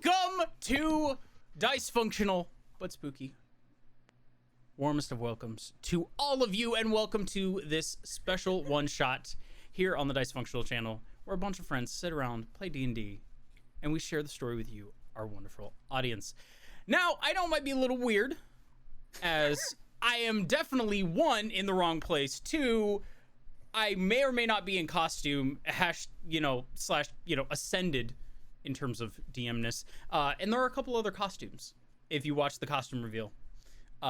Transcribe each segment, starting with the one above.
Welcome to Dicefunctional, but spooky. Warmest of welcomes to all of you, and welcome to this special one-shot here on the Dicefunctional channel, where a bunch of friends sit around, play D&D, and we share the story with you, our wonderful audience. Now, I know it might be a little weird, as I am definitely, one, in the wrong place, two, I may or may not be in costume, ascended in terms of DMness. And there are a couple other costumes. If you watch the costume reveal,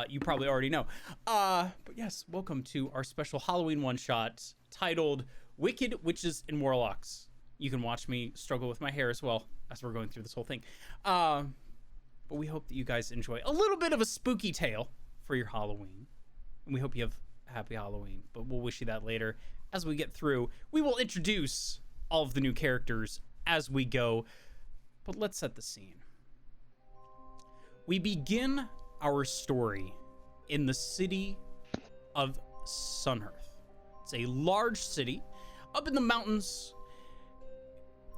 you probably already know. But yes, welcome to our special Halloween one-shot titled Wicked Witches and Warlocks. You can watch me struggle with my hair as well as we're going through this whole thing. But we hope that you guys enjoy a little bit of a spooky tale for your Halloween. And we hope you have a happy Halloween, but we'll wish you that later. As we get through, we will introduce all of the new characters as we go, but let's set the scene. We begin our story in the city of Sunhearth. It's a large city up in the mountains,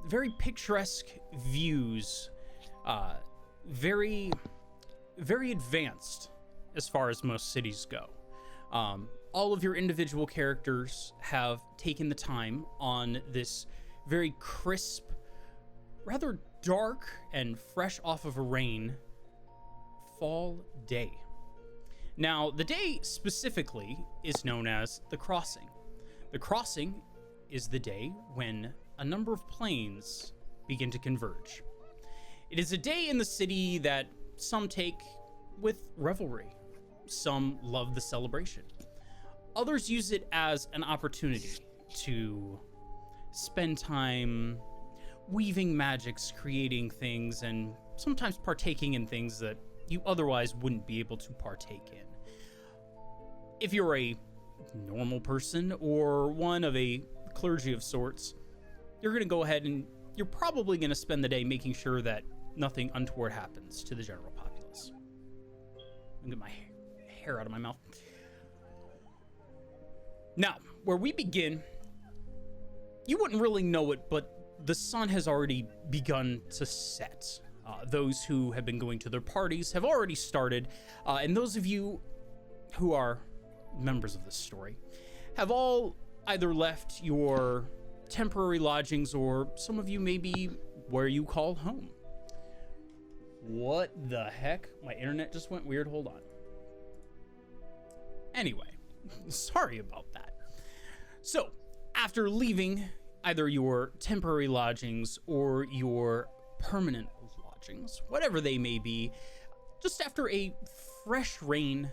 very picturesque views, very advanced as far as most cities go. All of your individual characters have taken the time on this very crisp, rather dark and fresh off of a rain fall day. Now, the day specifically is known as the Crossing. The Crossing is the day when a number of planes begin to converge. It is a day in the city that some take with revelry. Some love the celebration. Others use it as an opportunity to spend time weaving magics, creating things, and sometimes partaking in things that you otherwise wouldn't be able to partake in. If you're a normal person or one of a clergy of sorts, you're going to go ahead and you're probably going to spend the day making sure that nothing untoward happens to the general populace. Let me get my hair out of my mouth. Now, where we begin, you wouldn't really know it, but the sun has already begun to set. Those who have been going to their parties have already started, and those of you who are members of this story have all either left your temporary lodgings, or some of you may be where you call home. What the heck? My internet just went weird. Hold on. Anyway, sorry about that. So, after leaving either your temporary lodgings or your permanent lodgings, whatever they may be, just after a fresh rain,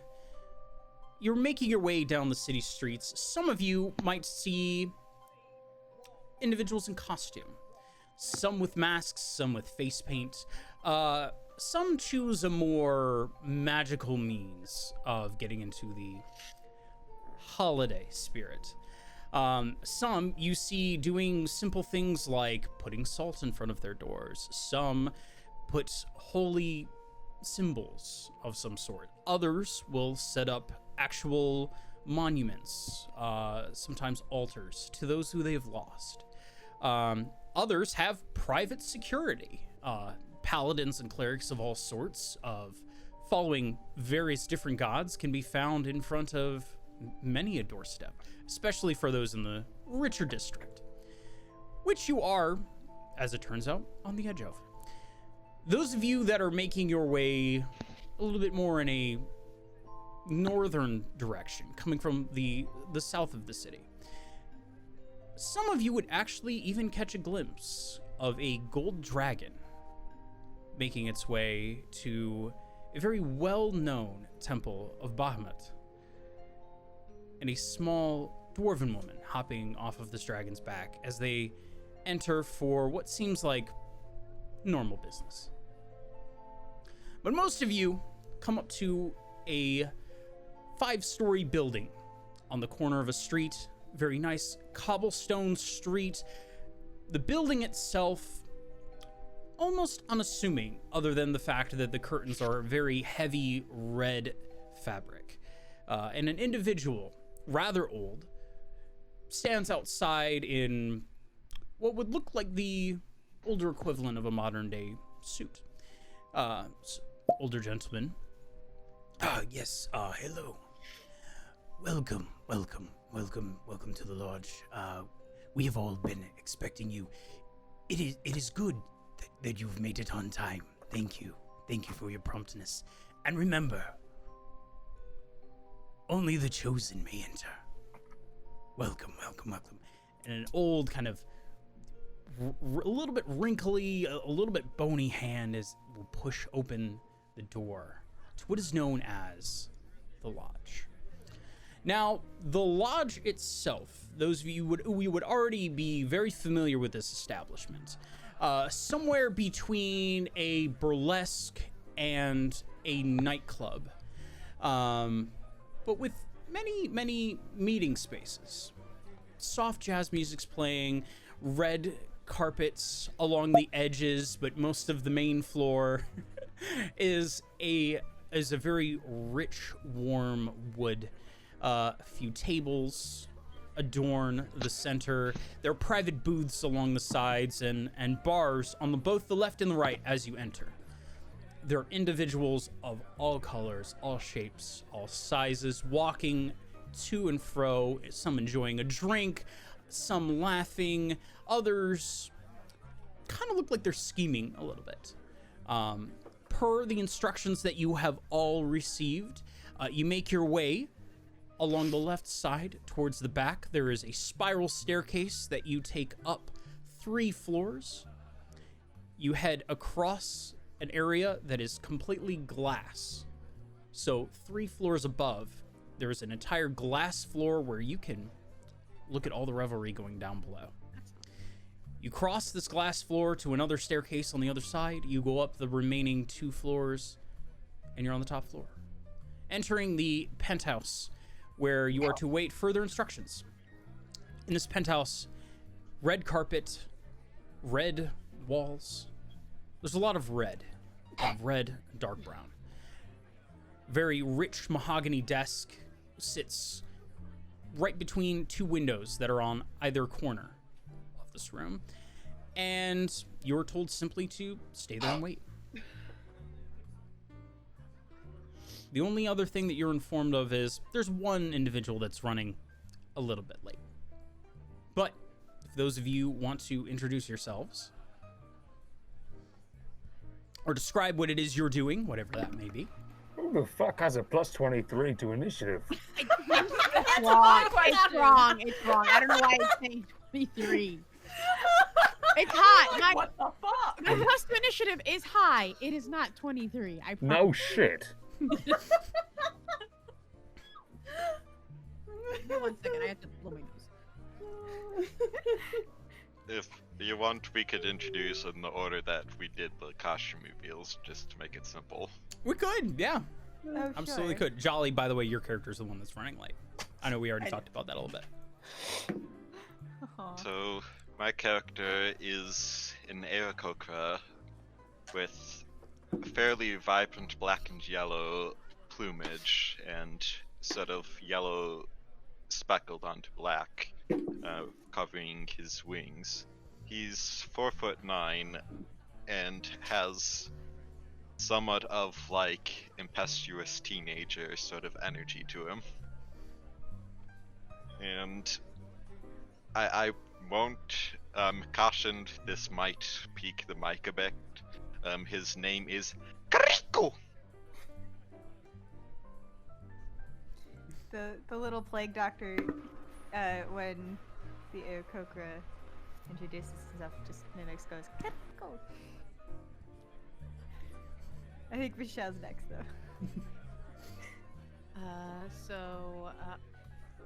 you're making your way down the city streets. Some of you might see individuals in costume, some with masks, some with face paint. Some choose a more magical means of getting into the holiday spirit. Some you see doing simple things like putting salt in front of their doors. Some put holy symbols of some sort. Others will set up actual monuments, sometimes altars, to those who they have lost. Others have private security. Paladins and clerics of all sorts of following various different gods can be found in front of many a doorstep, especially for those in the richer district, which you are, as it turns out, on the edge of. Those of you that are making your way a little bit more in a northern direction, coming from the south of the city, some of you would actually even catch a glimpse of a gold dragon making its way to a very well-known temple of Bahamut, and a small dwarven woman hopping off of this dragon's back as they enter for what seems like normal business. But most of you come up to a 5-story building on the corner of a street, very nice cobblestone street. The building itself almost unassuming, other than the fact that the curtains are very heavy red fabric. And an individual, rather old, stands outside in what would look like the older equivalent of a modern day suit. Older gentleman. Yes, hello. Welcome to the lodge. We have all been expecting you. It is good that you've made it on time. Thank you for your promptness. And remember, only the chosen may enter. Welcome. And an old kind of a little bit wrinkly, a little bit bony hand will push open the door to what is known as the lodge. Now, the lodge itself, those of you we would already be very familiar with this establishment. Somewhere between a burlesque and a nightclub, but with many meeting spaces. Soft jazz music's playing, red carpets along the edges, but most of the main floor is a very rich, warm wood. A few tables adorn the center. There are private booths along the sides and bars on both the left and the right as you enter. There are individuals of all colors, all shapes, all sizes, walking to and fro, some enjoying a drink, some laughing, others kind of look like they're scheming a little bit. Per the instructions that you have all received, you make your way along the left side towards the back. There is a spiral staircase that you take up 3 floors. You head across an area that is completely glass. So 3 floors above, there is an entire glass floor where you can look at all the revelry going down below. You cross this glass floor to another staircase on the other side. You go up the remaining 2 floors, and you're on the top floor. Entering the penthouse, where you are to wait further instructions. In this penthouse, red carpet, red walls. There's a lot of red, dark brown. Very rich mahogany desk sits right between 2 windows that are on either corner of this room. And you're told simply to stay there and wait. The only other thing that you're informed of is there's one individual that's running a little bit late. But if those of you want to introduce yourselves or describe what it is you're doing, whatever that may be. Who the fuck has a plus 23 to initiative? It's wrong. It's wrong. I don't know why it's saying 23. It's high. What the fuck? My plus to initiative is high. It is not 23. I promise. No shit. Give me 1 second. I have to blow my nose. If you want, we could introduce in the order that we did the costume reveals, just to make it simple. We could, yeah. Oh, Absolutely sure. could. Jolly, by the way, your character's the one that's running late. I know we already talked about that a little bit. Aw. So, my character is an Aarakocra with a fairly vibrant black and yellow plumage and sort of yellow speckled onto black, covering his wings. He's 4'9" and has somewhat of like impetuous teenager sort of energy to him. And I won't caution this might peak the mic a bit. His name is Kariko. The little plague doctor, when the Aarakocra introduces himself, just mimics, goes, "Go." I think Michelle's next, though.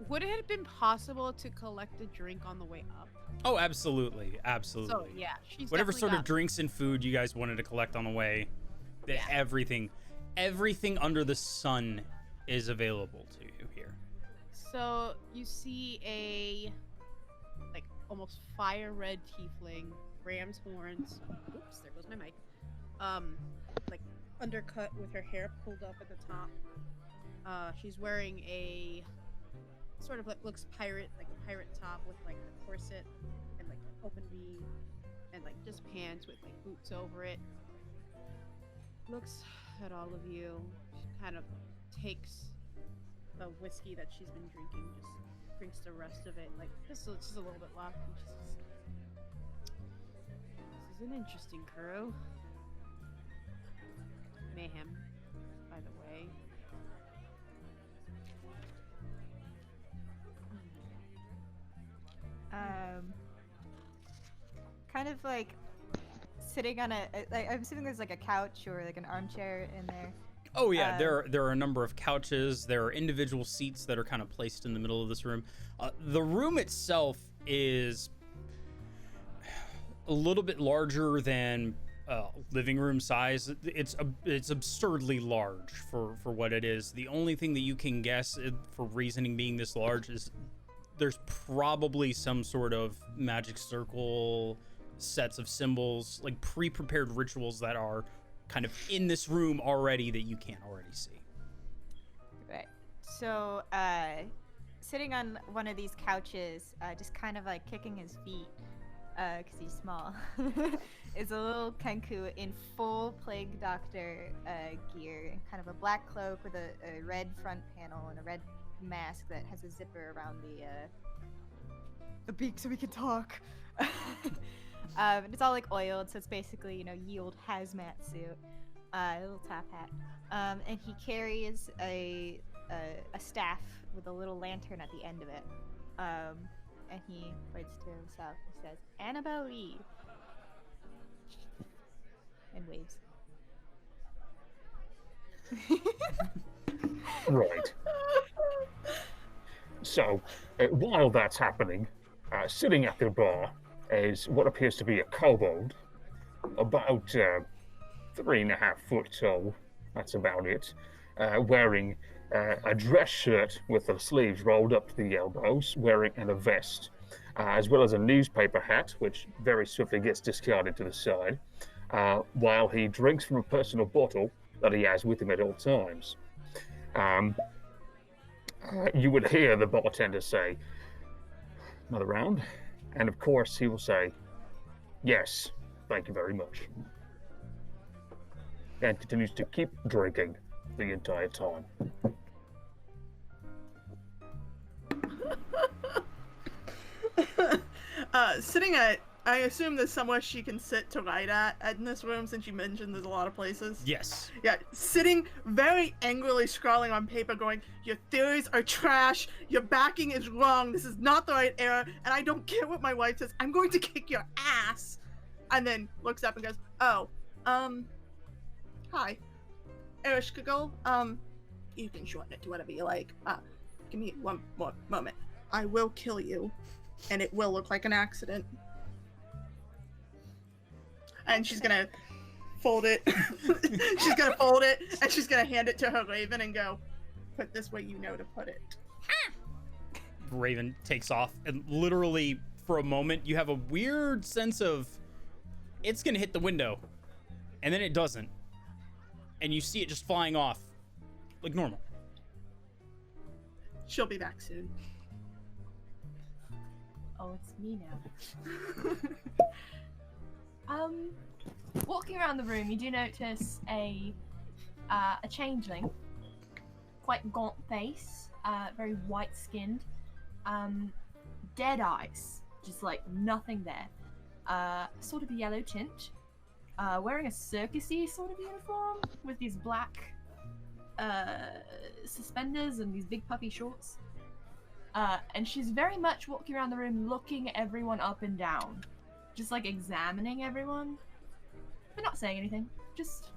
Would it have been possible to collect a drink on the way up? Oh, absolutely. Absolutely. So, yeah, she's Whatever definitely sort of got- drinks and food you guys wanted to collect on the way, Yeah. everything under the sun is available to you here. So, you see a, like, almost fire red tiefling, ram's horns. Oops, there goes my mic. Like, undercut with her hair pulled up at the top. She's wearing a sort of like looks pirate, like a pirate top with like the corset and like open V and like just pants with like boots over it. looks at all of you. She kind of takes the whiskey that she's been drinking, just drinks the rest of it. Like, just a little bit left. And she says, "This is an interesting crew. Mayhem, by the way." Kind of like sitting on like, I'm assuming there's like a couch or like an armchair in there. Oh yeah, there are a number of couches. There are individual seats that are kind of placed in the middle of this room. The room itself is a little bit larger than living room size. It's absurdly large for what it is. The only thing that you can guess for reasoning being this large is there's probably some sort of magic circle, sets of symbols, like pre-prepared rituals that are kind of in this room already that you can't already see. Right. So, sitting on one of these couches, just kind of like kicking his feet, because he's small, is a little Kenku in full Plague Doctor gear, and kind of a black cloak with a red front panel and a red mask that has a zipper around the beak so we can talk. And it's all like oiled, so it's basically, ye old hazmat suit, a little top hat. And he carries a staff with a little lantern at the end of it. And he points to himself and says, "Annabelle Lee," and waves. Right. So, while that's happening, sitting at the bar is what appears to be a kobold, about 3.5 foot tall. That's about it. Wearing a dress shirt with the sleeves rolled up to the elbows, and a vest, as well as a newspaper hat, which very swiftly gets discarded to the side, while he drinks from a personal bottle that he has with him at all times. You would hear the bartender say, "Another round?" And of course he will say, "Yes, thank you very much." And continues to keep drinking the entire time. Sitting at, I assume there's somewhere she can sit to write at in this room, since you mentioned there's a lot of places. Yes. Yeah, sitting very angrily scrawling on paper going, "Your theories are trash, your backing is wrong, this is not the right era, and I don't care what my wife says, I'm going to kick your ass." And then looks up and goes, "Oh, hi. Erishkagul, you can shorten it to whatever you like. Give me one more moment. I will kill you, and it will look like an accident." And she's gonna fold it. She's gonna fold it, and she's gonna hand it to her Raven and go, "Put this where you know to put it." Raven takes off, and literally for a moment you have a weird sense of it's gonna hit the window, and then it doesn't, and you see it just flying off like normal. She'll be back soon. Oh, it's me now. Walking around the room, you do notice a changeling, quite gaunt face, very white-skinned, dead eyes, just like nothing there. Sort of a yellow tint, wearing a circusy sort of uniform with these black suspenders and these big puffy shorts. And she's very much walking around the room looking everyone up and down. Just like examining everyone. But not saying anything. Just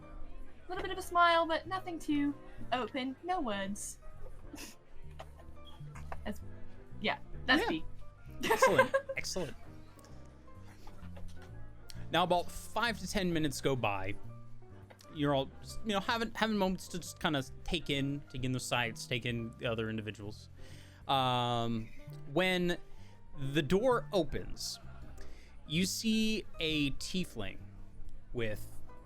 a little bit of a smile, but nothing too open. No words. That's me. Excellent. Excellent. Now about 5 to 10 minutes go by. You're all just, having moments to just kind of take in the sights, take in the other individuals. When the door opens, you see a tiefling with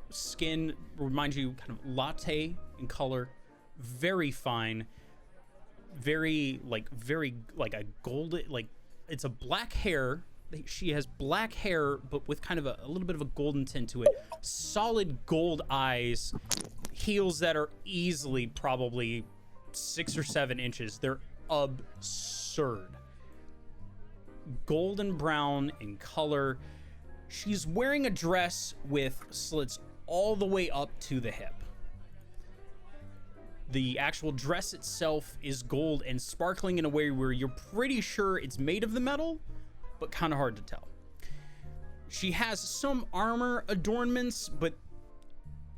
skin, reminds you kind of latte in color, very fine, very like a golden, like it's a black hair, She has black hair, but with kind of a little bit of a golden tint to it. Solid gold eyes, heels that are easily probably 6 or 7 inches. They're absurd. Golden brown in color. She's wearing a dress with slits all the way up to the hip. The actual dress itself is gold and sparkling in a way where you're pretty sure it's made of the metal, but kind of hard to tell. She has some armor adornments, but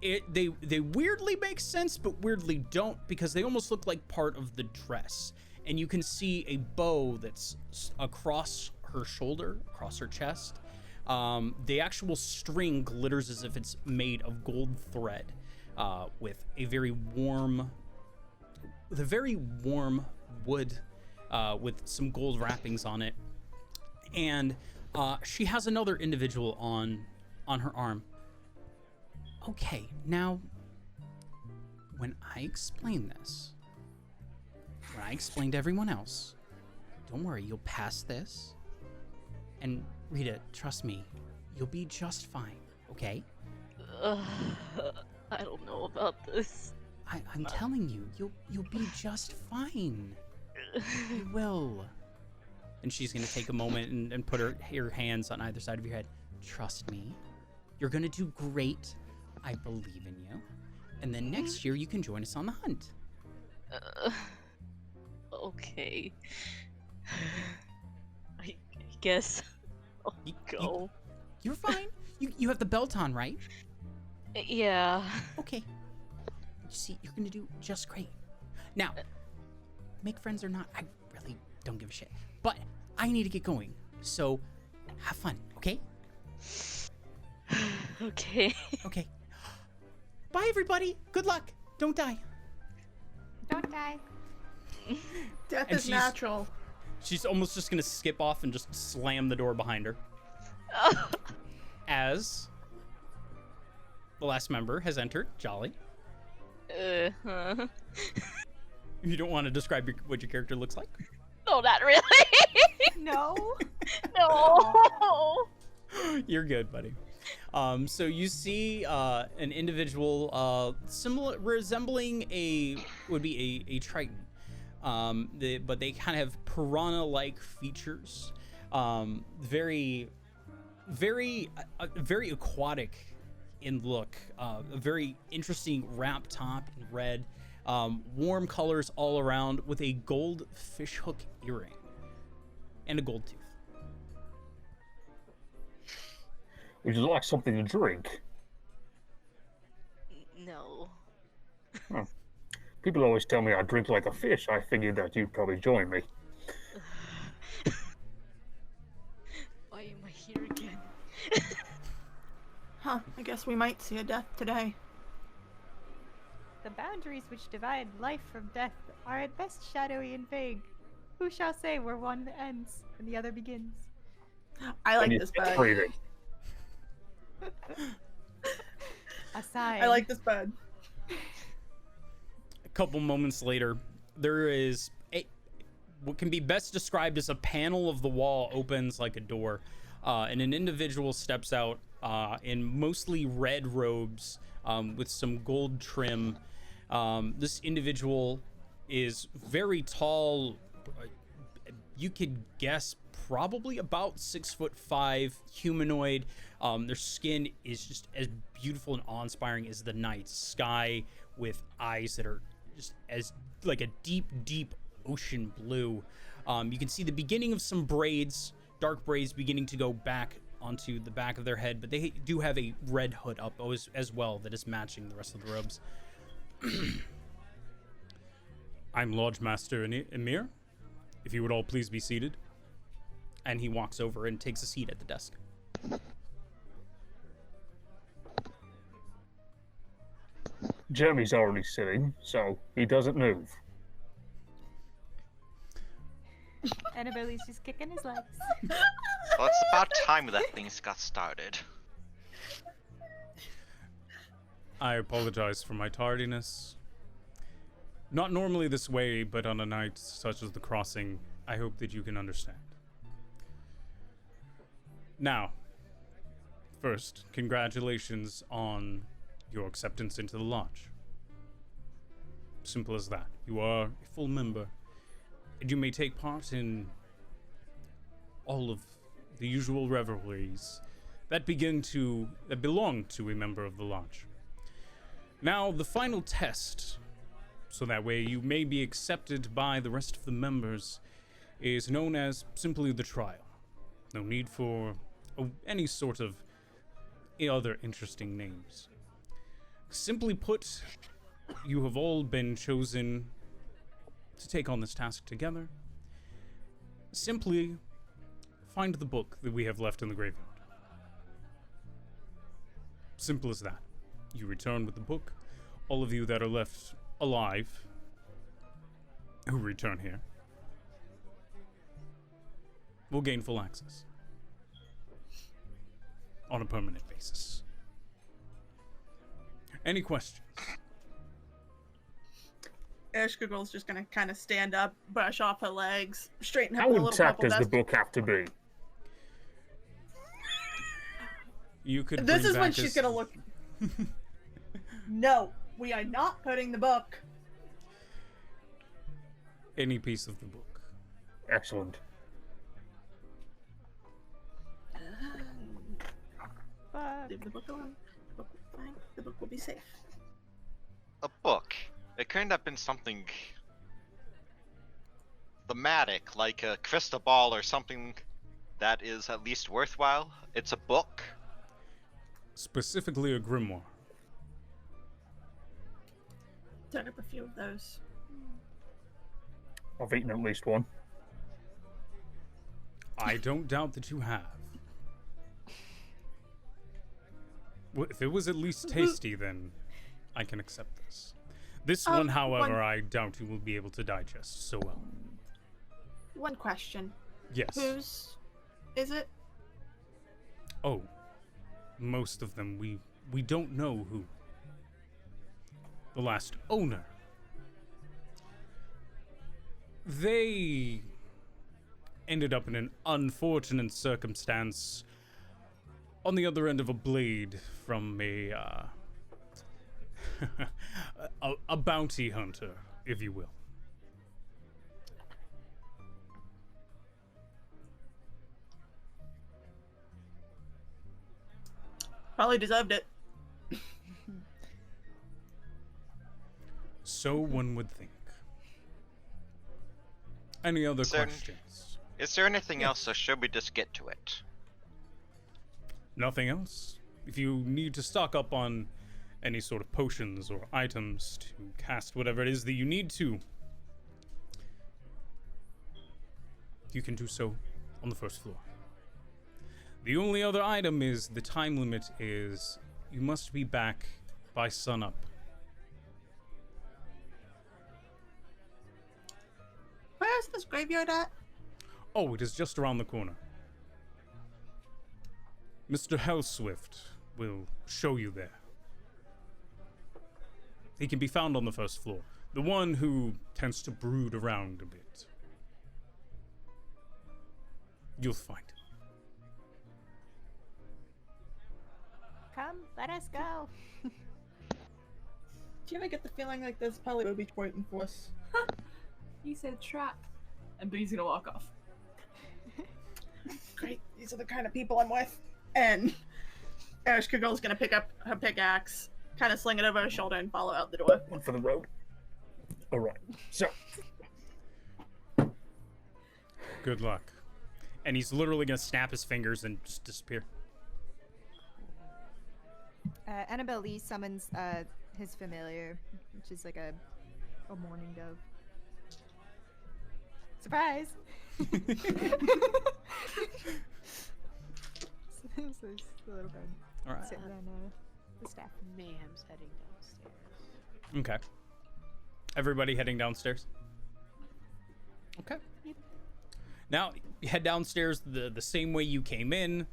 they weirdly make sense, but weirdly don't, because they almost look like part of the dress. And you can see a bow that's across her shoulder, across her chest. The actual string glitters as if it's made of gold thread, with a very warm wood, with some gold wrappings on it. And she has another individual on her arm. Okay, now, when I explain this, when I explain to everyone else, don't worry, you'll pass this. And Rita, trust me, you'll be just fine, okay? I don't know about this. I'm telling you, you'll be just fine. You will. And she's gonna take a moment and put her hands on either side of your head. Trust me, you're gonna do great. I believe in you. And then next year you can join us on the hunt. Okay. I guess I'll go. You're fine. You have the belt on, right? Yeah. Okay. You see, you're gonna do just great. Now, make friends or not, I really don't give a shit. But I need to get going, so have fun, okay? Okay. Okay. Bye, everybody. Good luck. Don't die. Don't die. Death And is natural. She's almost just gonna skip off and just slam the door behind her. As the last member has entered, Jolly. Huh. You don't want to describe what your character looks like? No, not really. No. No. You're good, buddy. So you see an individual similar, resembling a Triton, but they kind of have piranha-like features, very aquatic in look, a very interesting wrap top in red, warm colors all around, with a gold fishhook earring and a gold tooth. Would you like something to drink? No. Huh. People always tell me I drink like a fish. I figured that you'd probably join me. Why am I here again? Huh, I guess we might see a death today. The boundaries which divide life from death are at best shadowy and vague. Who shall say where one ends and the other begins? I like And this it's bed. breathing. A sigh. I like this bed. A couple moments later, there is what can be best described as a panel of the wall opens like a door, and an individual steps out in mostly red robes, with some gold trim. This individual is very tall. You could guess probably about 6'5", humanoid. Their skin is just as beautiful and awe-inspiring as the night sky, with eyes that are just as like a deep, deep ocean blue. You can see the beginning of some braids, dark braids, beginning to go back onto the back of their head, but they do have a red hood up as well that is matching the rest of the robes. I'm Lodge Master Emir. If you would all please be seated. And he walks over and takes a seat at the desk. Jeremy's already sitting, so he doesn't move. Annabelle's just kicking his legs. Well, it's about time that things got started. I apologize for my tardiness. Not normally this way, but on a night such as the crossing, I hope that you can understand. Now, first, congratulations on your acceptance into the lodge. Simple as that. You are a full member, and you may take part in all of the usual revelries that belong to a member of the lodge. Now, the final test, so that way you may be accepted by the rest of the members, is known as simply the trial. No need for any sort of other interesting names. Simply put, you have all been chosen to take on this task together. Simply find the book that we have left in the graveyard. Simple as that. You return with the book. All of you that are left alive, who return here, will gain full access on a permanent basis. Any questions? Girl's just gonna kind of stand up, brush off her legs, straighten up How her little intact purple does the vest. book have to be? You could. This bring is when back she's a- gonna look. No, we are not putting the book. any piece of the book. Excellent. Leave the book alone. The book will be fine. The book will be safe. A book. It couldn't have been something thematic, like a crystal ball or something that is at least worthwhile. It's a book. Specifically a grimoire. Turn up a few of those. I've eaten at least one. I don't doubt that you have. Well, if it was at least tasty, then I can accept this. This one, however, I doubt you will be able to digest so well. One question. Yes. Whose is it? Oh, most of them we don't know who. The last owner. They ended up in an unfortunate circumstance on the other end of a blade from a bounty hunter, if you will. Probably deserved it. So one would think. Any other Sir- questions? Is there anything else, or should we just get to it? Nothing else? If you need to stock up on any sort of potions or items to cast whatever it is that you need to, you can do so on the first floor. The only other item is the time limit is you must be back by sunup. Where is this graveyard at? Oh, it is just around the corner. Mr. Hellswift will show you there. He can be found on the first floor. The one who tends to brood around a bit. You'll find him. Come, let us go. Do you ever get the feeling like this probably would be waiting for us? He said trap. And B's gonna walk off. Great, these are the kind of people I'm with. And Erishka Girl's gonna pick up her pickaxe, kind of sling it over her shoulder, and follow out the door. One for the road. All right. So, Good luck. And he's literally gonna snap his fingers and just disappear. Annabelle Lee summons his familiar, which is like a mourning dove. Surprise! So it's the little bird All right. sitting on the staff. Mayhem's heading downstairs. Okay. Everybody heading downstairs? Okay. Now, you head downstairs the same way you came in.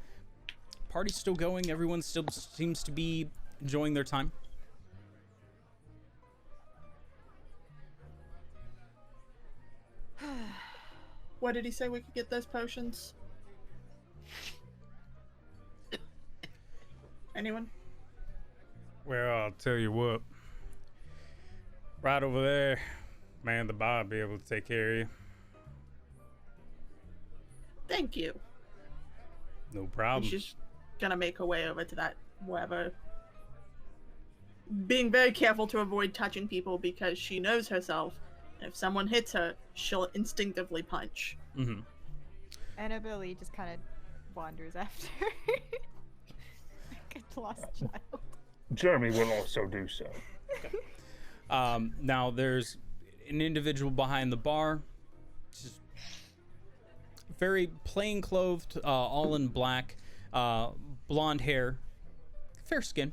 Party's still going. Everyone still seems to be enjoying their time. What did he say we could get those potions? Anyone? Well, I'll tell you what. Right over there, man, the bar will be able to take care of you. Thank you. No And problem. she's gonna make her way over to that wherever. Being very careful to avoid touching people because she knows herself. And if someone hits her, she'll instinctively punch. Mm-hmm. Annabelle just kind of wanders after. Like a lost child. Jeremy will also do so. Now there's an individual behind the bar, just very plain clothed, all in black, blonde hair, fair skin.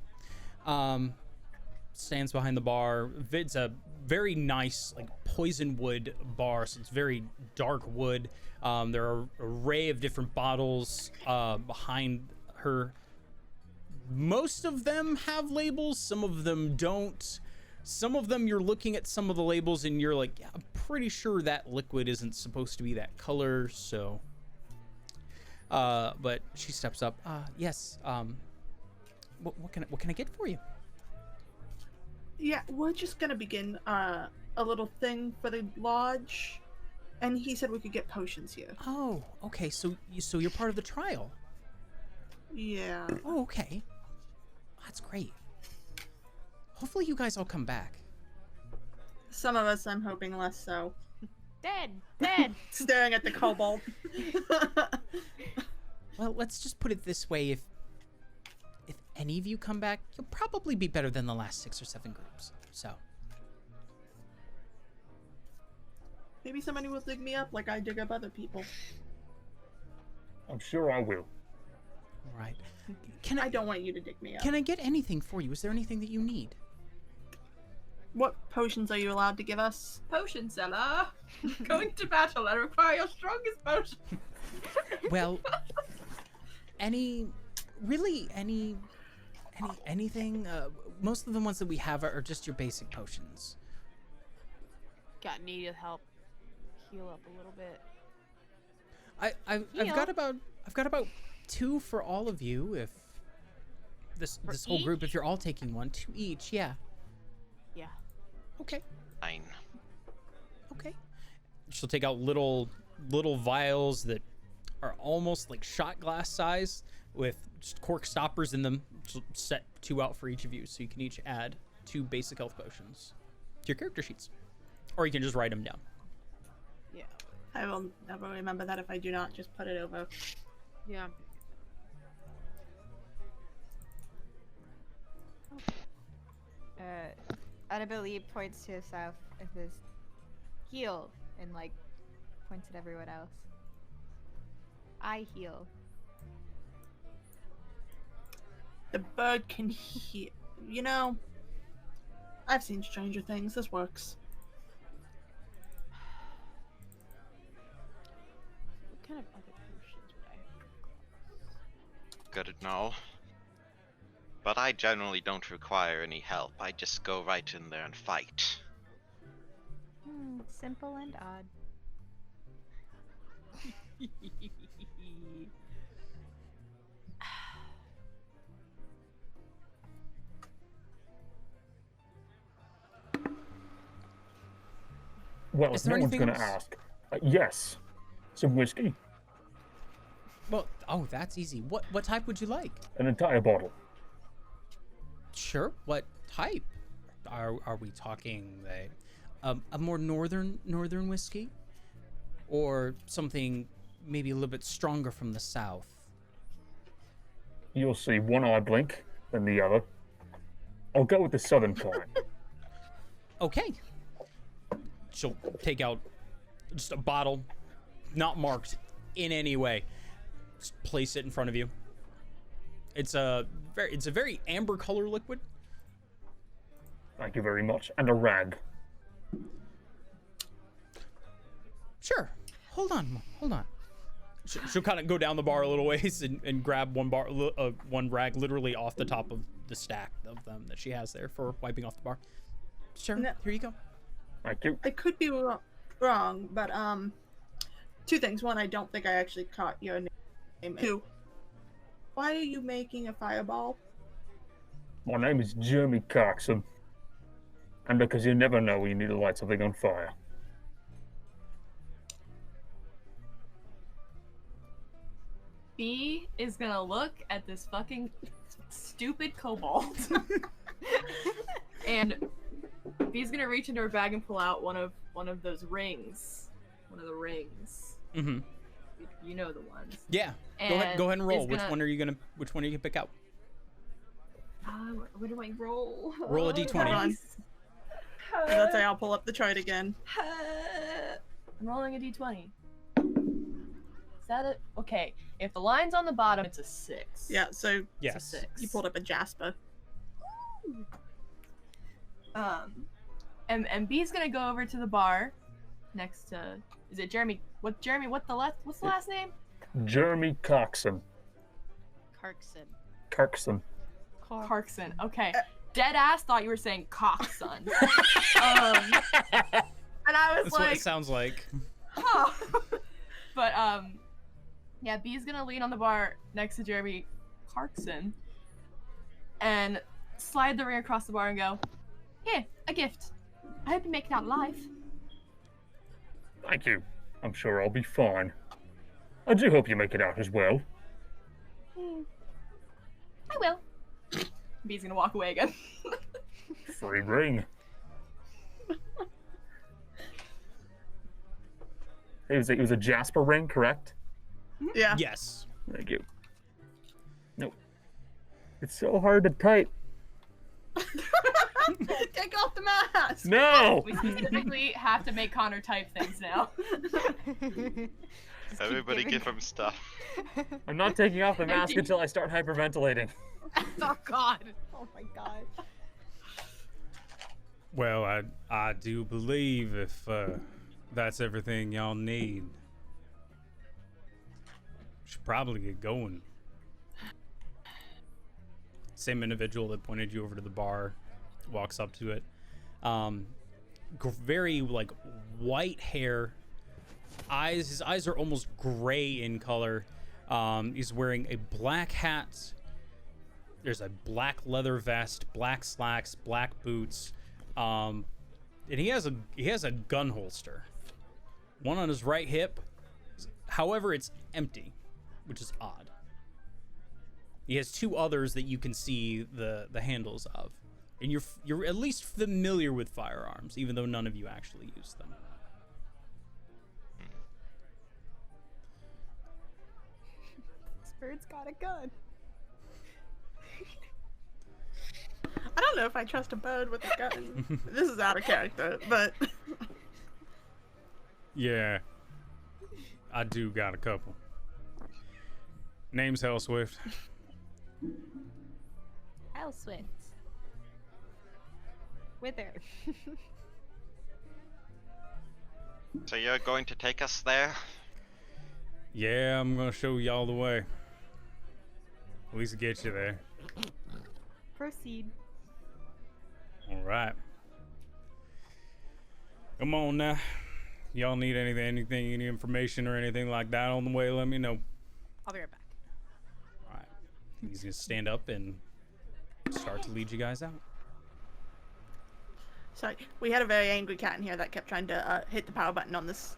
Stands behind the bar. It's a very nice, like, poison wood bar, so it's very dark wood. There are an array of different bottles behind her. Most of them have labels, some of them don't. Some of them, you're looking at some of the labels and you're like, yeah, I'm pretty sure that liquid isn't supposed to be that color, so. But she steps up. Yes, what can I get for you? Yeah, we're just gonna begin a little thing for the lodge, and he said we could get potions here. Oh, okay, so you're part of the trial. Yeah. Oh, okay. That's great. Hopefully you guys all come back. Some of us, I'm hoping, less so. Dead. Staring at the kobold. Well, let's just put it this way: if any of you come back, you'll probably be better than the last 6 or 7 groups. So. Maybe somebody will dig me up like I dig up other people. I'm sure I will. All right. I don't want you to dig me up. Can I get anything for you? Is there anything that you need? What potions are you allowed to give us? Potion seller. Going to battle, I require your strongest potion. Well, anything. Most of the ones that we have are just your basic potions. Got needed help. Heal up a little bit. I've got about 2 for all of you. If this whole group, if you're all taking 1, 2 each, yeah. Yeah. Okay. 9. Okay. She'll take out little vials that are almost like shot glass size with just cork stoppers in them. She'll set 2 out for each of you, so you can each add 2 basic health potions to your character sheets, or you can just write them down. Yeah. I will never remember that if I do not just put it over. Yeah. Annabelle points to herself and says, heal, and like points at everyone else. I heal. The bird can heal. You know, I've seen Stranger Things. This works. What kind of other potions would I have? Got it now. But I generally don't require any help. I just go right in there and fight. Simple and odd. Well, Is if there no one's anything going to else? ask, yes, some whiskey, Well, that's easy. What type would you like? an entire bottle. Sure. What type? Are we talking a more northern whiskey, or something maybe a little bit stronger from the south? You'll see one eye blink, then the other. I'll go with the southern kind. Okay. She'll take out just a bottle, not marked in any way. Just place it in front of you. It's a very amber color liquid. Thank you very much. And a rag. Sure. Hold on. She'll kind of go down the bar a little ways and grab one rag literally off the top of the stack of them that she has there for wiping off the bar. Sure. No. Here you go. Thank you. I could be wrong, but 2 things. 1, I don't think I actually caught your name. 2, why are you making a fireball? My name is Jeremy Clarkson. And because you never know when you need to light something on fire. B is gonna look at this fucking stupid kobold. And B's gonna reach into her bag and pull out one of those rings. One of the rings. Mm-hmm. You know the ones. Yeah. And Go ahead and roll. is Which gonna- one are you gonna pick out? What do I roll? Roll a d20. Hold on. Let's say I'll pull up the chart again. I'm rolling a d20. Is that it? Okay. If the line's on the bottom, it's a 6. Yeah, so It's a Yes. 6. you pulled up a Jasper. And B's gonna go over to the bar next to. Is it Jeremy? What's the last name? Jeremy Clarkson. Clarkson. Clarkson. Okay. Dead ass thought you were saying cockson. And I was That's what like, it sounds like. huh. But yeah, B's gonna lean on the bar next to Jeremy Clarkson and slide the ring across the bar and go, "Here, a gift. I hope you make it out alive." Thank you. I'm sure I'll be fine. I do hope you make it out as well. I will. B's gonna walk away again. Free ring. It was a Jasper ring, correct? Yeah. Yes. Thank you. Nope. It's so hard to type. Take off the mask! No! We specifically have to make Connor type things now. Everybody give him stuff. I'm not taking off the mask until I start hyperventilating. Oh God. Oh my god. Well, I do believe if that's everything y'all need, should probably get going. Same individual that pointed you over to the bar walks up to it. Very like white hair, eyes. His eyes are almost gray in color. He's wearing a black hat. There's a black leather vest, black slacks, black boots, and he has a gun holster. One on his right hip. However, it's empty, which is odd. He has two others that you can see the handles of, and you're at least familiar with firearms, even though none of you actually use them. This bird's got a gun. I don't know if I trust a bird with a gun. This is out of character, but Yeah, I do got a couple. Name's Hellswift. Elswith. Wither. So you're going to take us there? Yeah, I'm gonna show y'all the way. At least get you there. Proceed. All right. Come on now. Y'all need anything, any information or anything like that on the way? Let me know. I'll be right back. All right. He's gonna stand up and start to lead you guys out. sorry, we had a very angry cat in here that kept trying to hit the power button on this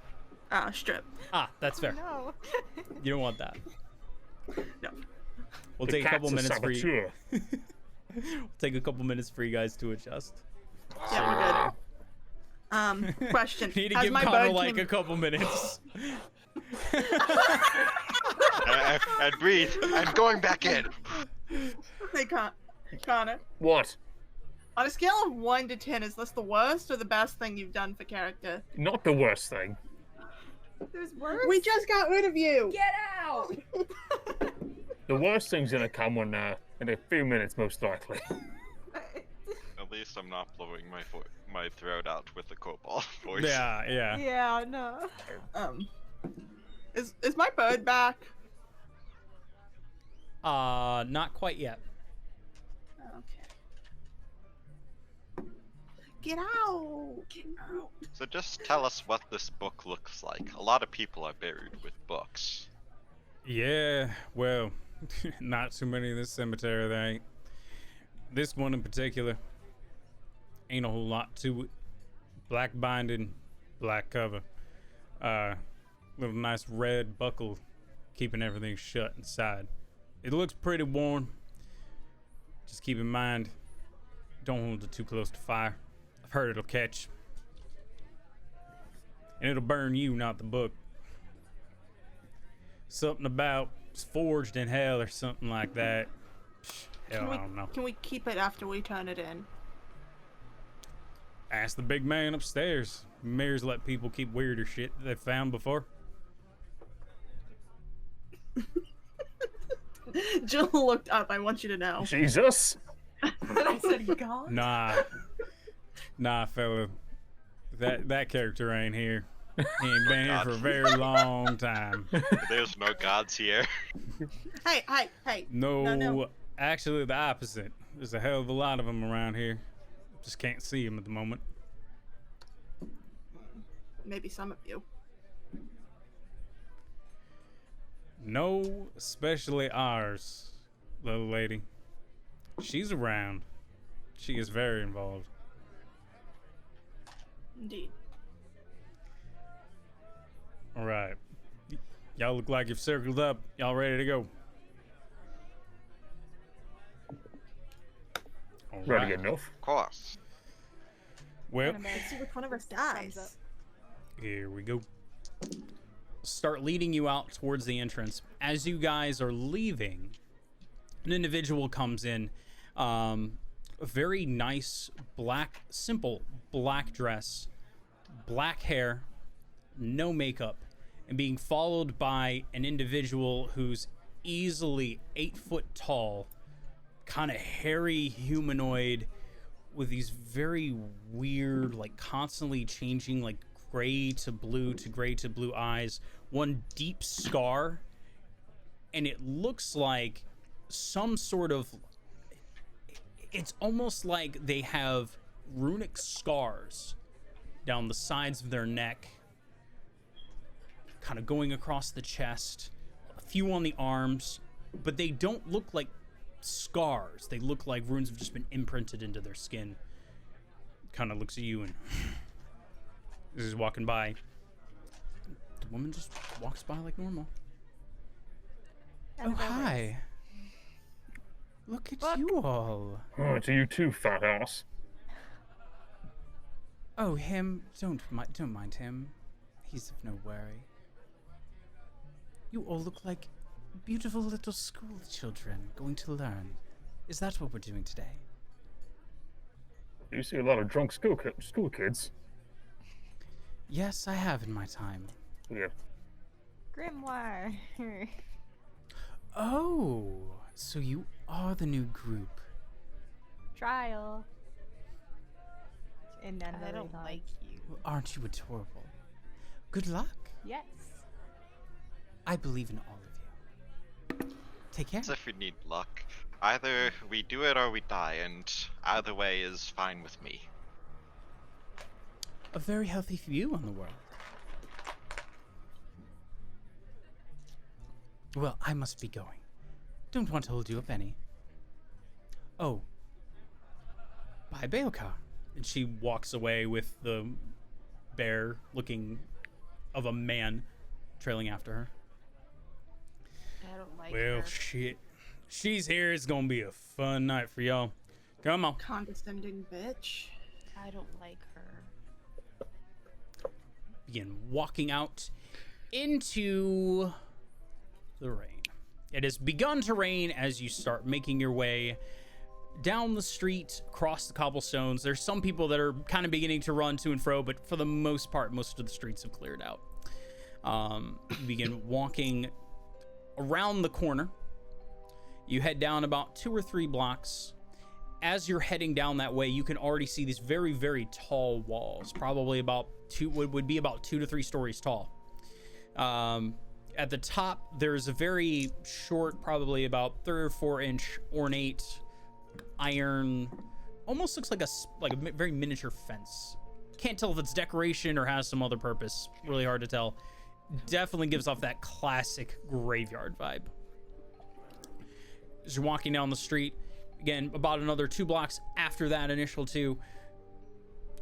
strip. Ah, that's fair. No. You don't want that. No. We'll The take a couple cat's minutes for you. saboteur. We'll take a couple minutes for you guys to adjust. Yeah, we're good. Question. Need to As give my Connor bird like came- a couple minutes. And breathe. And going back in. Hey, Connor. What? On a scale of 1 to 10, is this the worst or the best thing you've done for character? Not the worst thing. There's worse. We just got rid of you! Get out! The worst thing's gonna come when in a few minutes, most likely. At least I'm not blowing my throat out with the cobalt voice. Yeah. Yeah, no. Is my bird back? Not quite yet. Okay. Get out! Get out! So just tell us what this book looks like. A lot of people are buried with books. Yeah, well, not too many in this cemetery, there ain't. This one in particular, ain't a whole lot to it. Black binding, black cover. Little nice red buckle keeping everything shut inside. It looks pretty worn. Just keep in mind, don't hold it too close to fire. I've heard it'll catch. And it'll burn you, not the book. Something about it's forged in hell or something like that. Hell, I don't know. Can we keep it after we turn it in? Ask the big man upstairs. Mayors let people keep weirder shit that they've found before. Jill looked up. I want you to know. Jesus. I said God. Nah, fella. That character ain't here. He ain't been here for a very long time. There's no gods here. Hey. No, actually the opposite. There's a hell of a lot of them around here. Just can't see them at the moment. Maybe some of you. No, especially ours, little lady. She's around. She is very involved. Indeed. All right. Y'all look like you've circled up. Y'all ready to go? All Ready right. enough. Of course. Well, Let's see which one of us dies. here we go. Start leading you out towards the entrance. As you guys are leaving, an individual comes in. A very nice black, simple black dress, black hair, no makeup, and being followed by an individual who's easily 8 foot tall, kind of hairy humanoid with these very weird, like constantly changing, like gray to blue eyes, one deep scar, and it looks like some sort of, it's almost like they have runic scars down the sides of their neck, kind of going across the chest, a few on the arms, but they don't look like scars. They look like runes have just been imprinted into their skin. Kind of looks at you and is walking by. The woman just walks by like normal. Oh, hi. Look at you all. Oh, it's you too, fat ass. Oh, him. Don't mind him. He's of no worry. You all look like beautiful little school children going to learn. Is that what we're doing today? You see a lot of drunk school kids. Yes, I have in my time. Yeah. Grimoire. Oh, so you are the new group. Trial. And then I don't like you. Well, aren't you adorable? Good luck. Yes. I believe in all of you. Take care. As if we need luck. Either we do it or we die, and either way is fine with me. A very healthy view on the world. Well, I must be going. Don't want to hold you up any. Oh. Bye, Baelkar. And she walks away with the bear looking of a man trailing after her. I don't like Well, her. shit. She's here. It's gonna be a fun night for y'all. Come on. Condescending bitch. I don't like her. Begin walking out into the rain. It has begun to rain as you start making your way down the street, across the cobblestones. There's some people that are kind of beginning to run to and fro, but for the most part, most of the streets have cleared out. You begin walking around the corner. You head down about 2 or 3 blocks. As you're heading down that way, you can already see these very, very tall walls, probably about would be about 2 to 3 stories tall. At the top, there's a very short, probably about 3 or 4 inch ornate iron, almost looks like a very miniature fence. Can't tell if it's decoration or has some other purpose. Really hard to tell. Definitely gives off that classic graveyard vibe. As you're walking down the street, Again, about another 2 blocks after that initial 2,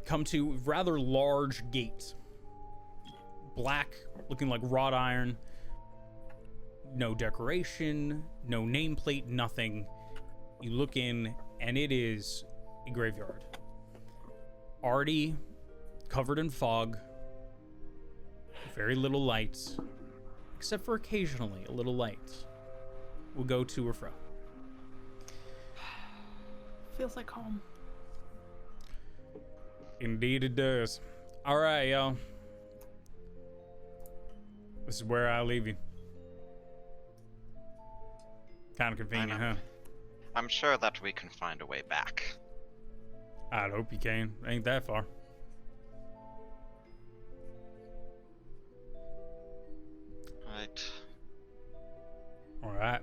come to rather large gate. Black, looking like wrought iron. No decoration, no nameplate, nothing. You look in, and it is a graveyard. Already covered in fog. Very little light. Except for occasionally a little light will go to or fro. Feels like home. Indeed it does. Alright, y'all. This is where I leave you. Kind of convenient, huh? I'm sure that we can find a way back. I'd hope you can. Ain't that far. Right. Alright.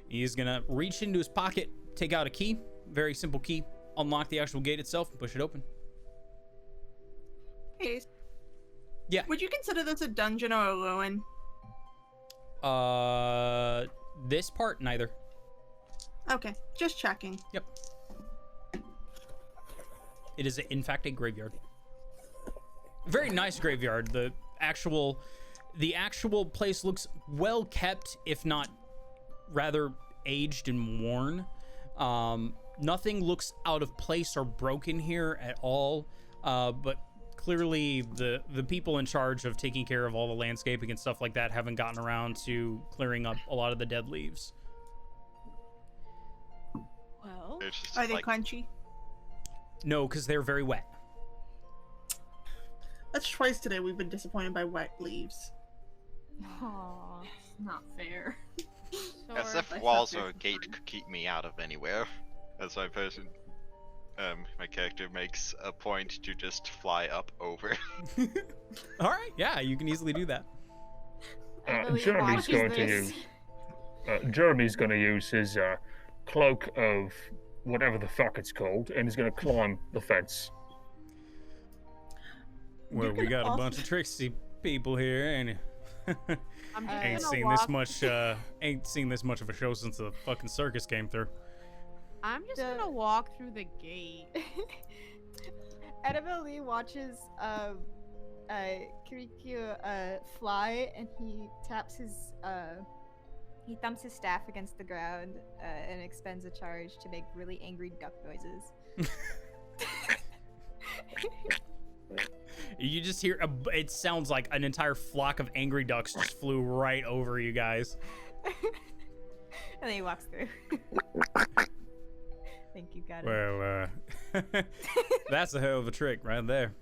He's gonna reach into his pocket, take out a key. Very simple key. Unlock the actual gate itself and push it open. Hey. Yeah. Would you consider this a dungeon or a ruin? This part, neither. Okay, just checking. Yep. It is, in fact, a graveyard. Very nice graveyard. The actual place looks well kept, if not rather aged and worn. Nothing looks out of place or broken here at all. But clearly the people in charge of taking care of all the landscaping and stuff like that haven't gotten around to clearing up a lot of the dead leaves. Well, It's just Are they like, crunchy? No, because they're very wet. That's twice today we've been disappointed by wet leaves. Aww. It's not fair. as Sure. if walls or a gate could keep me out of anywhere. As my character makes a point to just fly up over. All right, yeah, you can easily do that. Emily Jeremy's watches going to this. use. Jeremy's going to use his cloak of whatever the fuck it's called, and he's going to climb the fence. Well, we can got a also- bunch of tricksy people here, ain't it? I'm just ain't gonna seen walk. this much. Ain't seen this much of a show since the fucking circus came through. I'm just The- gonna walk through the gate. Annabelle Lee watches Kirikyu fly, and he taps his he thumps his staff against the ground and expends a charge to make really angry duck noises. You just hear it sounds like an entire flock of angry ducks just flew right over you guys. And then he walks through. I think you got it. Well, that's a hell of a trick right there.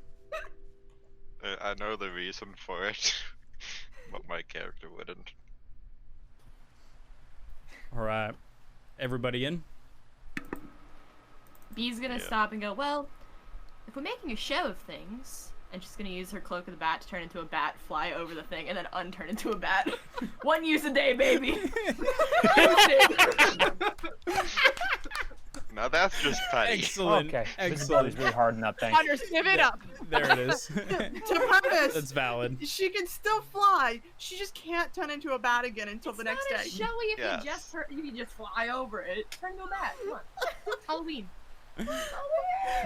I know the reason for it, but my character wouldn't. All right, everybody in? Bee's gonna Yeah. stop and go, well, if we're making a show of things, and she's gonna use her cloak of the bat to turn into a bat, fly over the thing, and then unturn into a bat. One use a day, baby! Now that's just petty. Excellent. Okay, Excellent. visibility's really hard in that thing. Hunter, give it up. There it is. To preface, That's valid. she can still fly. She just can't turn into a bat again until the next It's not day. as showy if Yes. you can just fly over it. Turn into a bat. Come on. Halloween.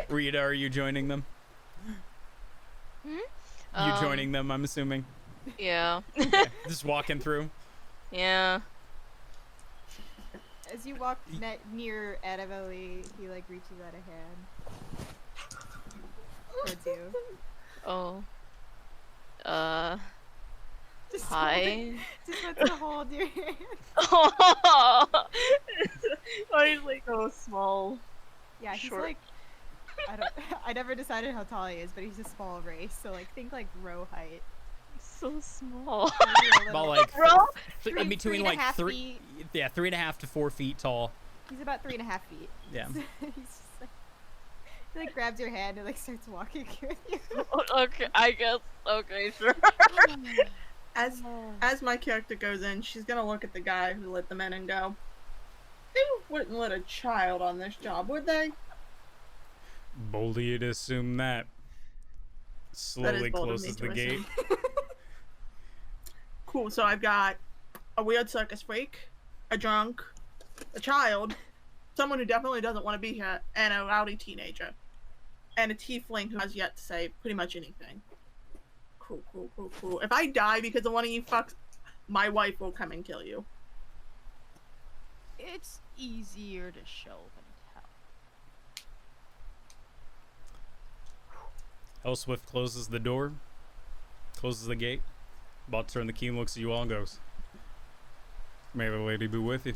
Rita, are you joining them? You joining them, I'm assuming. Yeah. Just walking through. Yeah. As you walk near Annabelle Lee, he like reaches out a hand towards you. Oh. Just Hi. Just wants to hold your hand. Why is like so small? Yeah, he's Short. like I never decided how tall he is, but he's a small race, so like think like row height. So small. Maybe a About little- like Bro. between three and a like half 3, yeah, 3.5 to 4 feet tall. He's about 3.5 feet. Yeah. He's just like he like grabs your hand and like starts walking with you. Okay, I guess. Okay, sure. As my character goes in, she's gonna look at the guy who let them in and go, "They wouldn't let a child on this job, would they?" Bold of you to assume that. That is Slowly bold of closes me the to gate. assume. Cool. So I've got a weird circus freak, a drunk, a child, someone who definitely doesn't want to be here, and a rowdy teenager, and a tiefling who has yet to say pretty much anything. Cool, cool, cool, cool. If I die because of one of you fucks, my wife will come and kill you. It's easier to show than tell. Elswift closes the door, closes the gate, about to turn the key and looks at you all and goes, "May the lady be with you."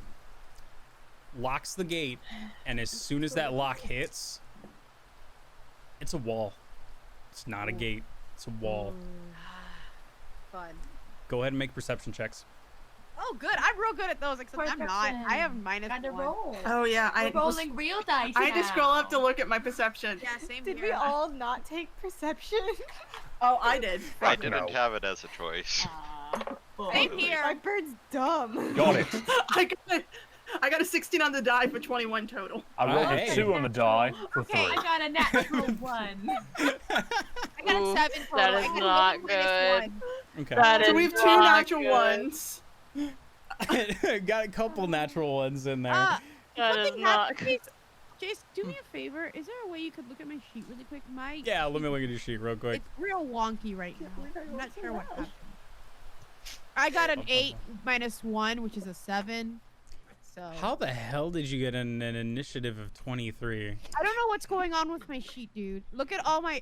Locks the gate, and as soon as that lock hits, it's a wall. It's not a gate, it's a wall. Fun. Go ahead and make perception checks. Oh, good. I'm real good at those, except I'm not. I have minus Gotta 1. roll. Oh yeah, We're rolling real dice. I had to scroll up to now. look at my perception. Yeah, same Did here. we all not take perception? Oh, I did. I Fuck didn't no. have it as a choice. Same here. My bird's dumb. Got it. I got a 16 on the die for 21 total. I rolled Hey. a 2 on the die for Okay, 3. I got a natural 1. I got Ooh, a 7 total. that I is got a not minus good. 1. Okay. That So is we have 2 not natural good. ones. Got a couple natural ones in there. That is Something not happened. Jace, do me a favor. Is there a way you could look at my sheet really quick? My Yeah, let me look at your sheet real quick. It's real wonky right now. I'm not sure what happened. I got an 8 minus 1, which is a 7. So How the hell did you get an initiative of 23? I don't know what's going on with my sheet, dude. Look at all my.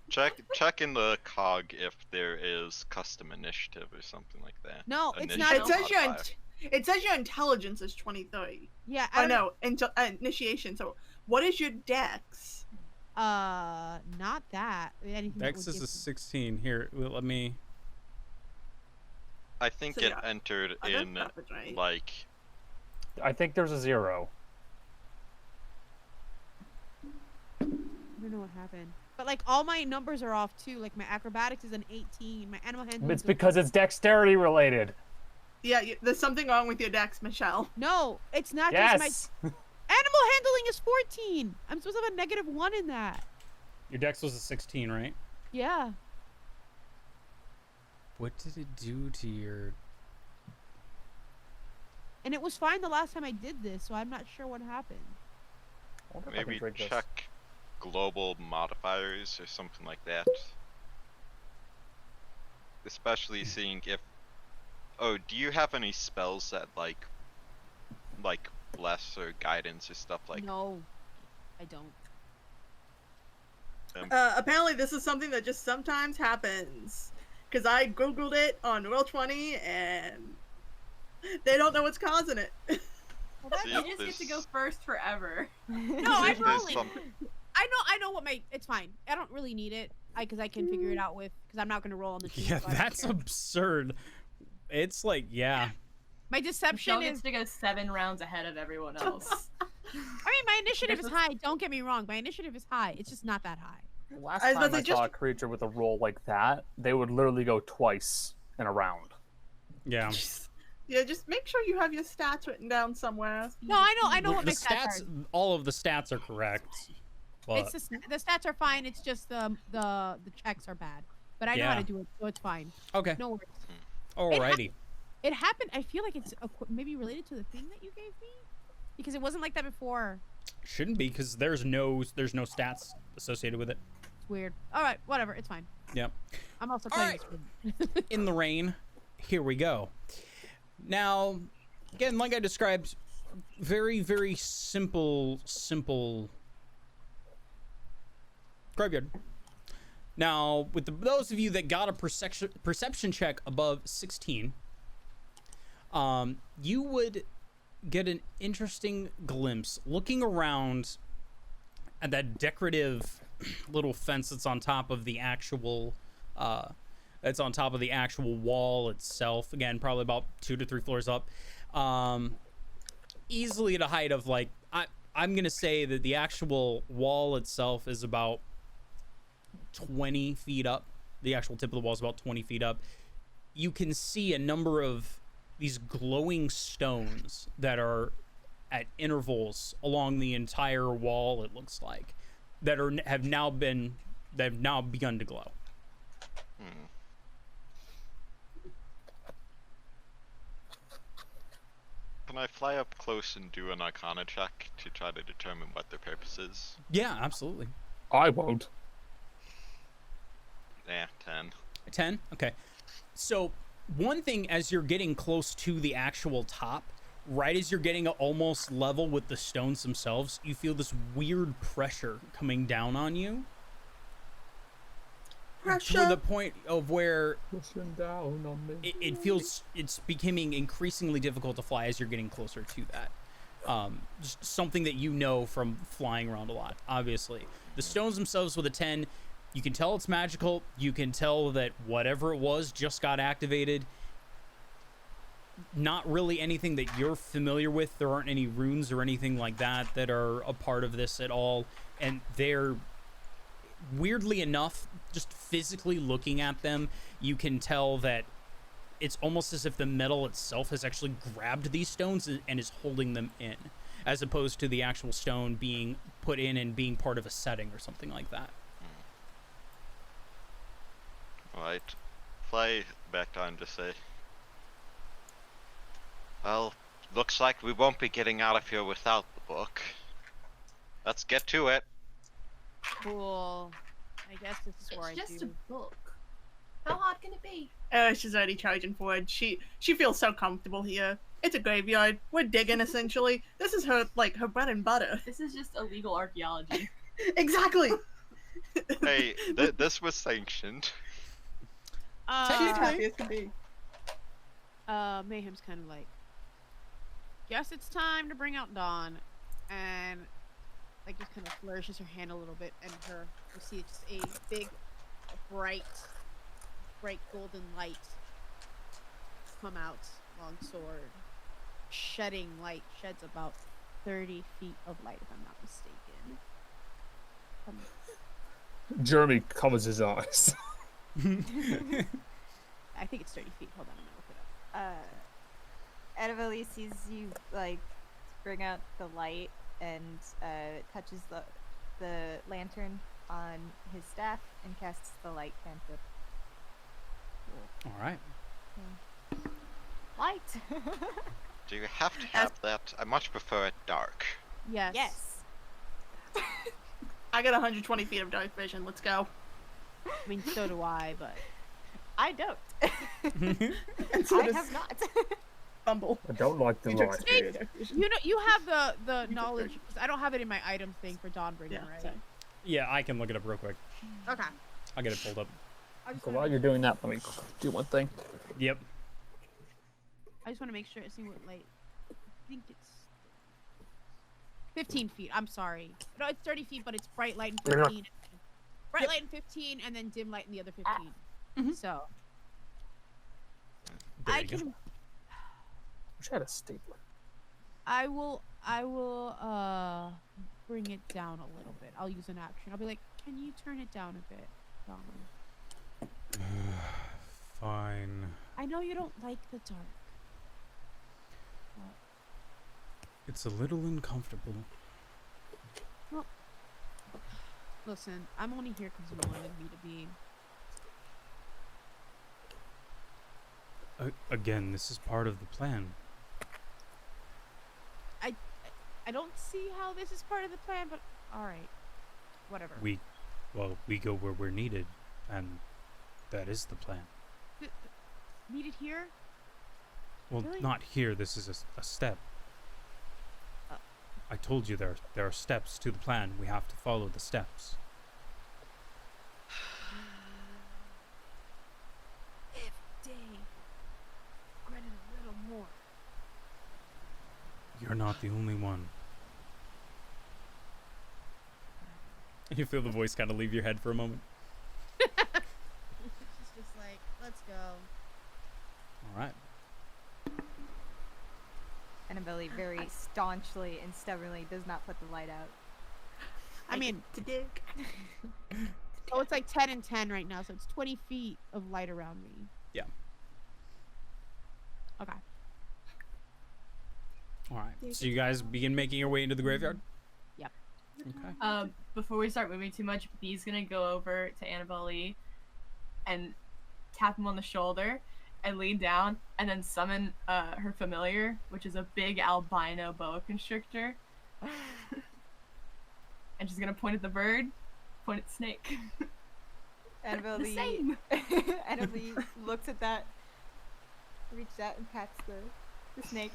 Check in the cog if there is custom initiative or something like that. No, it's Initiative not. It says your intelligence is 23. Yeah. Oh no, initiation. So what is your dex? Not that. Anything that Dex would is give a 16. Here, let me. I think So, it yeah. entered Oh, that in stuff is right. like I think there's a 0. I don't know what happened. But like all my numbers are off too. Like my acrobatics is an 18. My animal handling. It's because it's dexterity related. Yeah, there's something wrong with your dex, Michelle. No, it's not Yes. just my. Animal handling is 14. I'm supposed to have a -1 in that. Your dex was a 16, right? Yeah. What did it do to your? And it was fine the last time I did this, so I'm not sure what happened. I wonder if I can maybe drink this. check global modifiers or something like that. Especially seeing if. Oh, do you have any spells that like bless or guidance or stuff like? No, I don't. Apparently this is something that just sometimes happens. Because I googled it on Roll20 and they don't know what's causing it. Well, that's, See, You just get to go this- first forever. no, I'm There's rolling. some- I know what my. It's fine. I don't really need it. Because I can figure it out with. Because I'm not going to roll on the sheet. Yeah, so I don't that's care. absurd. It's like, yeah. My deception Michelle is. gets to go 7 rounds ahead of everyone else. I mean, my initiative is high. Don't get me wrong. My initiative is high. It's just not that high. Last I was time about I to say, saw a creature with a roll like that, they would literally go twice in a round. Yeah. Yeah, just make sure you have your stats written down somewhere. No, I know Look, what the my stats are. all of the stats are correct. But It's the stats are fine. It's just the checks are bad. But I know how Yeah. to do it, so it's fine. okay. No worries. Alrighty. It happened. I feel like it's maybe related to the thing that you gave me, because it wasn't like that before. Shouldn't be because there's no stats associated with it. It's weird. All right, whatever. It's fine. Yep. I'm also All playing this room. In the rain. Here we go. Now, again, like I described, very, very simple graveyard. Now, with those of you that got a perception check above 16, you would get an interesting glimpse looking around at that decorative little fence that's on top of the actual wall itself. Again, probably about 2 to 3 floors up. Easily at a height of like, I'm gonna say that the actual wall itself is about 20 feet up. The actual tip of the wall is about 20 feet up. You can see a number of these glowing stones that are at intervals along the entire wall, it looks like, that have now begun to glow. Can I fly up close and do an Arcana check to try to determine what their purpose is? Yeah, absolutely. I won't. 10. 10? Okay. So, one thing as you're getting close to the actual top, right as you're getting almost level with the stones themselves, you feel this weird pressure coming down on you. Pressure. To the point of where Pushing down on me. it feels it's becoming increasingly difficult to fly as you're getting closer to that. Just something that you know from flying around a lot, obviously. The stones themselves with a 10, you can tell it's magical. You can tell that whatever it was just got activated. Not really anything that you're familiar with. There aren't any runes or anything like that that are a part of this at all. And they're, weirdly enough, just physically looking at them, you can tell that it's almost as if the metal itself has actually grabbed these stones and is holding them in, as opposed to the actual stone being put in and being part of a setting or something like that. Alright. Fly back down to say, well, looks like we won't be getting out of here without the book. Let's get to it. Cool. I guess this is where It's I just do. a book. How hard can it be? She's already charging forward. She feels so comfortable here. It's a graveyard. We're digging essentially. This is her her bread and butter. This is just illegal archaeology. Exactly. Hey, this was sanctioned. She's happy as can be. Mayhem's kind of like, guess it's time to bring out Dawn, and like just kind of flourishes her hand a little bit, and you see just a big, bright golden light come out. Long sword, shedding light, sheds about 30 feet of light, if I'm not mistaken. Jeremy covers his eyes. I think it's 30 feet. Hold on, I'm gonna look it up. Annabelle sees you like bring out the light and touches the lantern on his staff and casts the light cantrip. All right. Light. Do you have to have that? I much prefer it dark. Yes. Yes. I got 120 feet of dark vision. Let's go. I mean, so do I, but I don't. And so I does have not. Bumble. I don't like the Matrix light. superior dark vision. you know, you have the knowledge. 'Cause I don't have it in my item thing for Dawnbringer, Yeah, right? same. Yeah, I can look it up real quick. Okay. I'll get it pulled up. I just So wanna while you're doing that, let me do one thing. Yep. want to make sure. See what light. I think it's 15 feet. I'm sorry. No, it's 30 feet, but it's bright light and 15. Bright light and 15, and then dim light in the other 15. So There I you go. can. Wish I had a stapler. I will bring it down a little bit. I'll use an action. I'll be like, can you turn it down a bit, Dawn? Fine. I know you don't like the dark. It's a little uncomfortable. Listen, I'm only here because you wanted me to be. Again, this is part of the plan. I don't see how this is part of the plan, but alright. Whatever. We go where we're needed, and that is the plan. Need it here? Well, Really? not here. This is a step. I told you there are steps to the plan. We have to follow the steps. If day granted a little more. You're not the only one. You feel the voice kind of leave your head for a moment. She's just like, let's go. All right. Annabelle very staunchly and stubbornly does not put the light out. I mean, To dig. oh, it's like 10 and 10 right now, so it's 20 feet of light around me. Yeah. Okay. All right. So you guys begin making your way into the graveyard? Yep. Okay. Before we start moving too much, B's gonna go over to Annabelle Lee and tap him on the shoulder I lean down and then summon her familiar, which is a big albino boa constrictor. And she's gonna point at the bird, point at the snake. Annabelle The Lee, same. Annabelle Lee looks at that, reaches out and pats the snake.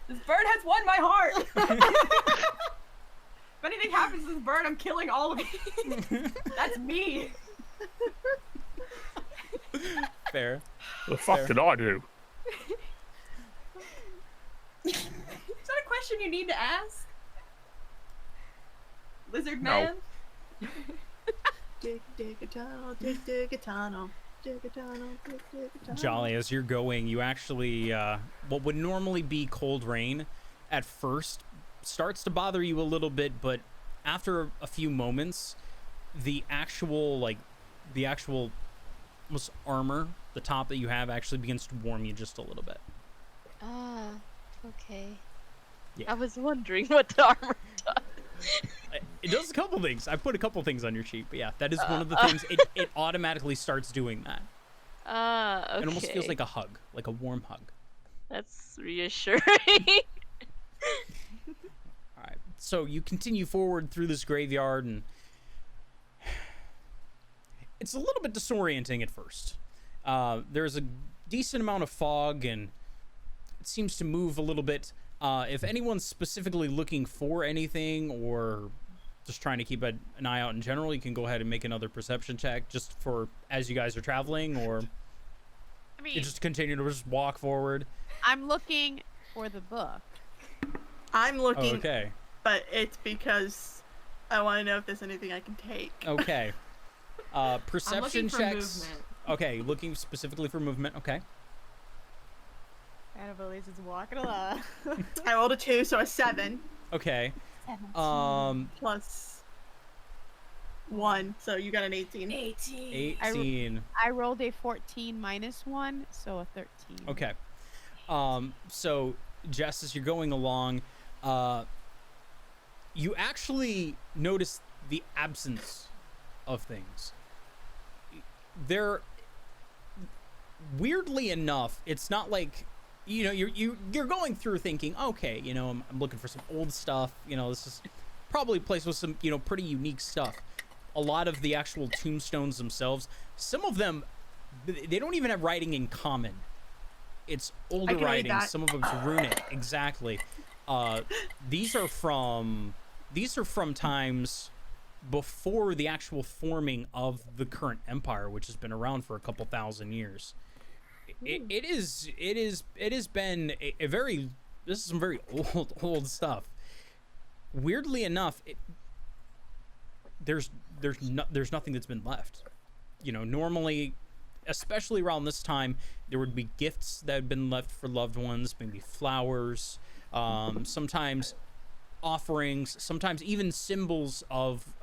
This bird has won my heart. If anything happens to this bird, I'm killing all of you. That's me. Fair. The fuck Fair. did I do? Is that a question you need to ask? Lizard No. man? Dig a tunnel, dig a tunnel, dig a tunnel, dig a tunnel. Jolly, as you're going, you actually, what would normally be cold rain at first starts to bother you a little bit, but after a few moments, the actual almost armor, the top that you have, actually begins to warm you just a little bit. Ah, okay. Yeah. I was wondering what the armor does. It does a couple things. I put a couple things on your sheet, but yeah, that is one of the things. It automatically starts doing that. Ah, okay. It almost feels like a hug, like a warm hug. That's reassuring. All right, so you continue forward through this graveyard, and it's a little bit disorienting at first. There's a decent amount of fog, and it seems to move a little bit. If anyone's specifically looking for anything or just trying to keep an eye out in general, you can go ahead and make another perception check just for as you guys are traveling, or I mean, you just continue to just walk forward. I'm looking for the book. I'm looking, Okay. but it's because I want to know if there's anything I can take. Okay. Perception I'm looking for checks. movement. Okay, looking specifically for movement. Okay. Annabelle Lee's just walking along. I rolled a 2, so a 7 Okay. 17. plus 1, so you got an 18. 18. I rolled a 14 minus 1, so a 13. Okay. So Jess, as you're going along, you actually notice the absence of things. There, weirdly enough, it's not like, you know, you're going through thinking, okay, you know, I'm looking for some old stuff. You know, this is probably a place with some, you know, pretty unique stuff. A lot of the actual tombstones themselves, some of them, they don't even have writing in common. It's older can read writing. that. Some of them's runic. Exactly. These are from times before the actual forming of the current empire, which has been around for a couple thousand years. It has been a very, this is some very old stuff. Weirdly enough, there's nothing that's been left. You know, normally, especially around this time, there would be gifts that had been left for loved ones, maybe flowers, sometimes offerings, sometimes even symbols of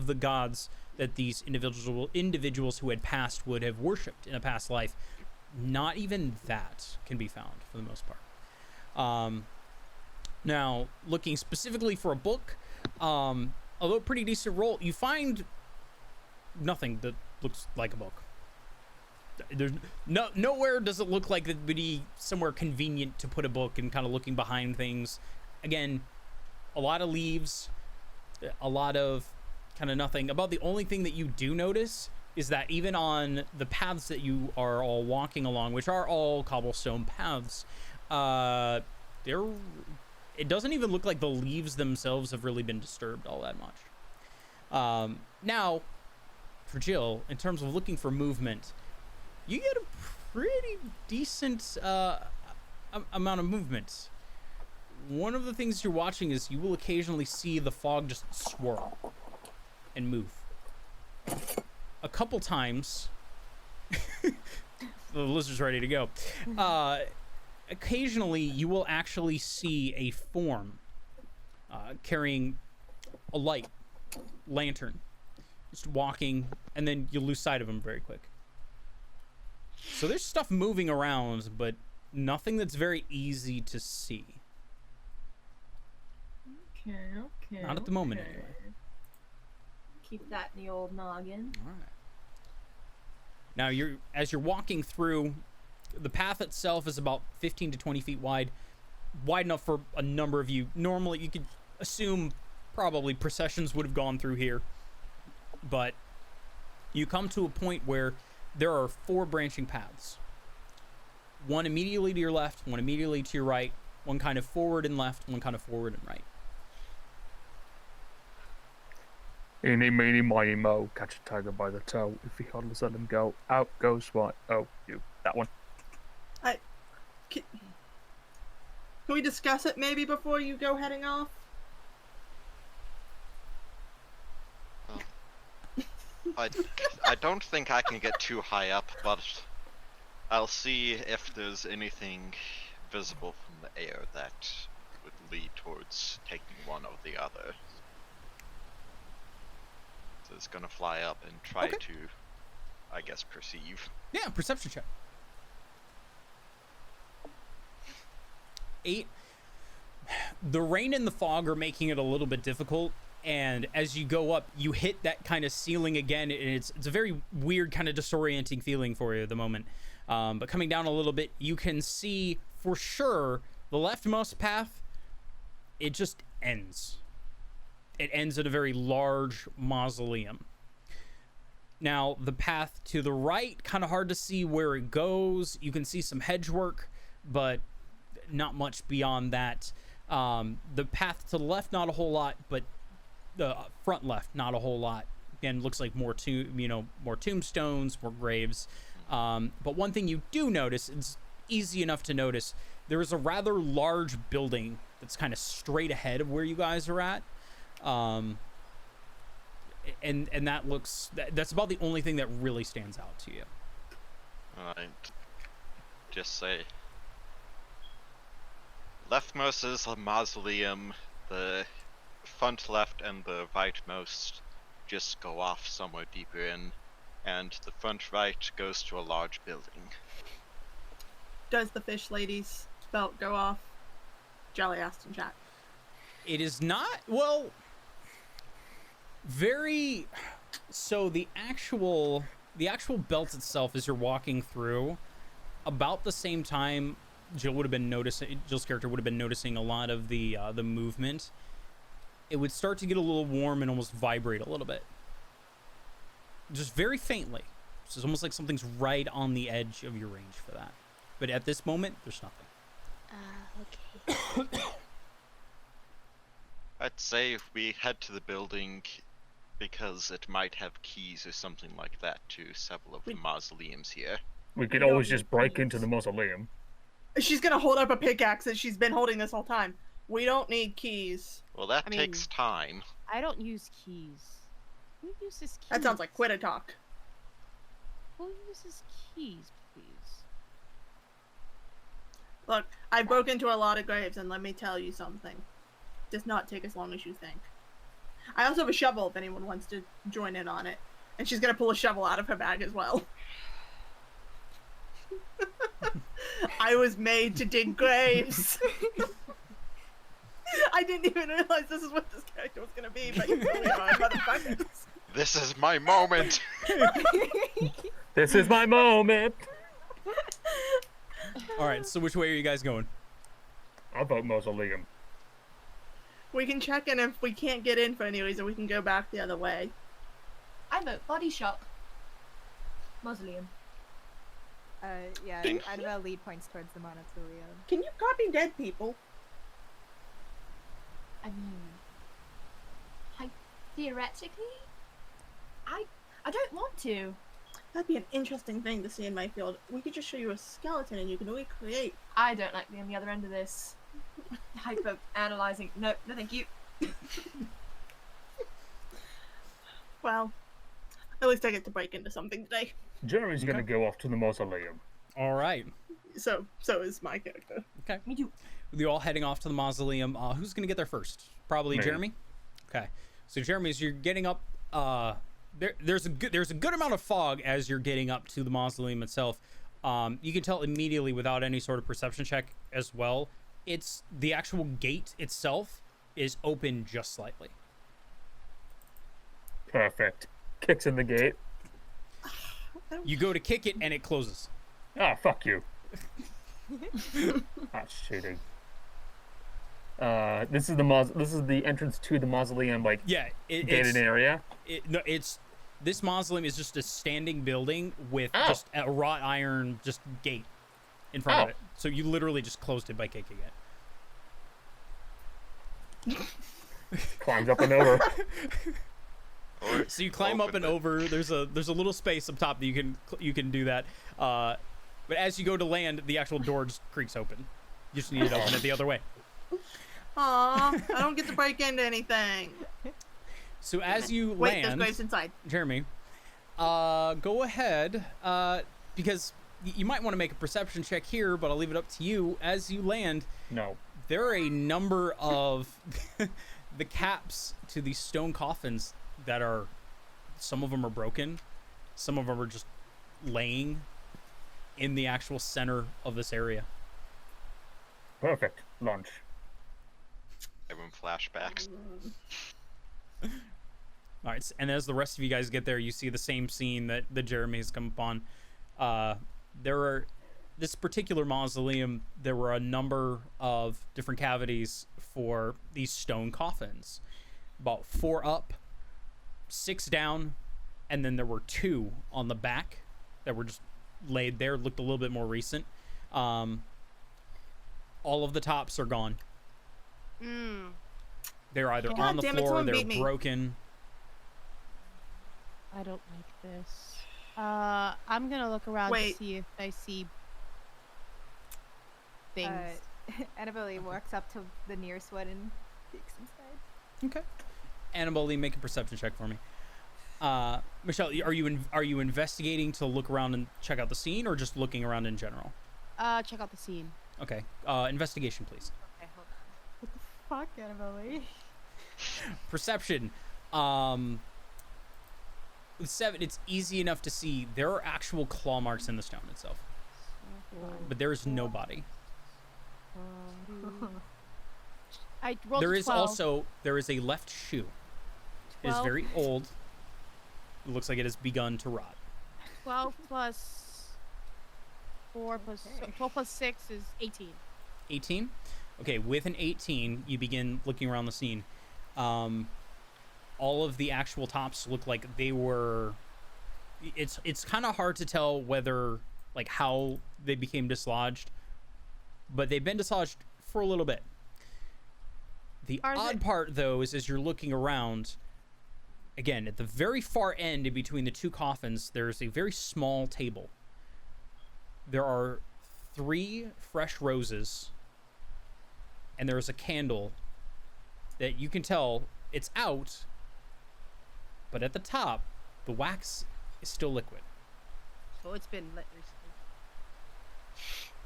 the gods that these individuals who had passed would have worshipped in a past life. Not even that can be found for the most part. Now, looking specifically for a book, although pretty decent roll, you find nothing that looks like a book. There's nowhere does it look like it would be somewhere convenient to put a book, and kind of looking behind things. Again, a lot of leaves, a lot of kind of nothing. About the only thing that you do notice is that even on the paths that you are all walking along, which are all cobblestone paths, it doesn't even look like the leaves themselves have really been disturbed all that much. Now, for Jill, in terms of looking for movement, you get a pretty decent amount of movement. One of the things you're watching is you will occasionally see the fog just swirl and move. A couple times, the lizard's ready to go. Occasionally, you will actually see a form carrying a lantern, just walking, and then you'll lose sight of him very quick. So there's stuff moving around, but nothing that's very easy to see. Okay. Not at the moment, okay. anyway. Keep that in the old noggin. All right. Now, as you're walking through, the path itself is about 15 to 20 feet wide enough for a number of you. Normally, you could assume probably processions would have gone through here, but you come to a point where there are 4 branching paths. One immediately to your left, one immediately to your right, one kind of forward and left, one kind of forward and right. Eeny, meeny, miny, mo, catch a tiger by the toe. If he huddles, let him go. Out goes what? Oh, you. That one. Can we discuss it maybe before you go heading off? I don't think I can get too high up, but I'll see if there's anything visible from the air that would lead towards taking one or the other. So it's gonna fly up and try to, I guess, perceive. Yeah, perception check. 8. The rain and the fog are making it a little bit difficult, and as you go up, you hit that kind of ceiling again, and it's a very weird kind of disorienting feeling for you at the moment. But coming down a little bit, you can see for sure the leftmost path, it just ends. It ends at a very large mausoleum. Now, the path to the right, kind of hard to see where it goes. You can see some hedgework, but not much beyond that. The path to the left, not a whole lot, but the front left, not a whole lot. Again, looks like more tombstones, more graves. But one thing you do notice, it's easy enough to notice, there is a rather large building that's kind of straight ahead of where you guys are at. And that looks, that's about the only thing that really stands out to you. Alright. Just say, leftmost is a mausoleum, the front left and the rightmost just go off somewhere deeper in, and the front right goes to a large building. Does the fish lady's belt go off? Jelly asked in chat. It is not, well, so the actual belt itself, as you're walking through, about the same time Jill's character would have been noticing a lot of the movement. It would start to get a little warm and almost vibrate a little bit, just very faintly. So it's almost like something's right on the edge of your range for that. But at this moment, there's nothing. Okay. I'd say we head to the building because it might have keys or something like that to several of the mausoleums here. We could always just break into the mausoleum. She's gonna hold up a pickaxe that she's been holding this whole time. We don't need keys. Well, that takes time. I don't use keys. Who uses keys? That sounds like quitter talk. Who uses keys, please? Look, I broke into a lot of graves, and let me tell you something. It does not take as long as you think. I also have a shovel if anyone wants to join in on it. And she's gonna pull a shovel out of her bag as well. I was made to dig graves. I didn't even realize this is what this character was gonna be, but you really are, motherfuckers. This is my moment! This is my moment! Alright, so which way are you guys going? I'll vote mausoleum. We can check in if we can't get in for any reason, we can go back the other way. I vote body shop. Mausoleum. Yeah, Annabelle lead points towards the mausoleum. Can you copy dead people? I mean, theoretically, I don't want to. That'd be an interesting thing to see in my field. We could just show you a skeleton and you can recreate. I don't like being on the other end of this. Hyper analyzing. No, thank you. Well, at least I get to break into something today. Jeremy's gonna go off to the mausoleum. Alright. So is my character. Okay. Me too. You're all heading off to the mausoleum. Who's gonna get there first? Probably Me. Jeremy. Okay. So Jeremy, as you're getting up, there's a good amount of fog as you're getting up to the mausoleum itself. You can tell immediately without any sort of perception check as well. It's the actual gate itself is open just slightly. Perfect. Kicks in the gate. You go to kick it and it closes. Ah, fuck you. That's cheating. This is the entrance to the mausoleum, like Yeah, gated area. This mausoleum is just a standing building with Oh. just a wrought iron just gate in front of it. So you literally just closed it by kicking it. Climbs up and over. So you climb up and over. There's a little space up top that you can do that. But as you go to land, the actual door just creaks open. You just need to open it the other way. Aw, I don't get to break into anything. So as you Wait, land, there's graves inside. Jeremy, go ahead, because you might want to make a perception check here, but I'll leave it up to you. As you land, No. there are a number of the caps to these stone coffins that are, some of them are broken, some of them are just laying in the actual center of this area. Perfect. Lunch. Everyone flashbacks. All right, and as the rest of you guys get there, you see the same scene that Jeremy has come upon. This particular mausoleum, there were a number of different cavities for these stone coffins. About 4 up, 6 down, and then there were 2 on the back that were just laid there, looked a little bit more recent. All of the tops are gone. They're either God on the damn it, floor, someone they're beat me. broken. I don't like this. I'm gonna look around Wait. to see if I see things. Annabelle walks up to the nearest one and peeks inside. Okay. Annabelle, make a perception check for me. Michelle, are you investigating to look around and check out the scene, or just looking around in general? Check out the scene. Okay. Investigation, please. Okay, hold on. What the fuck, Annabelle? Perception. With 7, it's easy enough to see there are actual claw marks in the stone itself, but there is no body. I rolled There a is 12. there is a left shoe. It is 12. very old. It looks like it has begun to rot. 12 plus 4 plus Okay. 12 plus 6 is 18. 18. Okay, with an 18, you begin looking around the scene. All of the actual tops look like they were. It's kind of hard to tell whether, like, how they became dislodged, but they've been dislodged for a little bit. The odd part, though, is as you're looking around, again, at the very far end in between the 2 coffins, there's a very small table. There are 3 fresh roses, and there's a candle that you can tell it's out, but at the top, the wax is still liquid. So it's been lit recently.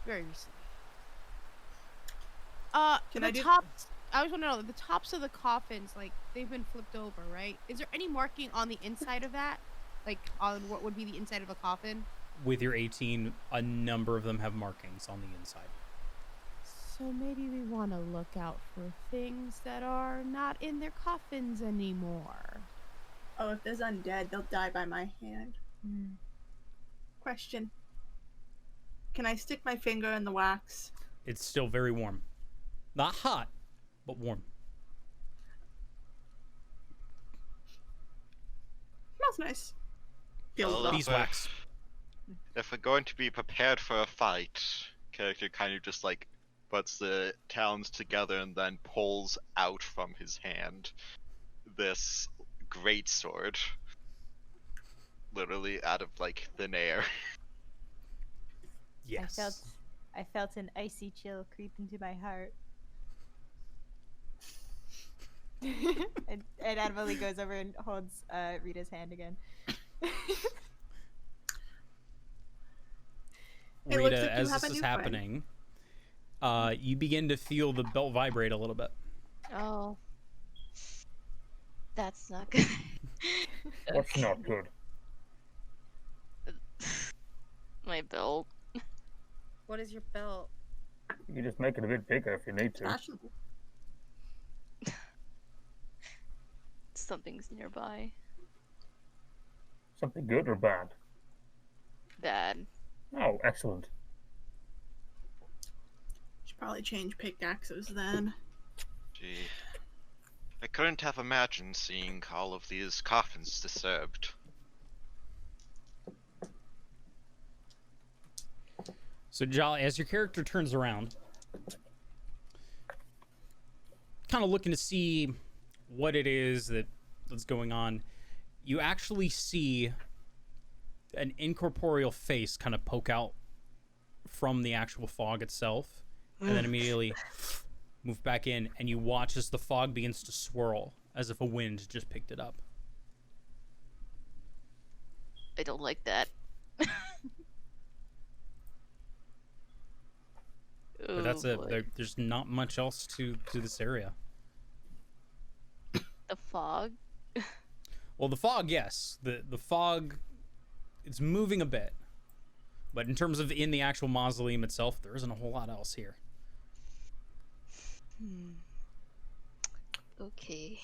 Very recently. Can the I do- tops. I was wondering, the tops of the coffins, like, they've been flipped over, right? Is there any marking on the inside of that? Like, on what would be the inside of a coffin? With your 18, a number of them have markings on the inside. So maybe we want to look out for things that are not in their coffins anymore. Oh, if there's undead, they'll die by my hand. Question. Can I stick my finger in the wax? It's still very warm. Not hot, but warm. Smells nice. Feels Well, rough. Beeswax. If we're going to be prepared for a fight, character kind of just like puts the talons together and then pulls out from his hand this great sword, literally out of like thin air. Yes. I felt an icy chill creep into my heart. and Annabelle goes over and holds Rita's hand again. It looks Rita, like you as have this a is new friend. happening, you begin to feel the belt vibrate a little bit. Oh. That's not good. What's not good? My belt. What is your belt? You can just make it a bit bigger if you need to. Fashionable. Something's nearby. Something good or bad? bad. Oh, excellent. Should probably change pickaxes then. Gee. I couldn't have imagined seeing all of these coffins disturbed. So, Jolly, as your character turns around, kind of looking to see what it is that's going on, you actually see an incorporeal face kind of poke out from the actual fog itself, and then immediately move back in, and you watch as the fog begins to swirl as if a wind just picked it up. I don't like that. But that's Oh, boy. it. There's not much else to this area. The fog. Well, the fog, yes. The fog, it's moving a bit. But in terms of in the actual mausoleum itself, there isn't a whole lot else here. Okay.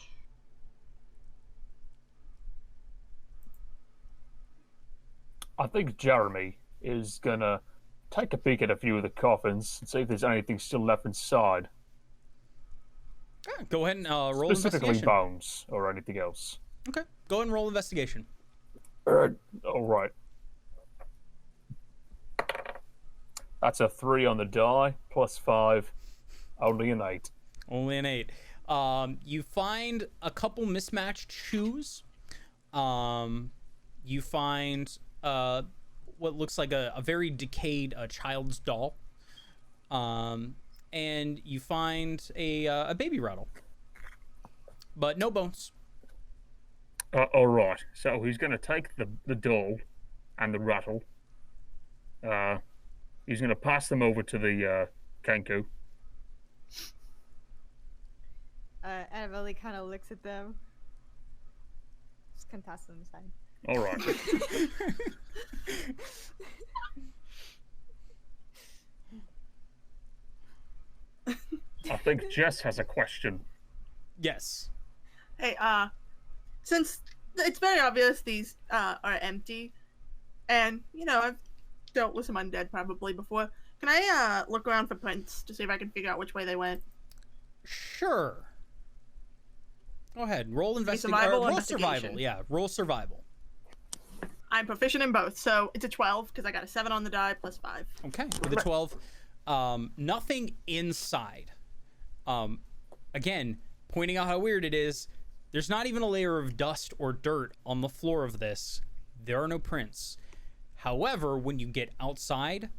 I think Jeremy is gonna take a peek at a few of the coffins and see if there's anything still left inside. Yeah, go ahead and roll Specifically investigation. bones or anything else. Okay, go ahead and roll investigation. All right. That's a 3 on the die, plus 5, only an 8. Only an 8. You find a couple mismatched shoes. You find what looks like a very decayed child's doll. And you find a baby rattle. But no bones. All right. So he's going to take the doll and the rattle. He's going to pass them over to the Kenku. Annabelle kind of looks at them. Just kind of toss them aside. All right. I think Jess has a question. Yes. Hey, since it's very obvious these are empty, and I've dealt with some undead probably before, can I look around for prints to see if I can figure out which way they went? Sure. Go ahead. Roll survival or roll survival. investigation? Yeah, roll survival. I'm proficient in both, so it's a 12 because I got a 7 on the die plus 5. Okay, with a 12. Nothing inside. Again, pointing out how weird it is, there's not even a layer of dust or dirt on the floor of this. There are no prints. However, when you get outside,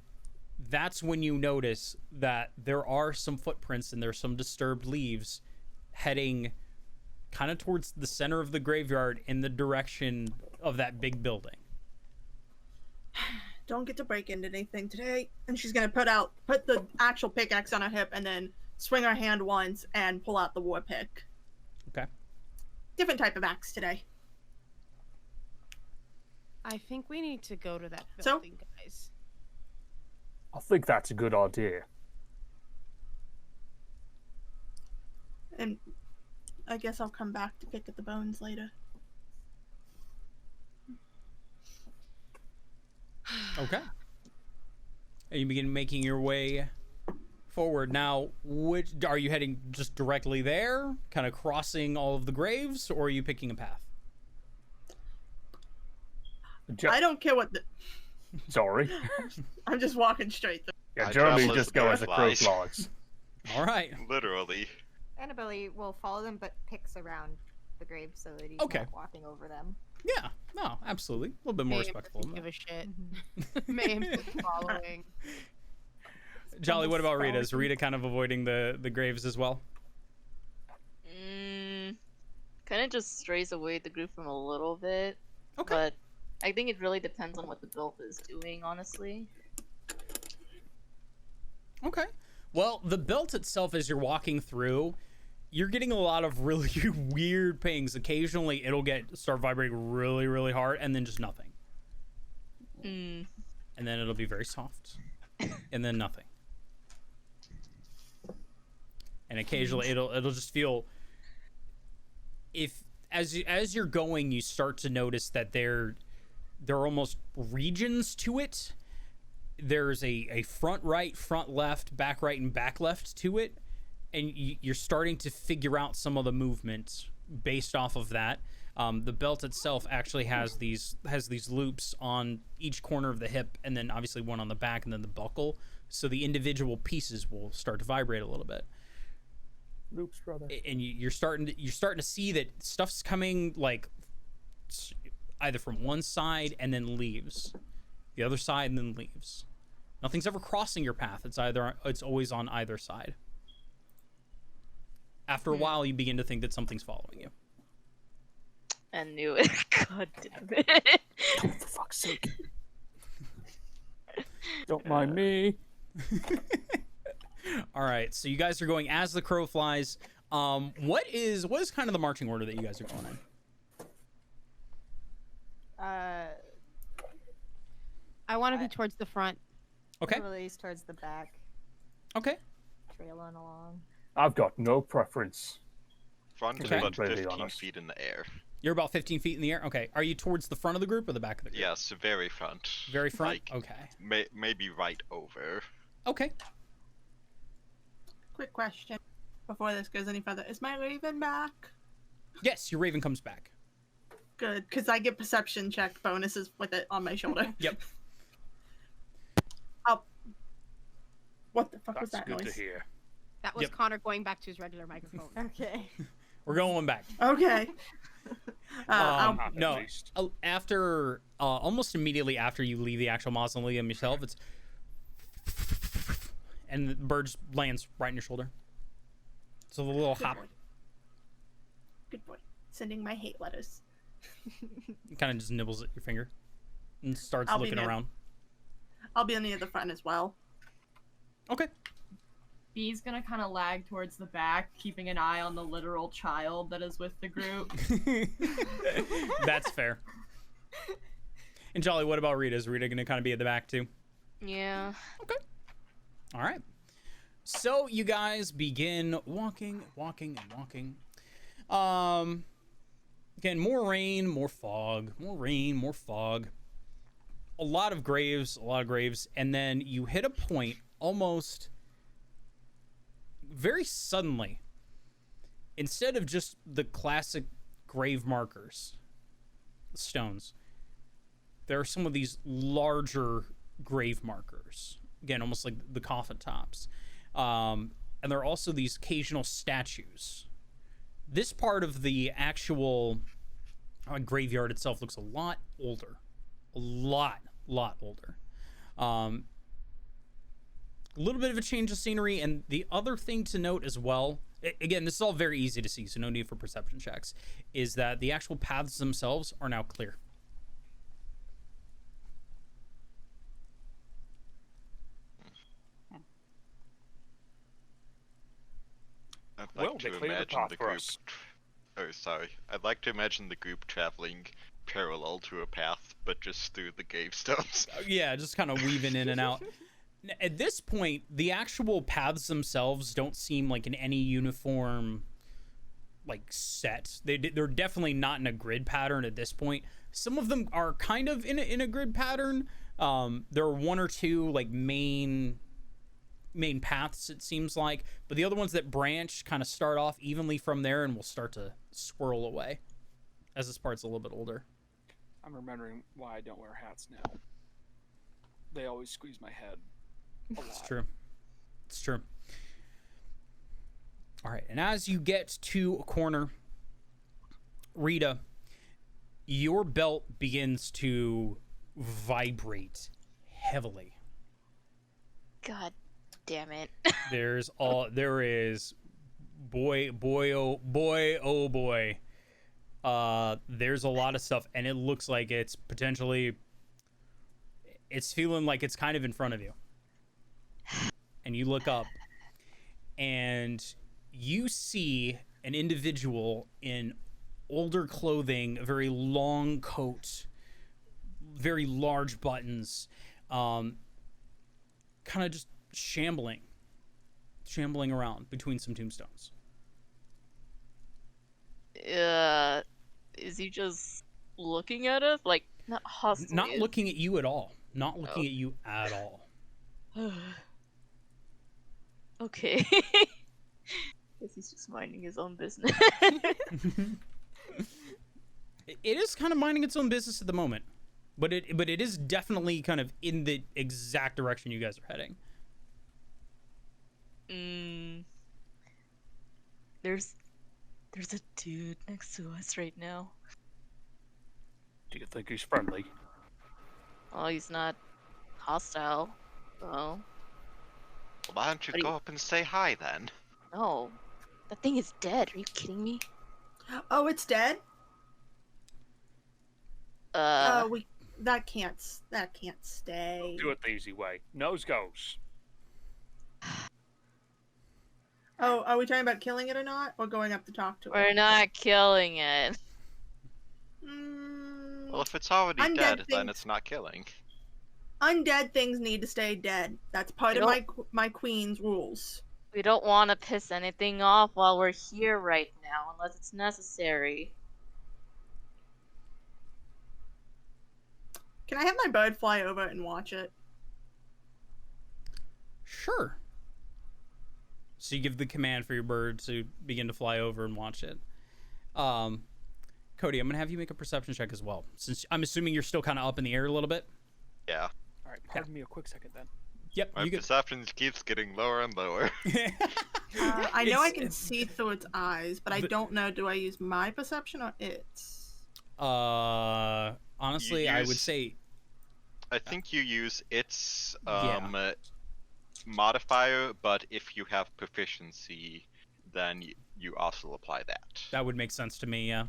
that's when you notice that there are some footprints and there's some disturbed leaves heading kind of towards the center of the graveyard in the direction of that big building. Don't get to break into anything today. And she's gonna put the actual pickaxe on her hip and then swing her hand once and pull out the war pick. Okay. Different type of axe today. I think we need to go to that So? building, guys. I think that's a good idea. And I guess I'll come back to pick at the bones later. Okay. And you begin making your way forward. Now, which are you heading just directly there, kind of crossing all of the graves, or are you picking a path? I don't care what the... Sorry. I'm just walking straight through. Yeah, I Jeremy travel as just the go as a bird crow flies. flies. All right. Literally. Annabelle will follow them, but picks around the graves so that he's Okay. not walking over them. Yeah. No, absolutely. A little bit more Mayhem respectful. doesn't give a shit. Mayhem just following. Jolly, what about Rita? Is Rita kind of avoiding the graves as well? Kind of just strays away the group from a little bit. Okay. But I think it really depends on what the build is doing, honestly. Okay. Well, the belt itself, as you're walking through, you're getting a lot of really weird pings. Occasionally, it'll start vibrating really, really hard, and then just nothing. And then it'll be very soft, and then nothing. And occasionally, it'll just feel. If as you're going, you start to notice that there are almost regions to it. There's a front right, front left, back right, and back left to it, and you're starting to figure out some of the movement based off of that. The belt itself actually has these loops on each corner of the hip, and then obviously one on the back, and then the buckle. So the individual pieces will start to vibrate a little bit. Loops, brother. And you're starting to see that stuff's coming like either from one side and then leaves, the other side and then leaves. Nothing's ever crossing your path. It's always on either side. After a while, you begin to think that something's following you. I knew it. God damn it. Oh, for fuck's sake. Don't mind me. All right, so you guys are going as the crow flies. What is kind of the marching order that you guys are going in? I want to be towards the front. Okay. Release towards the back. Okay. Trailing along. I've got no preference. Front is Okay. about Completely 15 honest. feet in the air. You're about 15 feet in the air. Okay. Are you towards the front of the group or the back of the group? Yes, very front. Very front. Like, Okay. maybe right over. Okay. Quick question before this goes any further. Is my raven back? Yes, your raven comes back. Good, because I get perception check bonuses with it on my shoulder. Yep. Oh. What the fuck was That's that good noise? to hear. That was Yep. Connor going back to his regular microphone. Okay. We're going back. Okay. At No. least. After almost immediately after you leave the actual mausoleum yourself, it's and the bird just lands right in your shoulder. So the little Good hop boy. Good boy. Sending my hate letters. kind of just nibbles at your finger and starts I'll be looking near- around. I'll be near the front as well. Okay. B's gonna kind of lag towards the back, keeping an eye on the literal child that is with the group. That's fair. And Jolly, what about Rita? Is Rita going to kind of be at the back too? Yeah. All right. So you guys begin walking. Again, more rain, more fog, more rain, more fog. A lot of graves, and then you hit a point almost very suddenly. Instead of just the classic grave markers, stones, there are some of these larger grave markers. Again, almost like the coffin tops. And there are also these occasional statues. This part of the actual graveyard itself looks a lot older. A lot older. A little bit of a change of scenery. And the other thing to note as well, again, this is all very easy to see, so no need for perception checks, is that the actual paths themselves are now clear. I'd Well, like they to cleared the imagine path the for group. us. Oh, sorry. I'd like to imagine the group traveling parallel to a path, but just through the gravestones. Yeah, just kind of weaving in and out. At this point, the actual paths themselves don't seem like in any uniform, like, set. They're definitely not in a grid pattern at this point. Some of them are kind of in a grid pattern. There are one or two like main paths, it seems like, but the other ones that branch kind of start off evenly from there and will start to swirl away as this part's a little bit older. I'm remembering why I don't wear hats now. They always squeeze my head a lot. It's true. All right, and as you get to a corner, Rita, your belt begins to vibrate heavily. God damn it. There is boy, oh boy. There's a lot of stuff, and it looks like it's feeling like it's kind of in front of you. And you look up, and you see an individual in older clothing, a very long coat, very large buttons, kind of just shambling around between some tombstones. Is he just looking at us? Like, Not hostile. Not looking at you at all. Not looking at you at all. Okay. Guess he's just minding his own business. It is kind of minding its own business at the moment, but it is definitely kind of in the exact direction you guys are heading. There's a dude next to us right now. Do you think he's friendly? Oh, he's not hostile. Oh. Well, why don't you go up and say hi then? No. That thing is dead. Are you kidding me? Oh, it's dead? That can't stay. Do it the easy way. Nose goes. Oh, are we talking about killing it or not? Or going up to talk to it? We're not killing it. Well, if it's already Undead dead, then things- it's not killing. Undead things need to stay dead. That's part of my queen's rules. We don't want to piss anything off while we're here right now, unless it's necessary. Can I have my bird fly over and watch it? Sure. So you give the command for your bird to begin to fly over and watch it. Cody, I'm gonna have you make a perception check as well, since I'm assuming you're still kind of up in the air a little bit. Yeah. All right, pardon me a quick second then. Yep. My perception keeps getting lower and lower. I know I can see through its eyes, but I don't know. Do I use my perception or its? Honestly, I would say. I think you use its Yeah. modifier, but if you have proficiency, then you also apply that. That would make sense to me, yeah.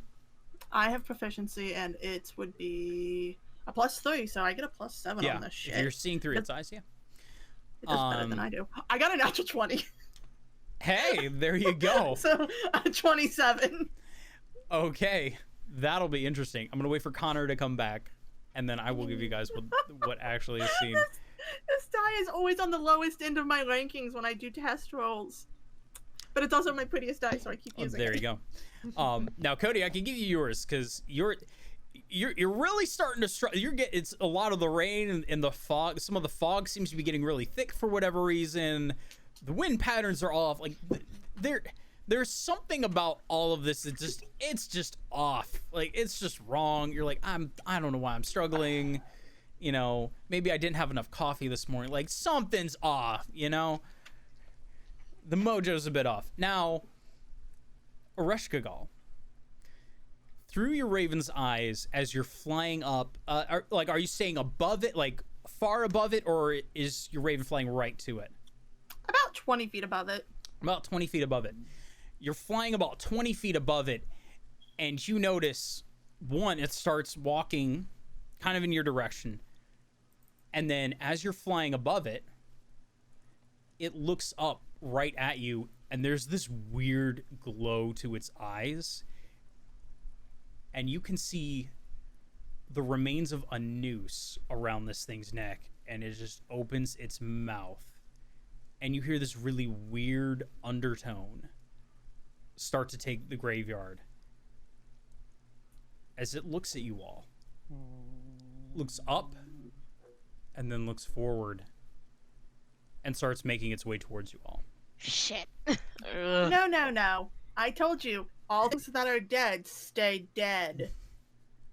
I have proficiency, and it would be a +3, so I get a +7 on this shit. If you're seeing through its eyes, yeah. It does better than I do. I got a natural 20. Hey, there you go. So, 27. Okay, that'll be interesting. I'm gonna wait for Connor to come back, and then I will give you guys what actually is seen. This die is always on the lowest end of my rankings when I do test rolls. But it's also my prettiest die, so I keep using it. There you go. Now, Cody, I can give you yours because you're really starting to struggle. It's a lot of the rain and the fog. Some of the fog seems to be getting really thick for whatever reason. The wind patterns are off. Like there's something about all of this that it's just off. Like it's just wrong. You're like I don't know why I'm struggling. You know, maybe I didn't have enough coffee this morning. Like something's off. You know, the mojo's a bit off. Now, Oreshkagal, through your raven's eyes as you're flying up, are you staying above it, like far above it, or is your raven flying right to it? About 20 feet above it. About 20 feet above it. You're flying about 20 feet above it, and you notice, one, it starts walking kind of in your direction. And then as you're flying above it, it looks up right at you, and there's this weird glow to its eyes. And you can see the remains of a noose around this thing's neck, and it just opens its mouth. And you hear this really weird undertone start to take the graveyard as it looks at you all. Looks up, and then looks forward, and starts making its way towards you all. Shit. No. I told you, all things that are dead stay dead.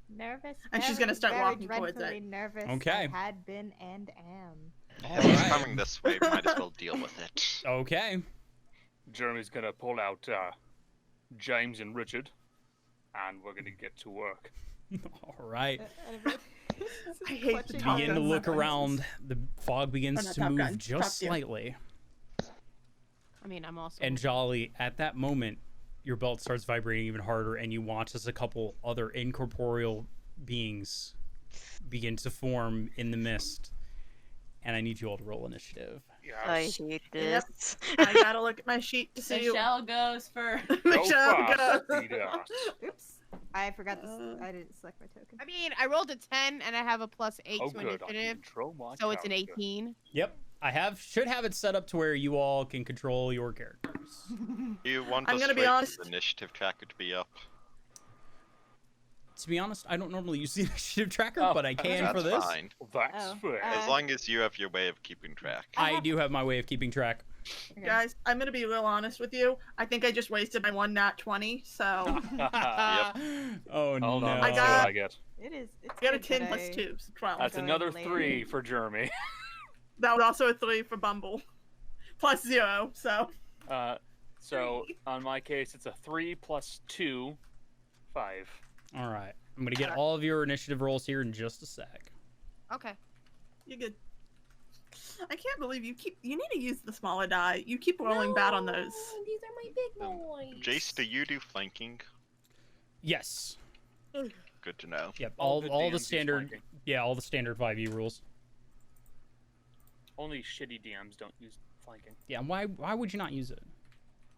Nervous. And she's gonna start very walking towards dreadfully it. Nervous. Okay. I had been and am. If it's coming this way, might as well deal with it. Okay. Jeremy's gonna pull out James and Richard, and we're gonna get to work. All right. I hate the Top Begin to Gun look references. around. The fog begins not to Top move Gun, just Top Gear. slightly. I mean, I'm also. And Jolly, at that moment, your belt starts vibrating even harder, and you watch as a couple other incorporeal beings begin to form in the mist. And I need you all to roll initiative. I hate this. I gotta look at my sheet to see. Michelle goes first. Michelle fast, goes. Peter. Oops. I forgot this. I didn't select my token. I mean, I rolled a 10 and I have a +8 Oh, to good. I can initiative, control my so it's an character. 18. Yep. Should have it set up to where you all can control your characters. You want I'm us gonna be wait for honest. the initiative tracker to be up? To be honest, I don't normally use the initiative tracker, Oh, but I can That's for this. fine. That's Oh, fair. As long as you have your way of keeping track. I do have my way of keeping track. Okay. Guys, I'm gonna be real honest with you. I think I just wasted my one nat 20, so Oh no. Hold on, I let's see got- what I get. It is. It's I got a good 10 that plus I- 2, so 12. That's going another later. 3 for Jeremy. That was also a 3 for Bumble. Plus 0, so. So on my case, it's a 3 plus 2, 5. All right. I'm gonna get all of your initiative rolls here in just a sec. Okay. You're good. I can't believe you need to use the smaller die. You keep rolling bad on those. No, these are my big boys. Jace, do you do flanking? Yes. Good to know. Yep. All All good the DMs use standard. flanking. Yeah, all the standard 5e rules. Only shitty DMs don't use flanking. Yeah. Why would you not use it?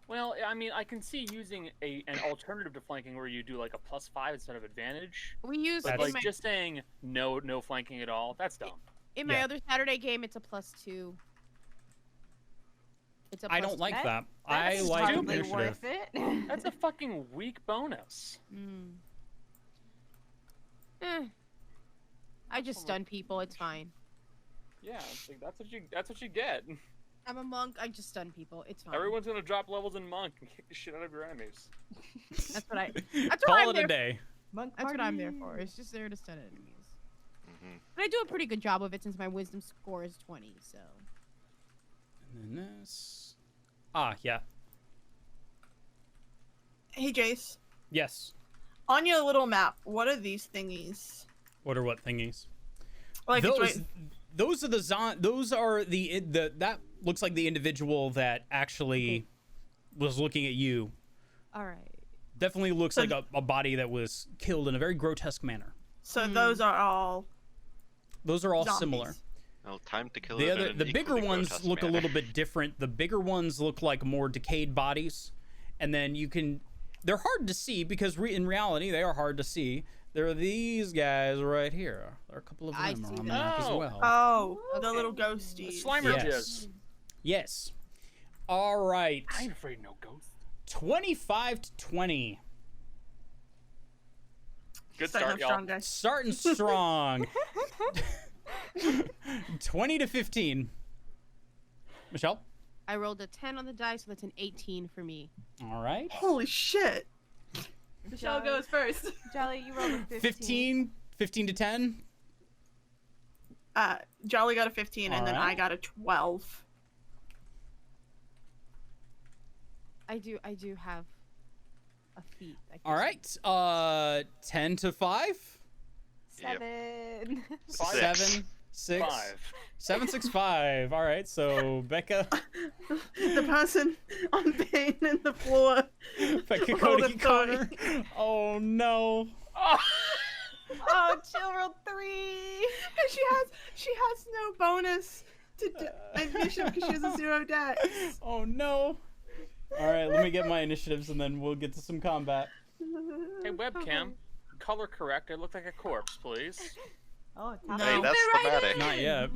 Well, I mean, I can see using an alternative to flanking where you do like a +5 instead of advantage. We use But That's- in like just saying no flanking at all, that's dumb. my Yeah. other Saturday game. It's a +2. It's a I plus don't like That- that. I That's like totally initiative. worth it. That's a fucking weak bonus. Mm. I just stun people. It's fine. Yeah, it's like, that's what you get. I'm a monk. I just stun people. It's fine. Everyone's gonna drop levels in monk and kick the shit out of your enemies. That's what I. That's what Call I'm it there. a day. Monk That's what I'm there party. for. It's just there to stun enemies. Hmm. But I do a pretty good job of it since my wisdom score is 20. So. And then this. Ah, yeah. Hey, Jace. Yes. On your little map, what are these thingies? What are what thingies? Like, it's Those. right... Those are the Those are the that looks like the individual that actually was looking at you. All right. Definitely looks So- like a body that was killed in a very grotesque manner. So those are all Those are all zombies. similar. Well, time to kill The it in other, an the bigger equally ones grotesque look a manner. little bit different. The bigger ones look like more decayed bodies, and then you can. They're hard to see because in reality they are hard to see. There are these guys right here. There are a couple of I them see on the them. map as Oh. well. Oh, the Okay. little ghosties. Slimer Yes. jizz. Yes. All right. I ain't afraid of no ghost. 25 to 20. Good Starting start, up y'all. strong, guys. Starting strong. 20 to 15. Michelle. I rolled a 10 on the die, so that's an 18 for me. All right. Holy shit. Michelle goes first. Jolly, you rolled a 15. 15 to 10. Jolly got a 15, and then Alright. I got a 12. I do have a feat. I can All right. 10 to 5. 7. 7, 6, 5. 7, 6, 5. All right. So Becca, The person on pain in the floor. Becca Rolled a Cody Connor. Oh no. Oh, chill rolled 3. And she has no bonus to initiative because she has a 0 dex. Oh no. All right. Let me get my initiatives and then we'll get to some combat. Hey, webcam, color correct. I look like a corpse, please. Oh, No. top Hey, that's thematic. Not yet.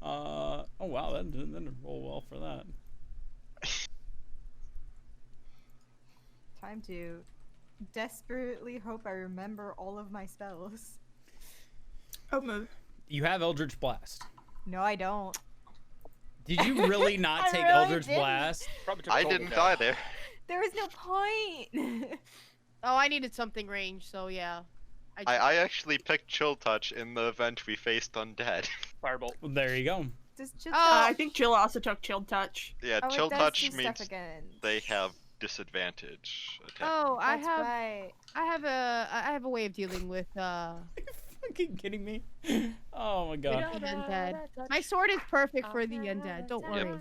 Oh wow, that didn't roll well for that. Time to desperately hope I remember all of my spells. Oh, move. You have Eldritch Blast. No, I don't. Did you really not I take really Eldritch didn't. Blast? Probably took I Colton didn't down. either. There was no point. Oh, I needed something range, so yeah. I actually picked Chill Touch in the event we faced Undead. Firebolt. Well, there you go. Just chill. I think Jill also took Chilled Touch. Yeah, Oh, it Chill does Touch do stuff means again. they have disadvantage attack. Oh, That's right. I have a way of dealing with Fucking kidding me? Oh my god. undead. My sword is perfect for the undead. Don't worry.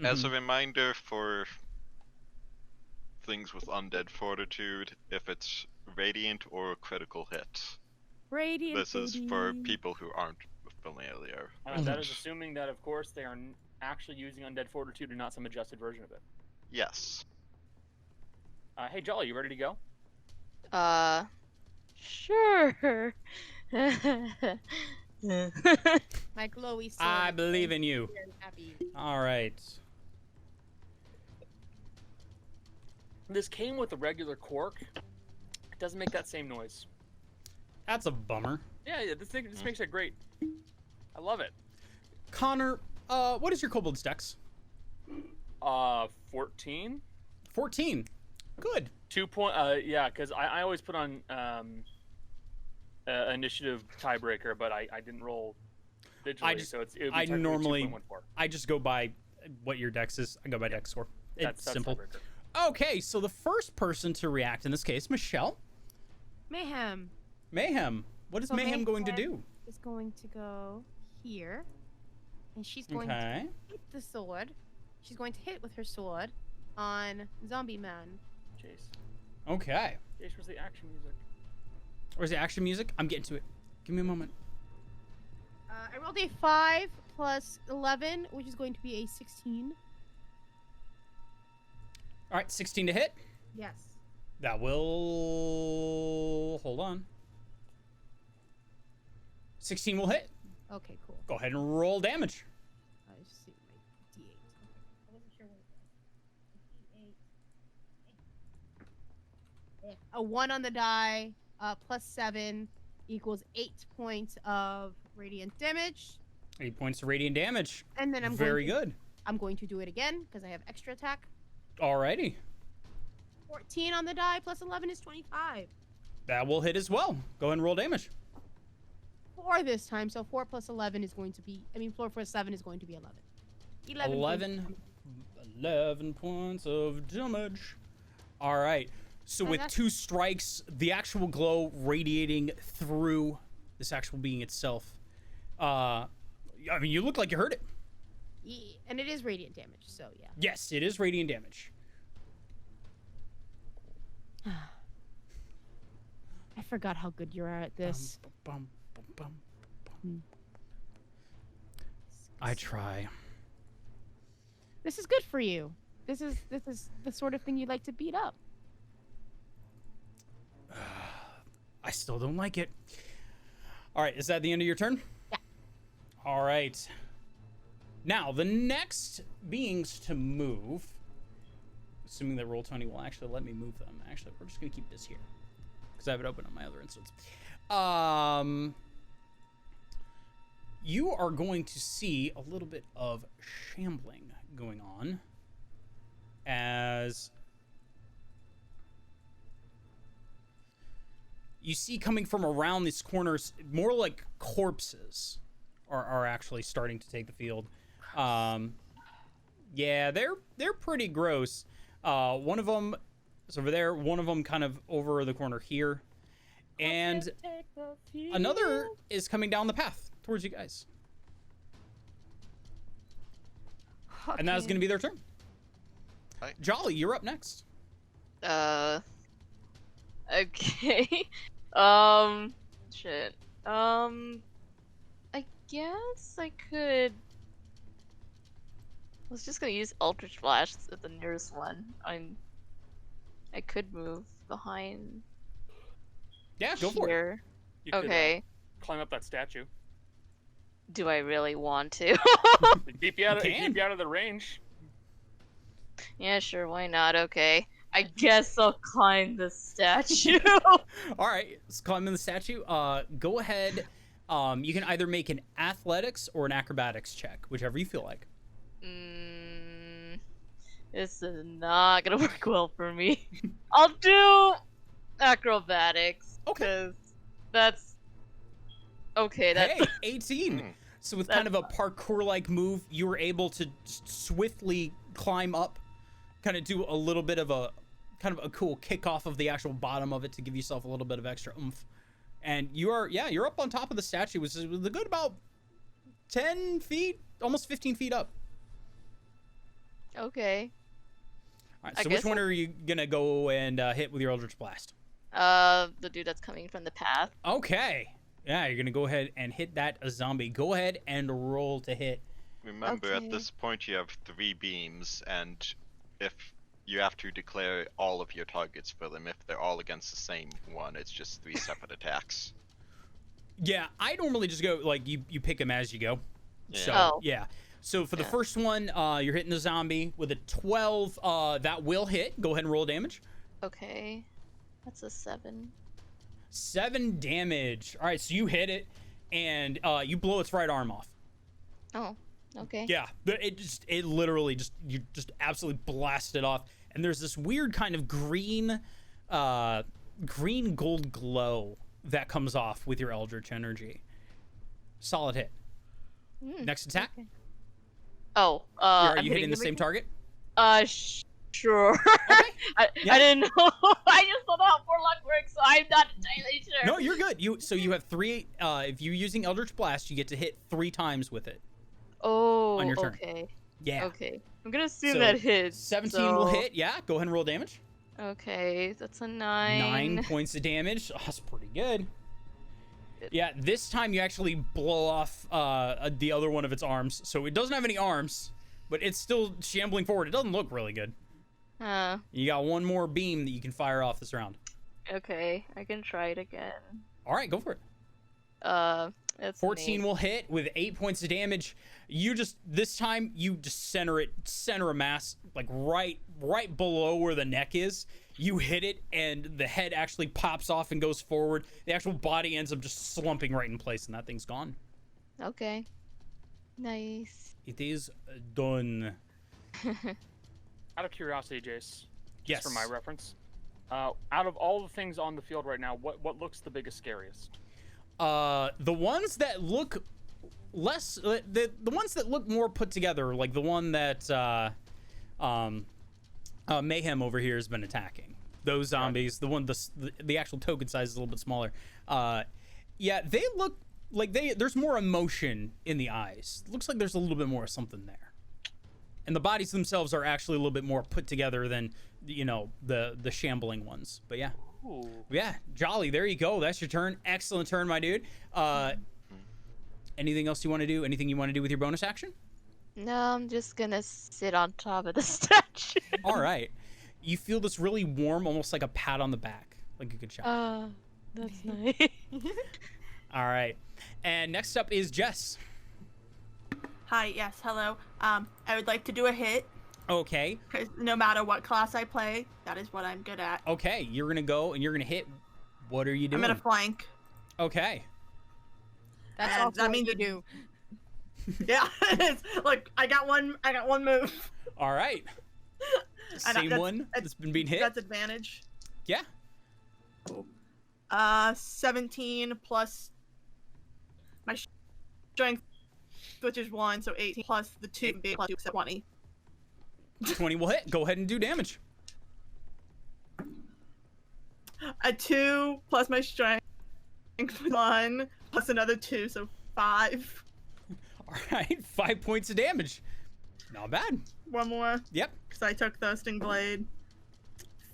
As a Mhm. reminder for things with undead fortitude, if it's radiant or critical hit, Radiant. this is for baby. people who aren't familiar. That is assuming that, of course, they are actually using Undead Fortitude and not some adjusted version of it. Yes. Hey, Jolly, you ready to go? Sure. My glowy sword. I believe in you. Very happy. All right. This came with a regular cork. It doesn't make that same noise. That's a bummer. Yeah, this makes it great. I love it. Connor, what is your kobold's dex? 14. 14. Good. 2 point. Yeah, because I always put on initiative tiebreaker, but I didn't roll digitally, so it would be I technically normally 2.14. I just go by what your dex is. I go by dex score. It's That's simple. tiebreaker. Okay, so the first person to react in this case, Michelle. Mayhem Mayhem. What is So Mayhem going to do? is going to go here, and she's going Okay. to hit the sword. She's going to hit with her sword on Zombie Man. Jace. Okay. Jace, where's the action music? Where's the action music? I'm getting to it. Give me a moment. I rolled a 5 plus 11, which is going to be a 16. All right, 16 to hit. Yes. That will... Hold on. 16 will hit. Okay, cool. Go ahead and roll damage. I just see my D8. Okay. I wasn't sure what it was. D8. A 1 on the die, plus 7 equals 8 points of radiant damage. 8 points of radiant damage. And then I'm Very going to, good. I'm going to do it again because I have extra attack. Alrighty. 14 on the die plus 11 is 25. That will hit as well. Go ahead and roll damage. 4 this time, so 4 plus 11 is going to be, 4 plus 7 is going to be 11. 11 points of damage. All right. So with 2 strikes, the actual glow radiating through this actual being itself. You look like you heard it. And it is radiant damage, so yeah. Yes, it is radiant damage. I forgot how good you are at this. I try. This is good for you. This is the sort of thing you like to beat up. I still don't like it. All right, is that the end of your turn? Yeah. All right. Now, the next beings to move, assuming that Roll20 will actually let me move them. Actually, we're just going to keep this here because I have it open on my other instance. You are going to see a little bit of shambling going on as you see coming from around these corners, more like corpses are actually starting to take the field. Yeah, they're pretty gross. One of them is over there. One of them kind of over the corner here. And another is coming down the path towards you guys. Okay. And that's going to be their turn. Right. Jolly, you're up next. Okay. Shit. I guess I could. I was just gonna use Eldritch Blast at the nearest one. I could move behind. Yeah, go for it. here. You could, Okay. climb up that statue. Do I really want to? Keep you out of the range. Yeah, sure. Why not? Okay. I guess I'll climb the statue. All right, let's climb in the statue. Go ahead. You can either make an athletics or an acrobatics check, whichever you feel like. This is not gonna work well for me. I'll do acrobatics. Okay. 'Cause that's okay. That's Hey, 18. So with kind of a parkour-like move, you were able to just swiftly climb up, kind of do a little bit of a cool kick off of the actual bottom of it to give yourself a little bit of extra oomph. And you're up on top of the statue, which is a good about 10 feet, almost 15 feet up. okay. All right, I so which guess one are you gonna go and hit with your Eldritch Blast? The dude that's coming from the path. Okay. Yeah, you're gonna go ahead and hit that zombie. Go ahead and roll to hit. Remember, Okay. at this point you have 3 beams, and if you have to declare all of your targets for them, if they're all against the same one, it's just 3 separate attacks. Yeah, I normally just go like you pick them as you go. Yeah. So Oh. yeah. So for the Yeah. first one, you're hitting the zombie with a 12. That will hit. Go ahead and roll damage. Okay. That's a 7. 7 damage. All right, so you hit it, and you blow its right arm off. Oh, okay. Yeah, it literally you just absolutely blast it off, and there's this weird kind of green gold glow that comes off with your Eldritch energy. Solid hit. Next attack. Okay. Oh, Are you hitting the same target? Sure. Okay. I didn't know. I just don't know how Warlock works, so I'm not entirely sure. No, you're good. You have 3. If you're using Eldritch Blast, you get to hit 3 times with it. Oh, on your turn. okay. Yeah. Okay. I'm gonna assume So, that hits. 17 will hit. Yeah. Go ahead and roll damage. Okay, that's a 9. 9 points of damage. Oh, that's pretty good. Yeah, this time you actually blow off the other one of its arms. So it doesn't have any arms, but it's still shambling forward. It doesn't look really good. You got 1 more beam that you can fire off this round. Okay, I can try it again. All right, go for it. That's 14 will hit with 8 points of damage. This time you just center a mass like right below where the neck is. You hit it, and the head actually pops off and goes forward. The actual body ends up just slumping right in place, and that thing's gone. Okay. Nice. It is done. Out of curiosity, Jace, Yes. just for my reference, out of all the things on the field right now, what looks the biggest, scariest? The ones that look less, the ones that look more put together, like the one that Mayhem over here has been attacking. Those zombies, the one the actual token size is a little bit smaller. Yeah, they look like there's more emotion in the eyes. Looks like there's a little bit more of something there. And the bodies themselves are actually a little bit more put together than, the shambling ones. But yeah. Ooh. Yeah, Jolly, there you go. That's your turn. Excellent turn, my dude. Anything else you want to do? Anything you want to do with your bonus action? No, I'm just gonna sit on top of the statue. All right. You feel this really warm, almost like a pat on the back. Like a good shot. That's nice. All right. And next up is Jess. Hi, yes, hello. I would like to do a hit. Okay. 'Cause no matter what class I play, that is what I'm good at. Okay, you're going to go and you're going to hit. What are you doing? I'm gonna flank. Okay. That's And also that what means you do. Yeah, look, I got one move. All right. Same one that's been being hit. That's advantage. Yeah. 17 plus my strength, which is 1, so 18 plus the 2 plus 2, 20. 20 will hit. Go ahead and do damage. A 2 plus my strength, 1 plus another 2, so 5. All right. 5 points of damage. Not bad. One more. Yep. Because I took the Sting Blade.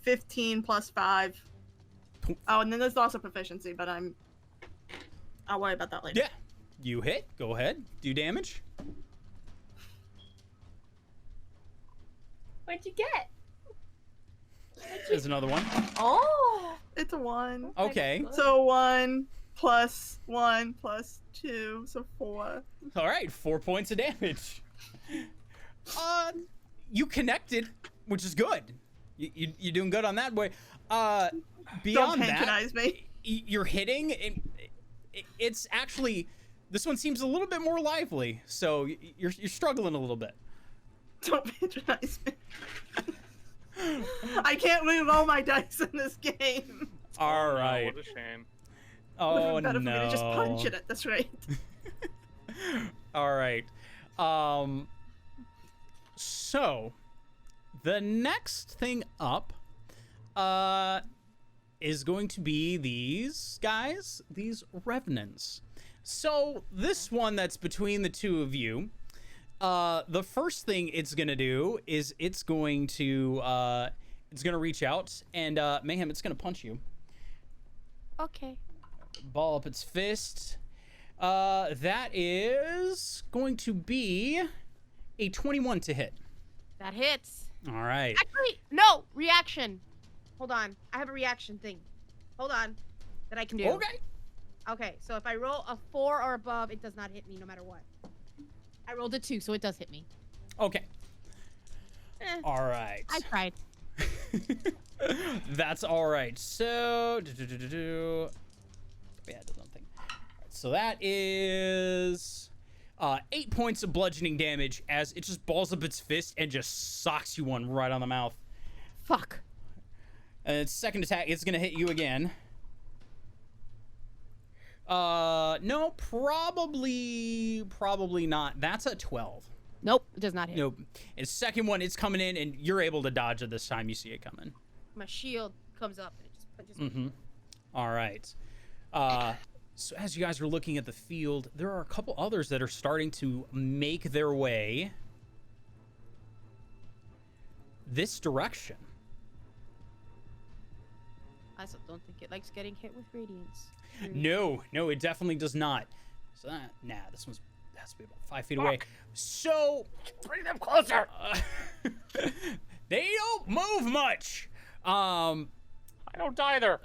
15 plus 5. Oh, and then there's also proficiency, but I'll worry about that later. Yeah. You hit. Go ahead. Do damage. What'd you get? There's another one. Oh! It's a 1. Okay. So 1 plus 1 plus 2, so 4. All right. 4 points of damage. You connected, which is good. You're doing good on that, boy. Beyond Don't patronize me. You're hitting. It's actually, this one seems a little bit more lively. So you're struggling a little bit. Don't patronize me. I can't re-roll my dice in this game. All No, right. what a shame. Oh Better no. for me to just punch it at this rate. All right. So the next thing up is going to be these guys, these revenants. So this one that's between the two of you, the first thing it's gonna do is it's gonna reach out and Mayhem, it's gonna punch you. Okay. Ball up its fist. That is going to be a 21 to hit. That hits. All right. Actually, no! Reaction! Hold on. I have a reaction thing. Hold on. That I can do. Okay. Okay, so if I roll a 4 or above, it does not hit me no matter what. I rolled a 2, so it does hit me. Okay. All right. I tried. That's all right. So, Yeah, it does nothing. So that is 8 points of bludgeoning damage as it just balls up its fist and just socks you one right on the mouth. Fuck. And its second attack, it's gonna hit you again. No, probably not. That's a 12. Nope, it does not hit. Nope. Its second one, it's coming in, and you're able to dodge it this time. You see it coming. My shield comes up and it just punches me. Mm-hmm. All right. So as you guys are looking at the field, there are a couple others that are starting to make their way this direction. I also don't think it likes getting hit with radiance. No, it definitely does not. So this one's has to be about 5 feet away. So Bring them closer. they don't move much. I don't either.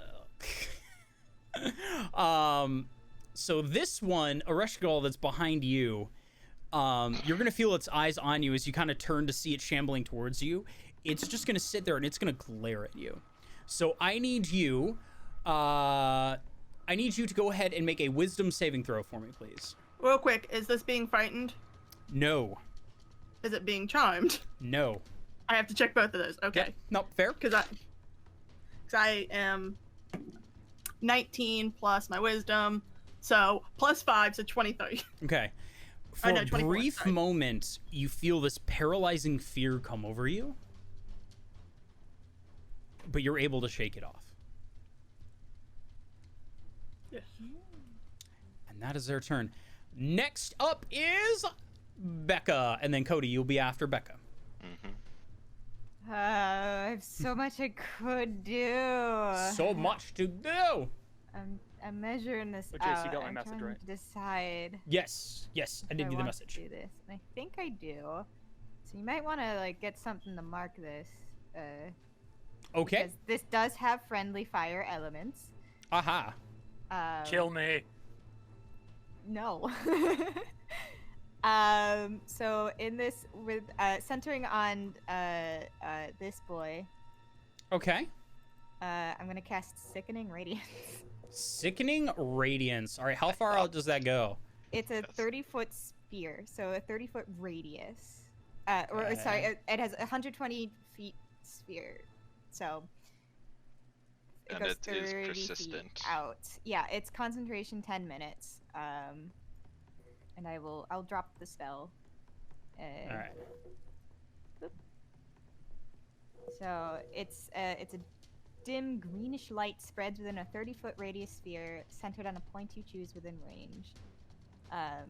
So this one, Ereshkigal, that's behind you, you're gonna feel its eyes on you as you kind of turn to see it shambling towards you. It's just gonna sit there and it's gonna glare at you. So I need you to go ahead and make a wisdom saving throw for me, please. Real quick, is this being frightened? No. Is it being charmed? No. I have to check both of those. Okay. Yep. Nope. Fair. Because I am 19 plus my wisdom, so plus 5, so 23. Okay. For a brief moment, you feel this paralyzing fear come over you, but you're able to shake it off. Yes. And that is their turn. Next up is Becca, and then Cody, you'll be after Becca. I have so much I could do. So much to do. I'm measuring this But Jace, out. you got my I'm message, trying right? to decide. Yes, I did if get the want message. To do this, and I think I do. So you might want to like get something to mark this. Okay. Because this does have friendly fire elements. Aha. Kill me. No. So in this, with centering on this boy. Okay. I'm gonna cast Sickening Radiance. Sickening Radiance. All right, how far out does that go? It's a 30-foot sphere, so a 30-foot radius. Sorry, it has a 120 feet sphere, so it And goes it is 30 persistent. feet out. Yeah, it's concentration 10 minutes. And I'll drop the spell. All right. So it's a dim greenish light spreads within a 30-foot radius sphere centered on a point you choose within range. I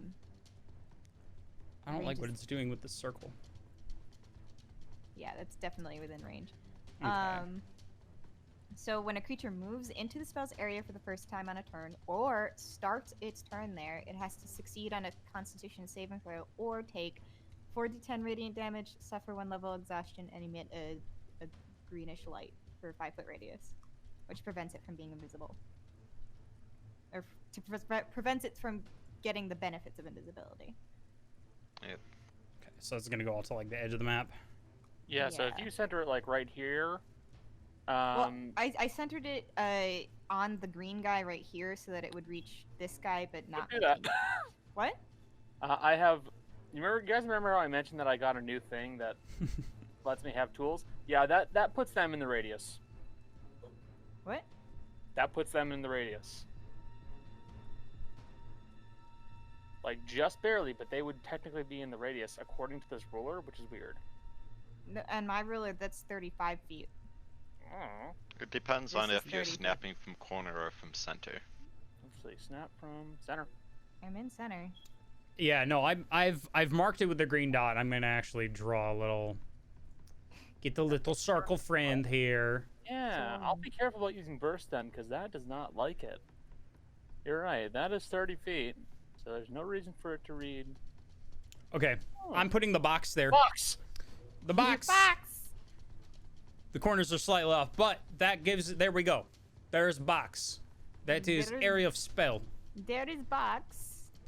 don't like what it's doing with this circle. Yeah, that's definitely within range. Okay. So when a creature moves into the spell's area for the first time on a turn, or starts its turn there, it has to succeed on a Constitution saving throw, or take 4d10 radiant damage, suffer 1 level exhaustion, and emit a greenish light for a 5-foot radius, which prevents it from being invisible, or prevents it from getting the benefits of invisibility. Yep. Okay, so it's gonna go out to like the edge of the map. Yeah, so if Yeah. you center it like right here, Well, I centered it on the green guy right here so that it would reach this guy, but not. do that. What? I have. You guys remember how I mentioned that I got a new thing that lets me have tools? Yeah, that puts them in the radius. What? That puts them in the radius. Like just barely, but they would technically be in the radius according to this ruler, which is weird. No, and my ruler, that's 35 feet. Oh. It depends This on is if you're 30 feet. snapping from corner or from center. Let's see. Snap from center. I'm in center. Yeah, no, I've marked it with the green dot. I'm gonna actually draw a little, get the little circle friend here. Yeah, I'll be careful about using burst then, because that does not like it. You're right. That is 30 feet, so there's no reason for it to read. Okay, I'm putting the box there. Box. The box. Box! The corners are slightly off, but that gives. There we go. There's box. That is There's- area of spell. There is box.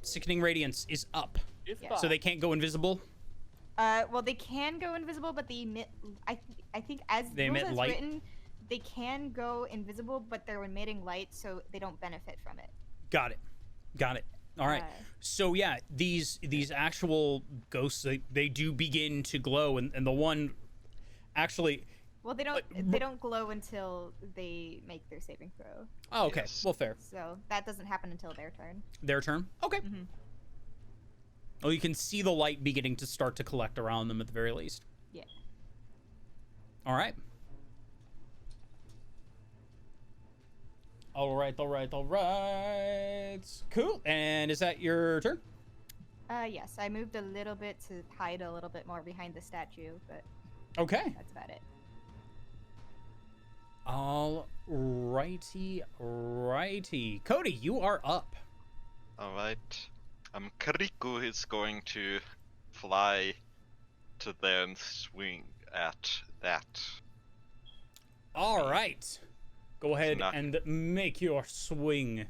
Sickening Radiance is up, It's Yeah. box. so they can't go invisible. Well, they can go invisible, but they emit. I think as They rules emit as light? written, they can go invisible, but they're emitting light, so they don't benefit from it. Got it. All right. So yeah, these actual ghosts, they do begin to glow, and the one actually. Well, they don't glow until they make their saving throw. Oh, okay. Yes. Well, fair. So that doesn't happen until their turn. Their turn. Okay. Mm-hmm. Oh, you can see the light beginning to start to collect around them at the very least. Yeah. All right. All right. Cool. And is that your turn? Yes, I moved a little bit to hide a little bit more behind the statue, but Okay. that's about it. All righty. Cody, you are up. Alright. Kariku is going to fly to there and swing at that. All right. Go ahead not- and make your swing.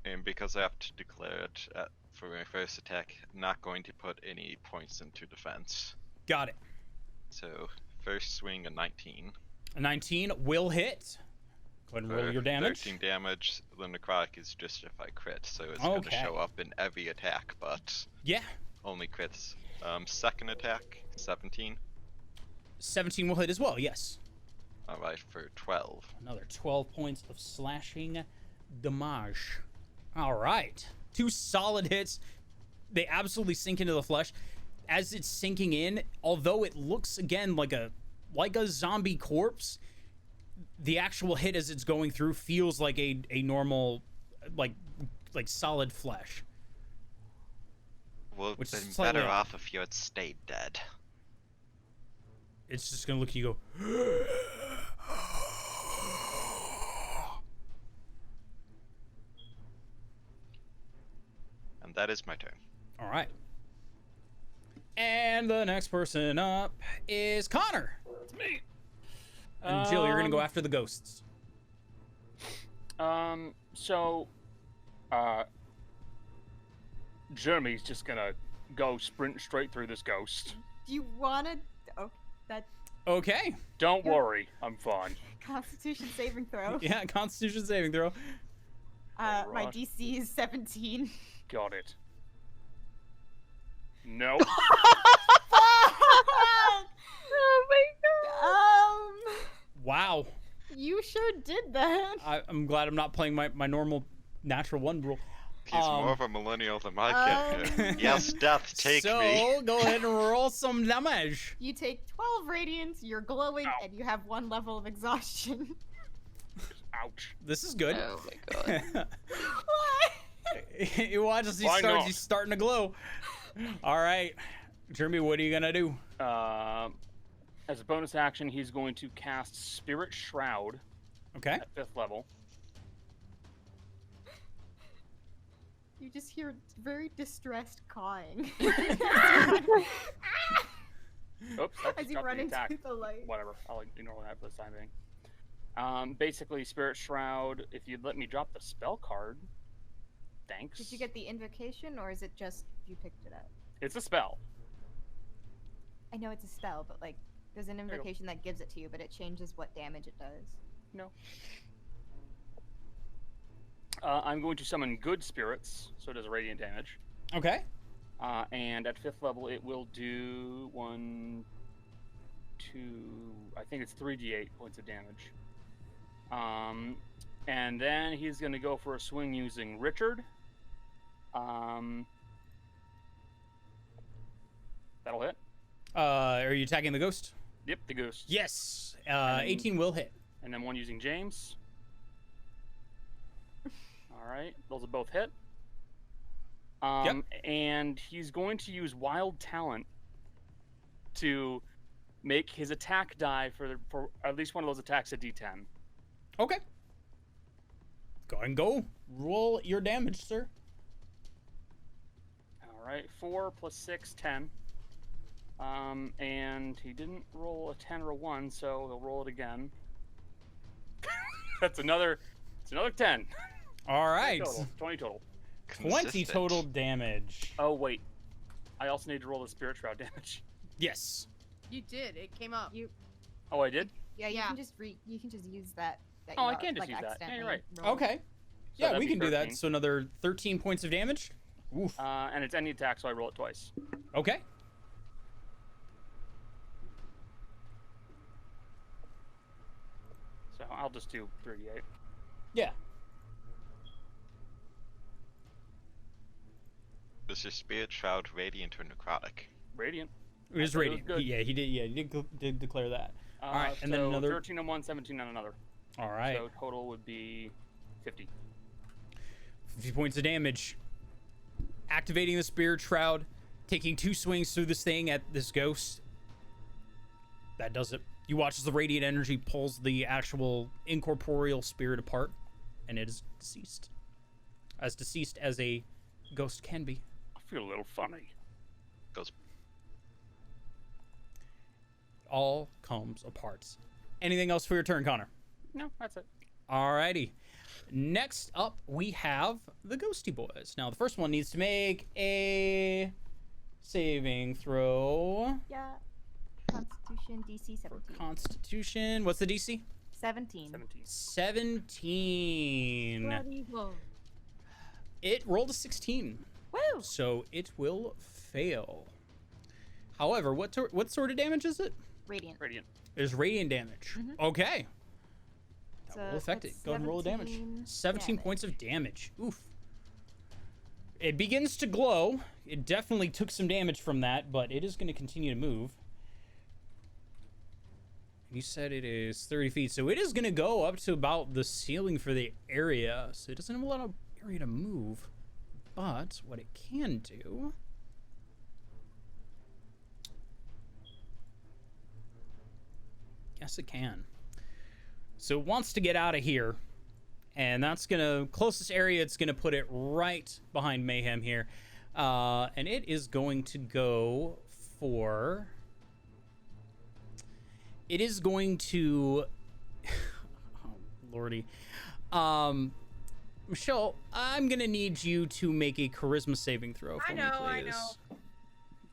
And because I have to declare it for my first attack, not going to put any points into defense. Got it. So, first swing a 19. A 19 will hit. Go ahead and roll For your damage. 13 damage. The necrotic is just if I crit, so it's going to Okay. show up in every attack, but Yeah. only crits. Second attack, 17. 17 will hit as well, yes. Alright, for 12. Another 12 points of slashing damage. All right. 2 solid hits. They absolutely sink into the flesh. As it's sinking in, although it looks, again, like a zombie corpse, the actual hit as it's going through feels like a normal, like solid flesh. Would have Which been is slightly better odd. off if you had stayed dead. It's just going to look at you and go... And that is my turn. All right. And the next person up is Connor. It's me. And Jill, you're going to go after the ghosts. Jeremy's just gonna go sprint straight through this ghost. Do you wanna? Oh, that Okay. Don't worry, I'm fine. Constitution saving throw. Yeah, Constitution saving throw. My Alright. DC is 17. Got it. No. Oh my god. Wow. You sure did that. I'm glad I'm not playing my normal natural 1 rule. He's more of a millennial than my kid. Yes, death, take so, me. go ahead and roll some damage. You take 12 radiance, you're glowing, and you have 1 level of exhaustion. Ouch. This is good. Oh my god. You watch as Why not? he's starting to glow. All right. Jeremy, what are you going to do? As a bonus action, he's going to cast Spirit Shroud Okay. at 5th level. You just hear very distressed cawing. Oops, that As just you got run the attack. into the light. Whatever, I'll ignore that for the time being. Basically, Spirit Shroud, if you'd let me drop the spell card, thanks. Did you get the invocation, or is it just you picked it up? It's a spell. I know it's a spell, but like, there's an you go. invocation that gives it to you, but it changes what damage it does. No. I'm going to summon Good Spirits, so it does radiant damage. Okay. And at 5th level, it will do 1, 2, I think it's 3d8 points of damage. And then he's going to go for a swing using Richard. That'll hit. Are you attacking the ghost? Yep, the goose. Yes. then- 18 will hit. And then one using James. All right, those will both hit. And he's going to use Wild Talent to make his attack die for at least one of those attacks a D10. Okay. Go ahead and go. Roll your damage, sir. All right, 4 plus 6, 10. And he didn't roll a 10 or a 1, so he'll roll it again. It's another 10. All right. 20 total. 20 Consistent. total damage. Oh, wait. I also need to roll the Spirit Shroud damage. Yes. You did. It came up. Oh, I did? Yeah, you Yeah. can just use that. Oh, I you can just like, use that. Yeah, you're accidentally right. rolled. Okay. Yeah, that'd we be can do 13. that. So another 13 points of damage. Oof. And it's any attack, so I roll it twice. Okay. So I'll just do 38. Yeah. Is your spirit shroud radiant or necrotic? Radiant. It was thought it was radiant. good. Yeah, he did. Yeah, he did declare that. All right, and so then another. 13 on one, 17 on another. All right. So total would be 50. 50 points of damage. Activating the Spirit Shroud, taking 2 swings through this thing at this ghost. That does it. You watch as the radiant energy pulls the actual incorporeal spirit apart, and it is deceased. As deceased as a ghost can be. I feel a little funny. Goes. All comes apart. Anything else for your turn, Connor? No, that's it. Alrighty. Next up, we have the Ghosty Boys. Now, the first one needs to make a saving throw. Yeah. Constitution DC 17. Constitution. What's the DC? 17. 17. Bloody whoa. It rolled a 16. Woo! So it will fail. However, what sort of damage is it? Radiant. Radiant. There's radiant damage. Okay. That So will affect it. that's Go ahead and roll the damage. 17 damage. points of damage. Oof. It begins to glow. It definitely took some damage from that, but it is going to continue to move. You said it is 30 feet, so it is going to go up to about the ceiling for the area. So it doesn't have a lot of area to move. But what it can do... Yes, it can. So it wants to get out of here. And that's going to... Closest area, it's going to put it right behind Mayhem here. And it is going to go for... It is going to... Oh, lordy. Michelle, I'm going to need you to make a charisma saving throw for me, please. I know.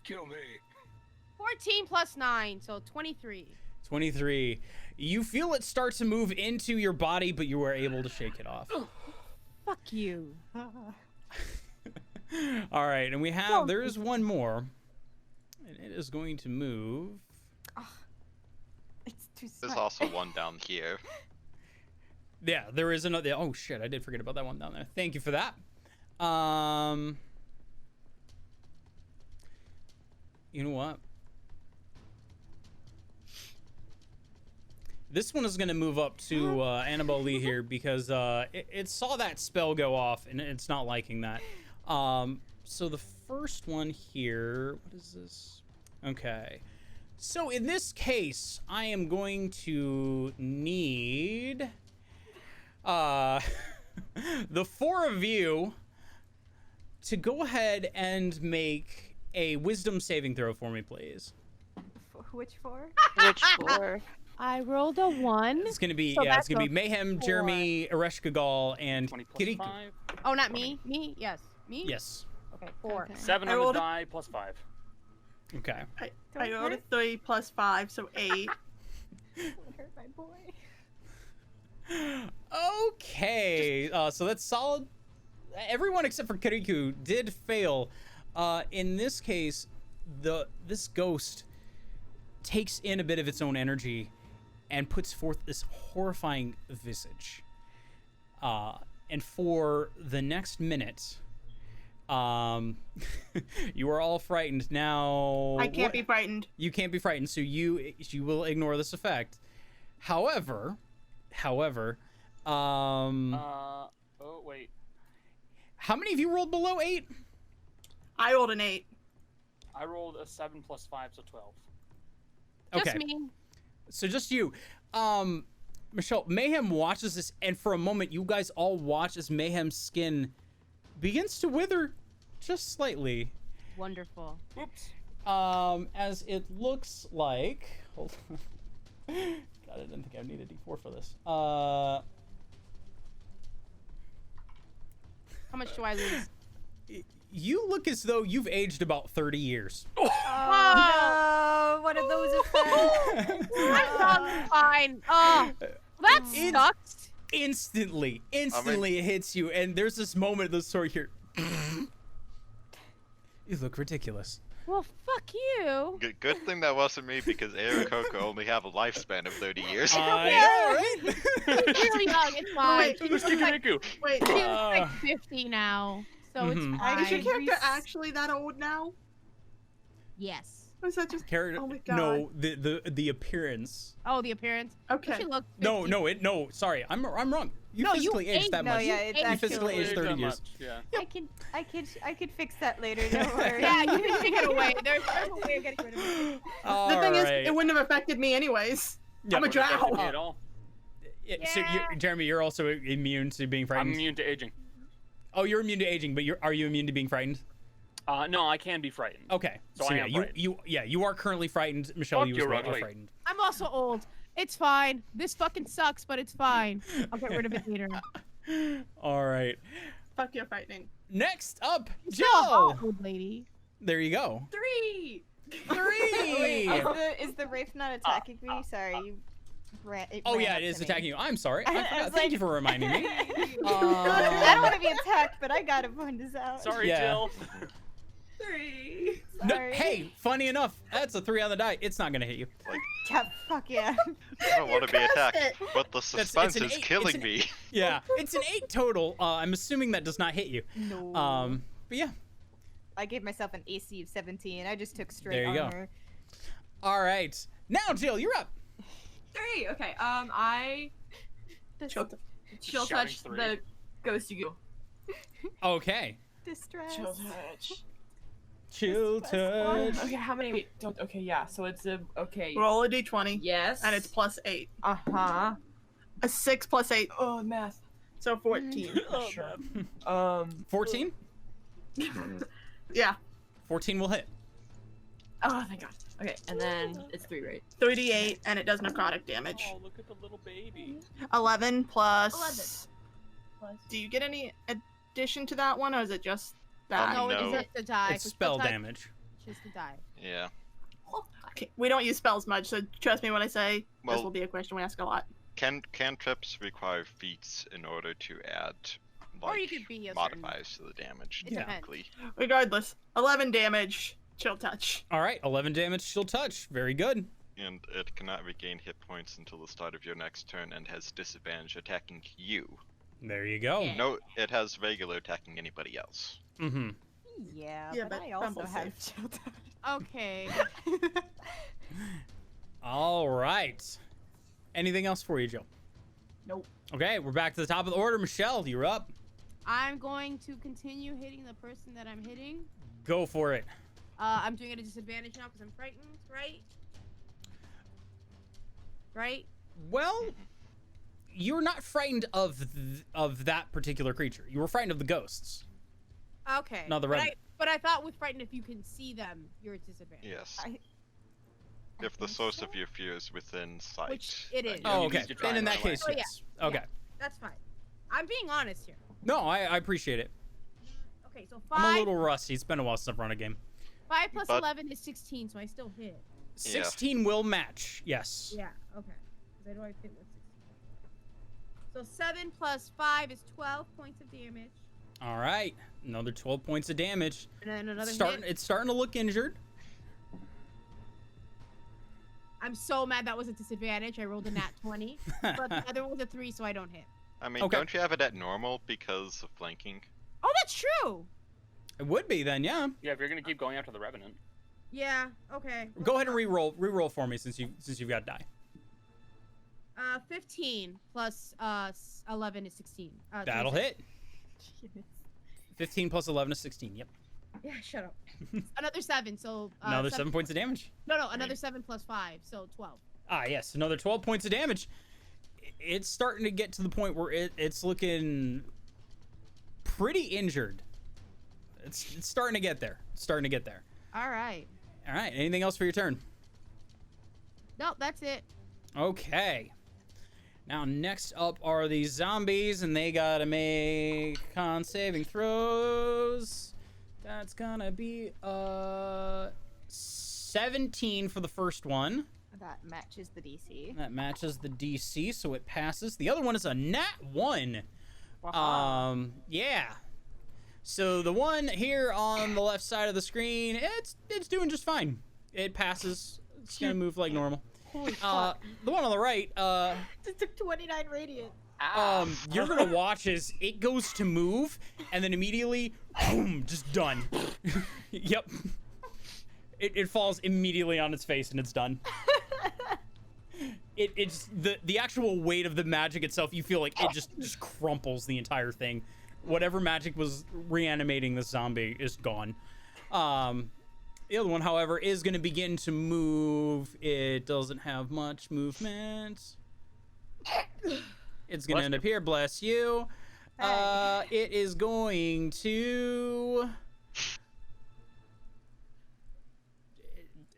Kill me. 14 plus 9, so 23. 23. You feel it start to move into your body, but you are able to shake it off. Fuck you. All right, and we have... There is one more. And it is going to move... It's too There's small. also one down here. Yeah, there is another... Oh, shit, I did forget about that one down there. Thank you for that. You know what? This one is going to move up to Annabelle Lee here because it saw that spell go off, and it's not liking that. So the first one here... What is this? Okay. So in this case, I am going to need... the 4 of you to go ahead and make a wisdom saving throw for me, please. Which 4? Which 4? I rolled a 1. It's gonna be So it's that's gonna a be Mayhem, 4. Jeremy, Ereshkigal, and 20 plus Kirikou. 5. Oh, not me? Me? Yes. Me? Yes. Okay, 4. Okay. 7 I on the rolled a- die plus 5. Okay. I rolled a 3 plus 5, so 8. Hurt my boy. Okay. So that's solid. Everyone except for Kirikou did fail. In this case, this ghost takes in a bit of its own energy and puts forth this horrifying visage. And for the next minute, you are all frightened. Now, I can't be frightened. You can't be frightened, so you will ignore this effect. However, Oh, wait. how many of you rolled below 8? I rolled an 8. I rolled a 7 plus 5, so 12. Just Okay. me. So just you. Michelle, Mayhem watches this, and for a moment, you guys all watch as Mayhem's skin begins to wither just slightly. Wonderful. Oops. As it looks like... Hold on. God, I didn't think I needed a D4 for this. How much do I lose? You look as though you've aged about 30 years. Oh, no! One of those effects. I'm fine. Oh, that sucks. instantly it hits you, and there's this moment of the sword here. You look ridiculous. Well, fuck you. Good thing that wasn't me because Air and Coco only have a lifespan of 30 years. I know, right? He's really young. It's fine. Who's Kikiriku? Wait, He's like 50 now, so it's Mhm. fine. is your character actually that old now? Yes. Or is that just? Character? Oh my god. No, the appearance. Oh, the appearance. Okay. She looked No, 50. no. Sorry, I'm wrong. You No, you physically aged aged- that No, much. yeah, it's You You actually. physically aged 30 years. Yeah. I could fix that later. Don't worry. Yeah, you can take it away. There's a way of getting rid of it. The thing is, it wouldn't have affected me anyways. Yeah, I'm a Wouldn't affect me drow. at all. So, Jeremy, you're also immune to being I'm frightened. immune to aging. Oh, you're immune to aging, but are you immune to being frightened? No, I can be frightened. Okay. So So I yeah, am frightened. you are currently frightened. Michelle, Fuck you you, as well are Ugly. frightened. I'm also old. It's fine. This fucking sucks, but it's fine. I'll get rid of it later. All right. Fuck your frightening. Next up, Still a Jill. old lady. There you go. 3. 3. Is the Wraith not attacking me? Sorry, you ran. Oh ran yeah, up it is to me. attacking you. I'm sorry. I I was forgot. like- Thank you for reminding me. I don't want to be attacked, but I gotta point this out. Sorry, Yeah. Jill. 3. No, Sorry. hey, funny enough, that's a 3 on the die. It's not gonna hit you. Yeah, fuck yeah. I don't want to be attacked, but the it's suspense an is 8, killing it's an- me. Yeah, it's an 8 total. I'm assuming that does not hit you. No. But yeah. I gave myself an AC of 17. I just took straight There you go. armor. All right. Now, Jill, you're up. 3. Okay. I chill Shouting touch 3. the ghost you. Okay. Distress. Chill touch. Chill touch. Okay, how many? Wait, don't. Okay, yeah. So it's a okay. Roll a d20. Yes. And it's +8. Uh-huh. A 6 + 8, Oh, math. so 14. Sure. 14? Yeah. 14 will hit. Oh, thank God. Okay, and then it's 3, right? 38, and it does necrotic damage. Oh, look at the little baby. 11 plus. 11. Do you get any addition to that one, or is it just that? No, No. it's just to die. It's For spell touch, damage. Just to die. Yeah. Okay, we don't use spells much, so trust me when I say this Well- will be a question we ask a lot. Cantrips require feats in order to add Or you like could be a certain- modifiers to the damage. It depends. Technically. Regardless, 11 damage, chill touch. All right, 11 damage, she'll touch. Very good. And it cannot regain hit points until the start of your next turn and has disadvantage attacking you. There you go. Yeah. No, it has regular attacking anybody else. Mm-hmm. Yeah, Yeah, but but I also Bumble's have safe. chill touch. Okay. All right. Anything else for you, Jill? Nope. Okay, we're back to the top of the order. Michelle, you're up. I'm going to continue hitting the person that I'm hitting. Go for it. I'm doing it at a disadvantage now because I'm frightened, right? Right? Well, you're not frightened of that particular creature. You were frightened of the ghosts. Okay. Not the but revenant. but I thought with frightened, if you can see them, you're at disadvantage. Yes. I If the think source so. of your fear is within sight. Which it then is. you Oh, need okay. to try Then in and that run case, away. Oh, yeah. yes. Okay. That's fine. I'm being honest here. No, I appreciate it. Okay, so I'm a 5 little rusty. It's been a while since I've run a game. 5 plus But- 11 is 16, so I still hit. 16 will match. Yes. Yeah, okay. Because I know I hit with 16. So 7 plus 5 is 12 points of damage. All right. Another 12 points of damage. And then another Starting, hit. it's starting to look injured. I'm so mad that was a disadvantage. I rolled a nat 20. But the other one was a 3, so I don't hit. I mean, Okay. don't you have it at normal because of flanking? Oh, that's true! It would be then, yeah. Yeah, if you're gonna keep going after the Revenant. Yeah, okay. Go ahead and re-roll for me since you've got die. 15 plus 11 is 16. That'll 26. hit. 15 plus 11 is 16. Yep. Yeah, shut up. Another 7, so... Another 7 points of damage. No, another 7 plus 5, so 12. Ah, yes, another 12 points of damage. It's starting to get to the point where it's looking pretty injured. It's starting to get there. It's starting to get there. Alright. All right. Anything else for your turn? Nope, that's it. Okay. Now, next up are these zombies, and they gotta make con saving throws. That's gonna be 17 for the first one. That matches the DC. That matches the DC, so it passes. The other one is a nat 1. Wow. Yeah. So the one here on the left side of the screen, it's doing just fine. It passes. It's gonna move like normal. Holy fuck. The one on the right, It took 29 radiant. you're gonna watch as it goes to move, and then immediately, boom, just done. Yep. It falls immediately on its face and it's done. It's the actual weight of the magic itself. You feel like it just crumples the entire thing. Whatever magic was reanimating this zombie is gone. The other one, however, is going to begin to move. It doesn't have much movement. It's going to end up here. Bless you. It is going to...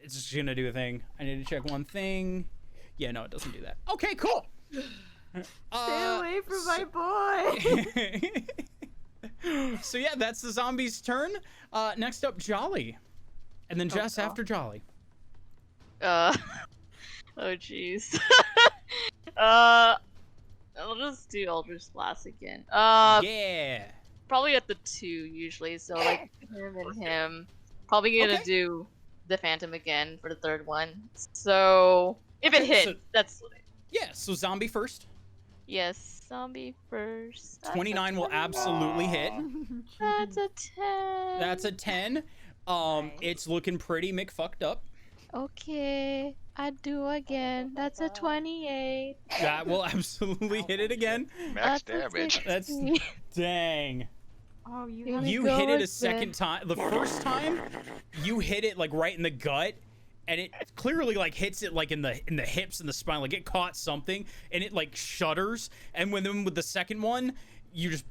It's just going to do a thing. I need to check one thing. Yeah, no, it doesn't do that. Okay, cool. Stay away from my boy. So yeah, that's the zombie's turn. Next up, Jolly. And then Jess after Jolly. Oh jeez. I'll just do Eldritch Blast again. Yeah. Probably at the 2 usually, so like him and him. Probably gonna do the Phantom again for the 3rd one. So if it hits, that's yeah. So zombie first. Yes, zombie first. That's 29 will absolutely hit. That's a 10. That's a 10. It's looking pretty McFucked up. Okay, I do again. That's a 28. That will absolutely hit it again. Max damage. That's dang. Oh, you hit it a second time. The first time, you hit it like right in the gut, and it clearly like hits it like in the hips and the spine. Like it caught something, and it like shudders. And then with the second one, you just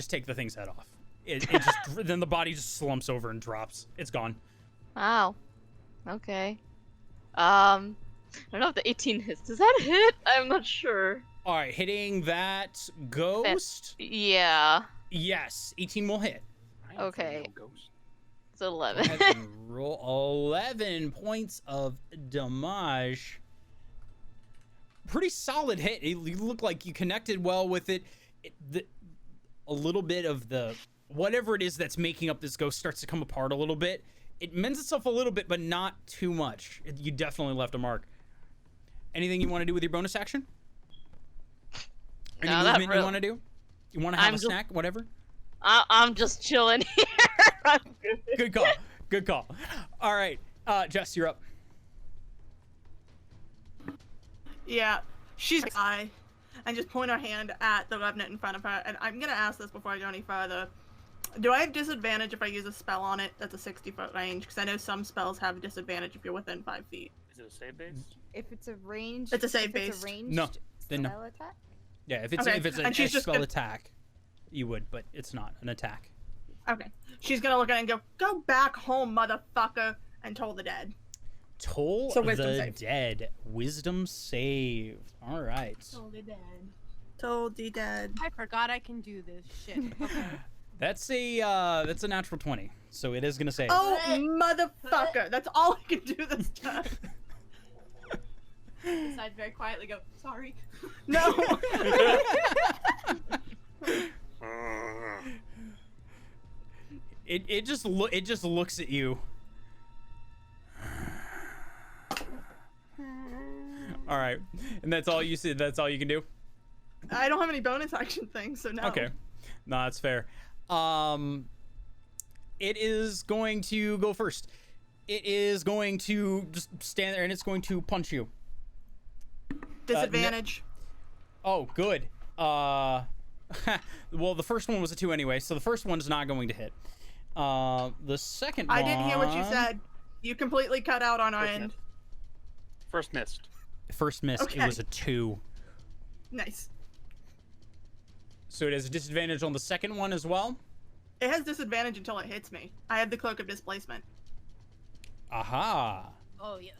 take the thing's head off. It just then the body just slumps over and drops. It's gone. Wow. Okay. I don't know if the 18 hits. Does that hit? I'm not sure. All right, hitting that ghost. Yeah. Yes, 18 will hit. Okay. It's 11. Go ahead and roll 11 points of damage. Pretty solid hit. You look like you connected well with it. A little bit of the whatever it is that's making up this ghost starts to come apart a little bit. It mends itself a little bit, but not too much. You definitely left a mark. Anything you want to do with your bonus action? Any movement you want to do? You want to have a snack? Whatever? I'm just chilling here. I'm good. Good call. Good call. All right. Jess, you're up. Yeah, she's eye, and just point her hand at the revenant in front of her. And I'm gonna ask this before I go any further. Do I have disadvantage if I use a spell on it that's a 60-foot range? Because I know some spells have disadvantage if you're within 5 feet. Is it a save base? If it's a ranged, It's a save if it's base. a ranged No, then no. spell attack. Yeah, if it's Okay, if it's an and she's just spell gonna- attack, you would, but it's not an attack. Okay. She's gonna look at it and go back home, motherfucker, and toll the dead. Toll So wisdom the save. dead. Wisdom save. All right. Totally dead. Toll the dead. I forgot I can do this shit. Okay. That's a natural 20. So it is gonna save. Oh, motherfucker. That's all I can do this time. Decide very quietly, go, sorry. No. It just looks at you. All right, and that's all you see. That's all you can do. I don't have any bonus action things, so no. Okay, no, that's fair. It is going to go first. It is going to just stand there and it's going to punch you. Disadvantage. Oh, good. Well, the first one was a 2 anyway, so the first one is not going to hit. The second one... I didn't hear what you said. You completely cut out on our end. First missed. First missed. Okay. It was a 2. Nice. So it has a disadvantage on the second one as well? It has disadvantage until it hits me. I have the Cloak of Displacement. Aha. Oh yeah.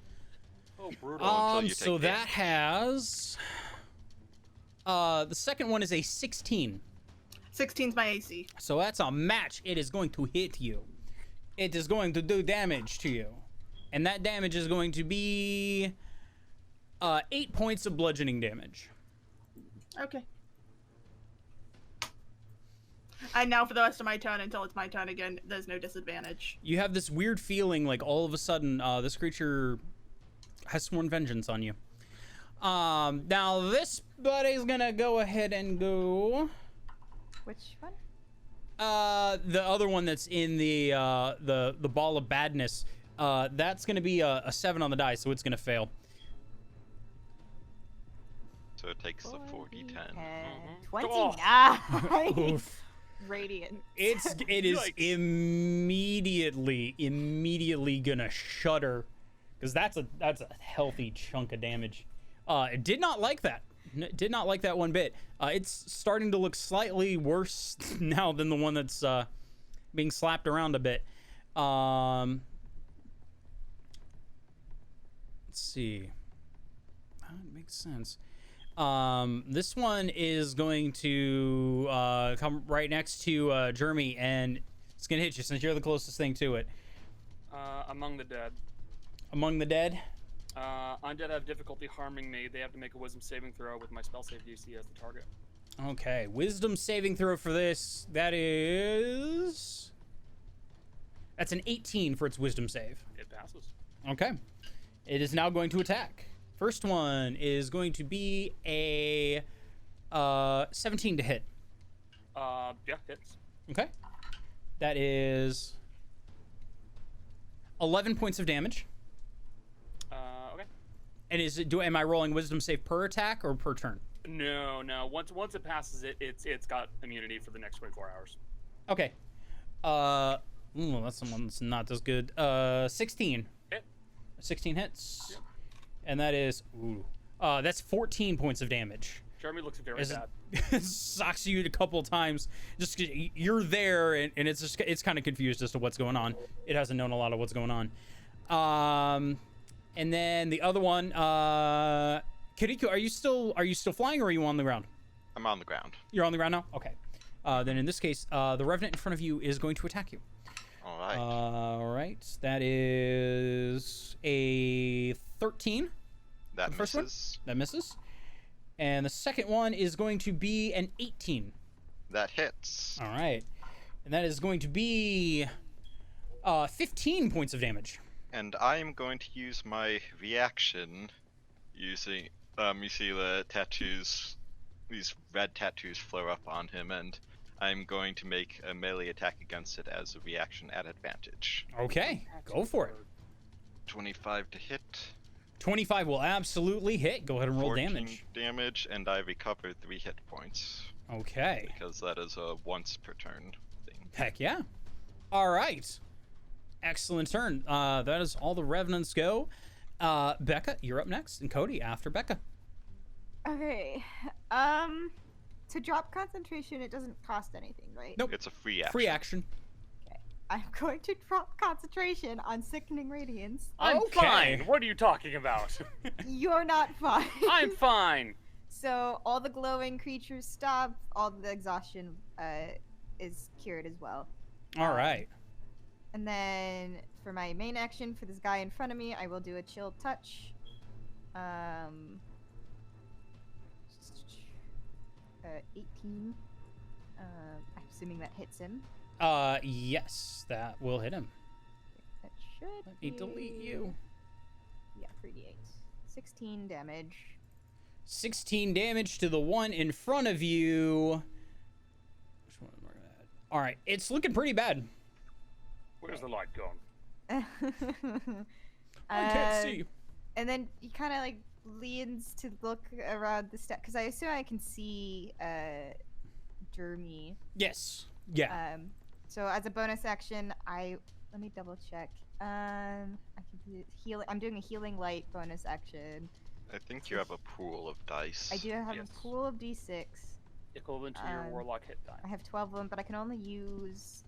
Oh, brutal. So that has... the second one is a 16. 16's my AC. So that's a match. It is going to hit you. It is going to do damage to you. And that damage is going to be 8 points of bludgeoning damage. Okay. And now for the rest of my turn, until it's my turn again, there's no disadvantage. You have this weird feeling like all of a sudden this creature has sworn vengeance on you. Now this buddy's gonna go ahead and go. Which one? The other one that's in the ball of badness. That's gonna be a 7 on the die, so it's gonna fail. So it takes the 4d10. 29. Radiant. It is immediately gonna shudder, because that's a healthy chunk of damage. It did not like that. Did not like that one bit. It's starting to look slightly worse now than the one that's being slapped around a bit. Let's see. That makes sense. This one is going to come right next to Jeremy, and it's gonna hit you since you're the closest thing to it. Among the dead. Among the dead? Undead have difficulty harming me. They have to make a wisdom saving throw with my spell save DC as the target. Okay, wisdom saving throw for this. That's an 18 for its wisdom save. It passes. Okay. It is now going to attack. First one is going to be a 17 to hit. Yeah, hits. Okay. That is 11 points of damage. Okay. And am I rolling wisdom save per attack or per turn? No. Once it passes it, it's got immunity for the next 24 hours. Okay. That's someone's not as good. 16. Hit. 16 hits. Yep. And that is that's 14 points of damage. Jeremy looks very bad. Socks you a couple of times. Just you're there, and it's kind of confused as to what's going on. It hasn't known a lot of what's going on. And then the other one, Kiriko, are you still flying, or are you on the ground? I'm on the ground. You're on the ground now. Okay. Then in this case, the Revenant in front of you is going to attack you. All right. All right. That is a 13. That misses. One. That misses. And the second one is going to be an 18. That hits. All right. And that is going to be 15 points of damage. And I am going to use my reaction using, you see the tattoos, these red tattoos flare up on him, and I'm going to make a melee attack against it as a reaction at advantage. Okay, go for it. 25 to hit. 25 will absolutely hit. Go ahead and roll 14 damage. damage, and I recover 3 hit points. Okay. Because that is a once per turn thing. Heck yeah. All right. Excellent turn. That is all the Revenants go. Becca, you're up next, and Cody after Becca. Okay. To drop concentration, it doesn't cost anything, right? Nope. It's a free action. Free action. Okay. I'm going to drop concentration on Sickening Radiance. I'm Okay. fine. What are you talking about? You're not fine. I'm fine. So all the glowing creatures stop. All the exhaustion is cured as well. All right. And then for my main action for this guy in front of me, I will do a chill touch. 18. I'm assuming that hits him. Yes, that will hit him. That should Let me delete you. Yeah, 3d8. 16 damage. 16 damage to the one in front of you. Which one am I gonna add? All right, it's looking pretty bad. Where's the light gone? I can't see. And then he kind of like leans to look around the step because I assume I can see Jeremy. Yes. Yeah. So as a bonus action, let me double check. I can do heal. I'm doing a healing light bonus action. I think you have a pool of dice. I do have Yes. a pool of d6. Equivalent to your Warlock hit die. I have 12 of them, but I can only use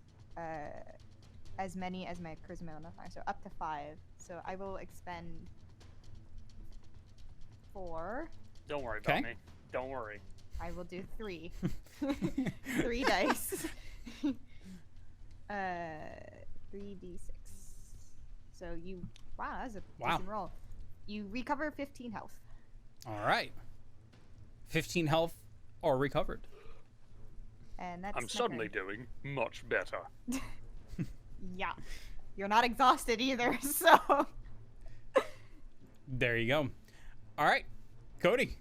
as many as my charisma modifier, so up to 5. So I will expend 4. Don't worry about Okay. me. Don't worry. I will do 3. 3 dice. 3d6. So wow, that's a decent roll. You recover 15 health. All right. 15 health are recovered. And that's I'm suddenly doing much better. Yeah. You're not exhausted either, so. There you go. All right, Cody.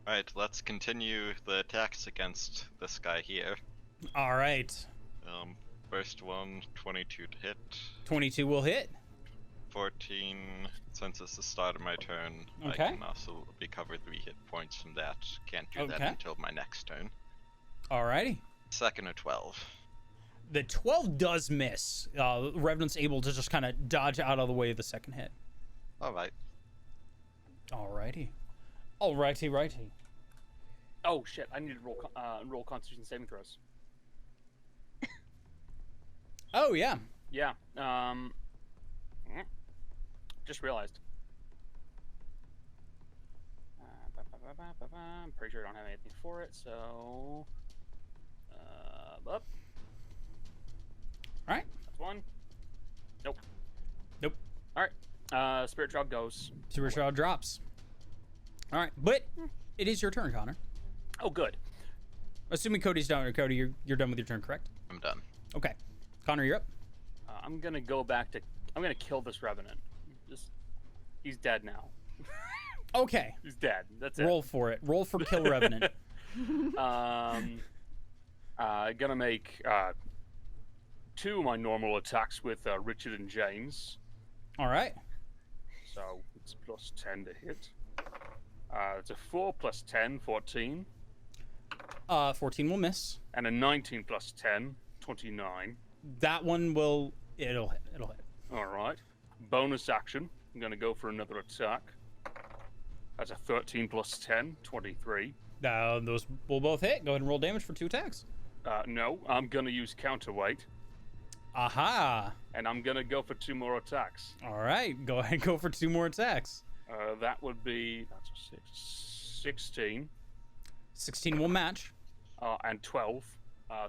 Alright, let's continue the attacks against this guy here. All right. First one, 22 to hit. 22 will hit. 14, since it's the start of my turn, Okay. I can also recover 3 hit points from that. Can't do that Okay. until my next turn. Alrighty. Second of 12. The 12 does miss. Revenant's able to just kind of dodge out of the way of the second hit. Alright. Alrighty. Righty. Oh shit! I need to roll Constitution saving throws. Oh, yeah. Yeah. Just realized. I'm pretty sure I don't have anything for it, so. Up. Alright. That's one. Nope. Nope. Alright. Spirit Child goes. Super Shroud drops. Alright, but it is your turn, Connor. Oh, good. Assuming Cody's done, or Cody, you're done with your turn, correct? I'm done. Okay. Connor, you're up. I'm gonna go back to. I'm gonna kill this Revenant. He's dead now. Okay. He's dead. That's Roll for it. Roll for Kill Revenant. Gonna make 2 of my normal attacks with Richard and James. All right. So it's plus 10 to hit. It's a 4 plus 10, 14. 14 will miss. And a 19 plus 10, 29. That one will. It'll hit. All right. Bonus action. I'm gonna go for another attack. That's a 13 plus 10, 23. Those will both hit. Go ahead and roll damage for 2 attacks. No, I'm gonna use counterweight. Aha. And I'm gonna go for 2 more attacks. All right. Go ahead and go for 2 more attacks. That would be that's a 16. 16 will match. And 12.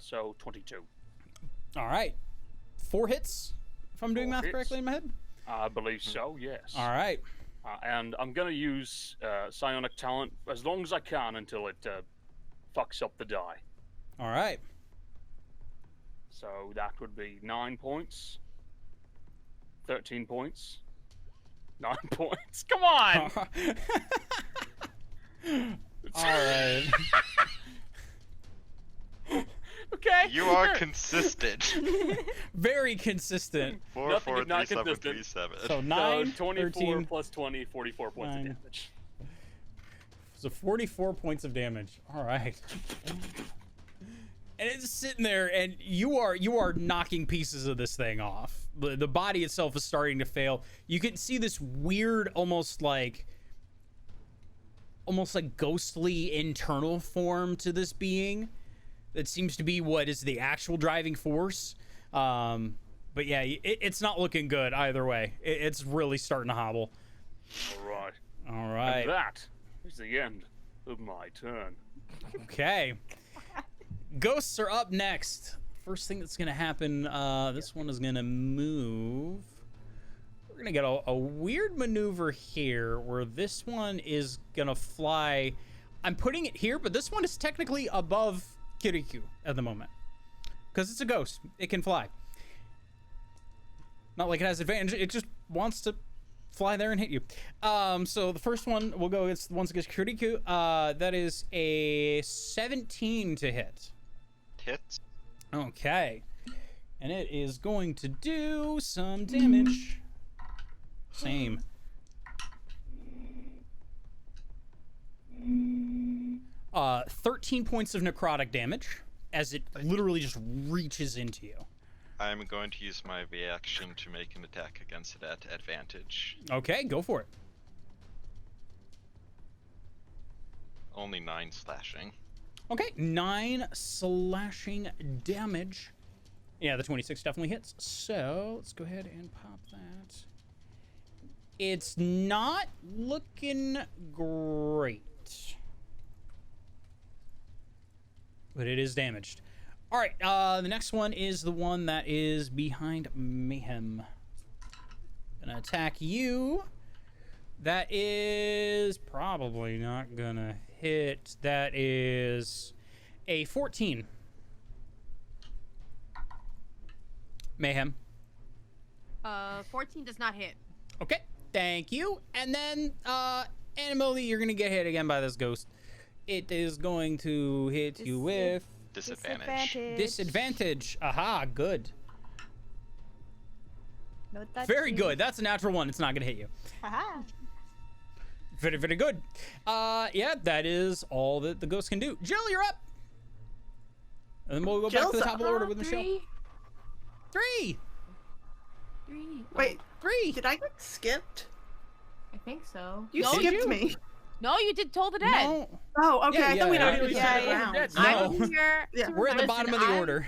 So 22. All right. 4 hits, if I'm doing 4 math hits. correctly in my head. I believe so, yes. All right. And I'm going to use Psionic Talent as long as I can until it fucks up the die. All right. So that would be 9 points. 13 points. 9 points. Come on! All right. Okay. You are consistent. Very consistent. 4, Nothing 4, is not 3, 7, 3, consistent. 7. So 9, So 24 13, plus 20, 44 points 9. of damage. So 44 points of damage. All right. And it's sitting there, and you are knocking pieces of this thing off. The body itself is starting to fail. You can see this weird, almost like ghostly internal form to this being that seems to be what is the actual driving force. But yeah, it's not looking good either way. It's really starting to hobble. All right. And that is the end of my turn. Okay. Ghosts are up next. First thing that's going to happen, this one is going to move. We're going to get a weird maneuver here where this one is going to fly. I'm putting it here, but this one is technically above Kirikou at the moment. Because it's a ghost. It can fly. Not like it has advantage. It just wants to fly there and hit you. So the first one will go against the ones against Kirikou. That is a 17 to hit. Hits. Okay. And it is going to do some damage. Same. 13 points of necrotic damage as it literally just reaches into you. I'm going to use my reaction to make an attack against it at advantage. Okay, go for it. Only 9 slashing. Okay, 9 slashing damage. Yeah, the 26 definitely hits. So let's go ahead and pop that. It's not looking great, but it is damaged. All right, the next one is the one that is behind Mayhem. Gonna attack you That is probably not gonna hit. That is a 14. Mayhem. 14 does not hit. Okay, thank you. And then, Animal, you're gonna get hit again by this ghost. It is going to hit you with disadvantage. Aha, good. Note that Very too. good. That's a natural one. It's not gonna hit you. Haha. Very, very good. Yeah, that is all that the ghost can do. Jill, you're up. And then we'll go back to the Jill's top of the order with Michelle. Three. Wait, 3. did I get skipped? I think so. You No, skipped you- me. No, you did Toll the Dead. No. Oh, okay. Yeah, I thought we'd yeah, already yeah, reset yeah. around. No. I'm here. Yeah. to We're at the remind- bottom of the I'm- order.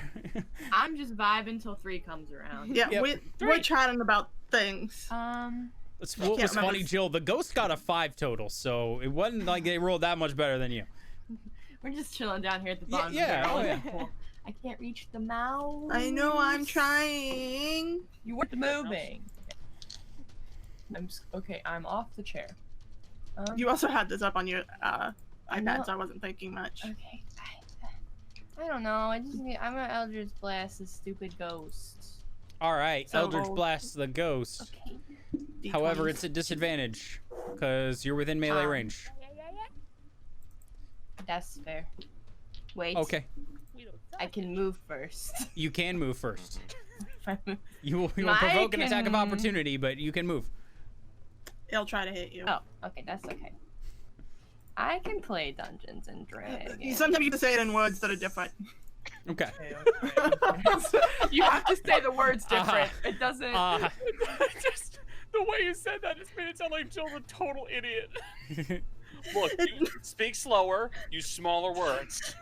I'm just vibing till 3 comes around. Yeah, Yep. we're chatting about things. What can't was remember. funny, Jill, the ghost got a 5 total, so it wasn't like they rolled that much better than you. We're just chilling down here at the Yeah, bottom. yeah, of the oh, barrel. yeah. Cool. I can't reach the mouse. I know I'm trying. You weren't moving. Okay. I'm off the chair. You also had this up on your know. iPad, so I wasn't thinking much. Okay. I don't know. I'm gonna Eldritch Blast this stupid ghost. All right, So Eldritch roll- Blast the ghost. Okay. D20s. However, it's a disadvantage because you're within melee range. That's fair. Wait. Okay, I can move first. you can move first. If I move- You will I provoke an attack of can- opportunity, but you can move. It'll try to hit you. Oh, okay, that's okay. I can play Dungeons and Dragons. Sometimes you have to say it in words that are different. Okay. You have to say the words different. It doesn't. Just the way you said that just made it sound like Jill's a total idiot. Look, you speak slower, use smaller words.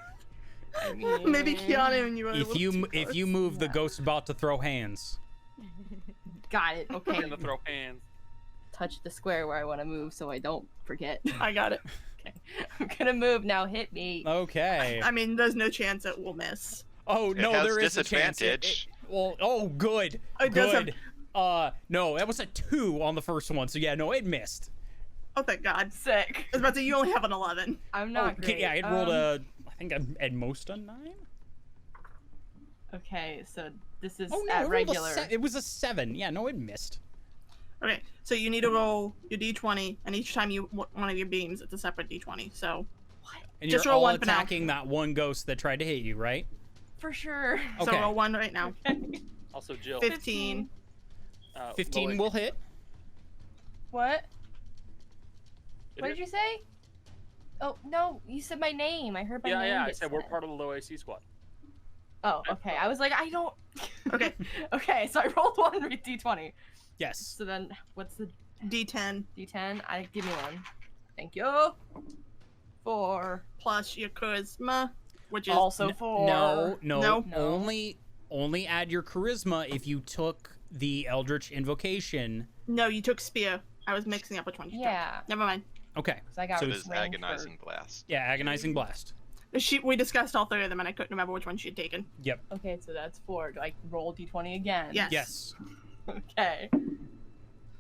I mean, Maybe Keanu and you are a if little you too if close. you move, the ghost's about to throw hands. got it. I'm Okay. gonna throw hands. Touch the square where I want to move so I don't forget. I got it. Okay. I'm gonna move now. Hit me. Okay. I mean, there's no chance it will miss. Oh It no, has there is a chance. disadvantage. Well, oh good. It does have- Good. No, that was a 2 on the first one, so yeah, no, it missed. Oh, thank God. Sick. I was about to say, you only have an 11. I'm not Okay, great. yeah, it rolled a, I think at most a 9. Okay, so this is Oh no, at it, regular. it was a 7. Yeah, no, it missed. Okay, so you need to roll your d20, and each time you one of your beams, it's a separate d20. So, And Just you're roll all one for now. attacking that one ghost that tried to hit you, right? For sure. so Okay. roll 1 right now. Also, Jill. 15. 15 Lily, will hit. What? it What is- did you say? Oh no, you said my name. I heard my Yeah, name. yeah, I get said we're part of the low AC squad. Oh, okay. I was like, I don't. Okay. Okay, so I rolled 1 with d20. Yes. So then, what's the D10 d10? Give me 1. Thank you. 4. plus your charisma, which is Also 4. No, no, No. No. only add your charisma if you took the Eldritch Invocation. no, you took spear. I was mixing up which one you Yeah, took. Never mind. Okay. because I got So It it's is range agonizing blast. Yeah, Agonizing Blast. We discussed all 3 of them, and I couldn't remember which one she had taken. Yep. For... Okay, so that's 4. Do I roll d20 again? Yes. Yes. Okay.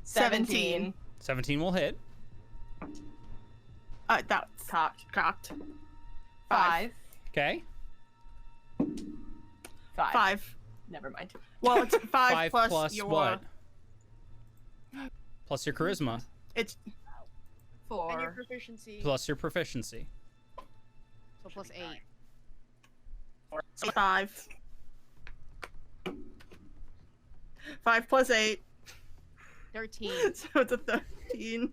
17. 17 will hit. That's Cocked. cocked. 5. Okay. 5. 5. Never mind. Well, it's 5, 5 plus your what? Plus your charisma. It's And your 4. proficiency. Plus your proficiency. So plus 8. 5. 5 plus 8, 13. so it's a 13.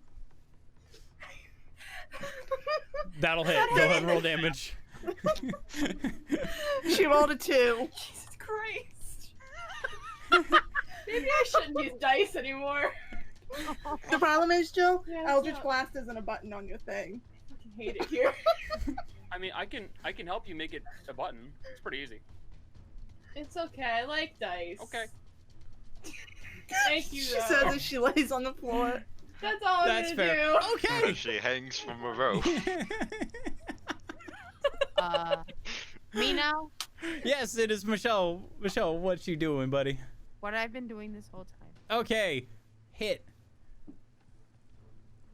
That'll hit. Go ahead and roll damage. She rolled a 2. Jesus Christ. Maybe I shouldn't use dice anymore. The problem is, Jill, Yeah, Eldritch so- Blast isn't a button on your thing. I fucking hate it here. I mean, I can help you make it a button. It's pretty easy. It's okay. I like dice. Okay. Thank you. She though. says as she lays on the floor. That's all I'm That's gonna fair. do. Okay. She hangs from a rope. Me now? Yes, it is Michelle. Michelle, what you doing, buddy? What I've been doing this whole time. Okay. Hit.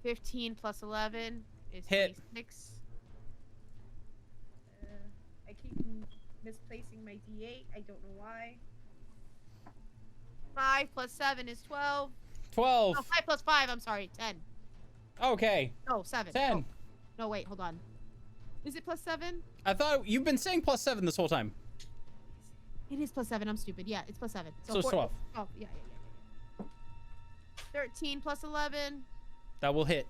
15 plus 11 is Hit. 26. I keep misplacing my D8. I don't know why. 5 plus 7 is 12. 12. No, 5 plus 5, I'm sorry, 10. Okay. No, 7. 10. Oh. No, wait, hold on. Is it plus 7? I thought you've been saying plus 7 this whole time. It is plus 7, I'm stupid. Yeah, it's plus 7. So it's 12. Oh, yeah. 13 plus 11. That will hit.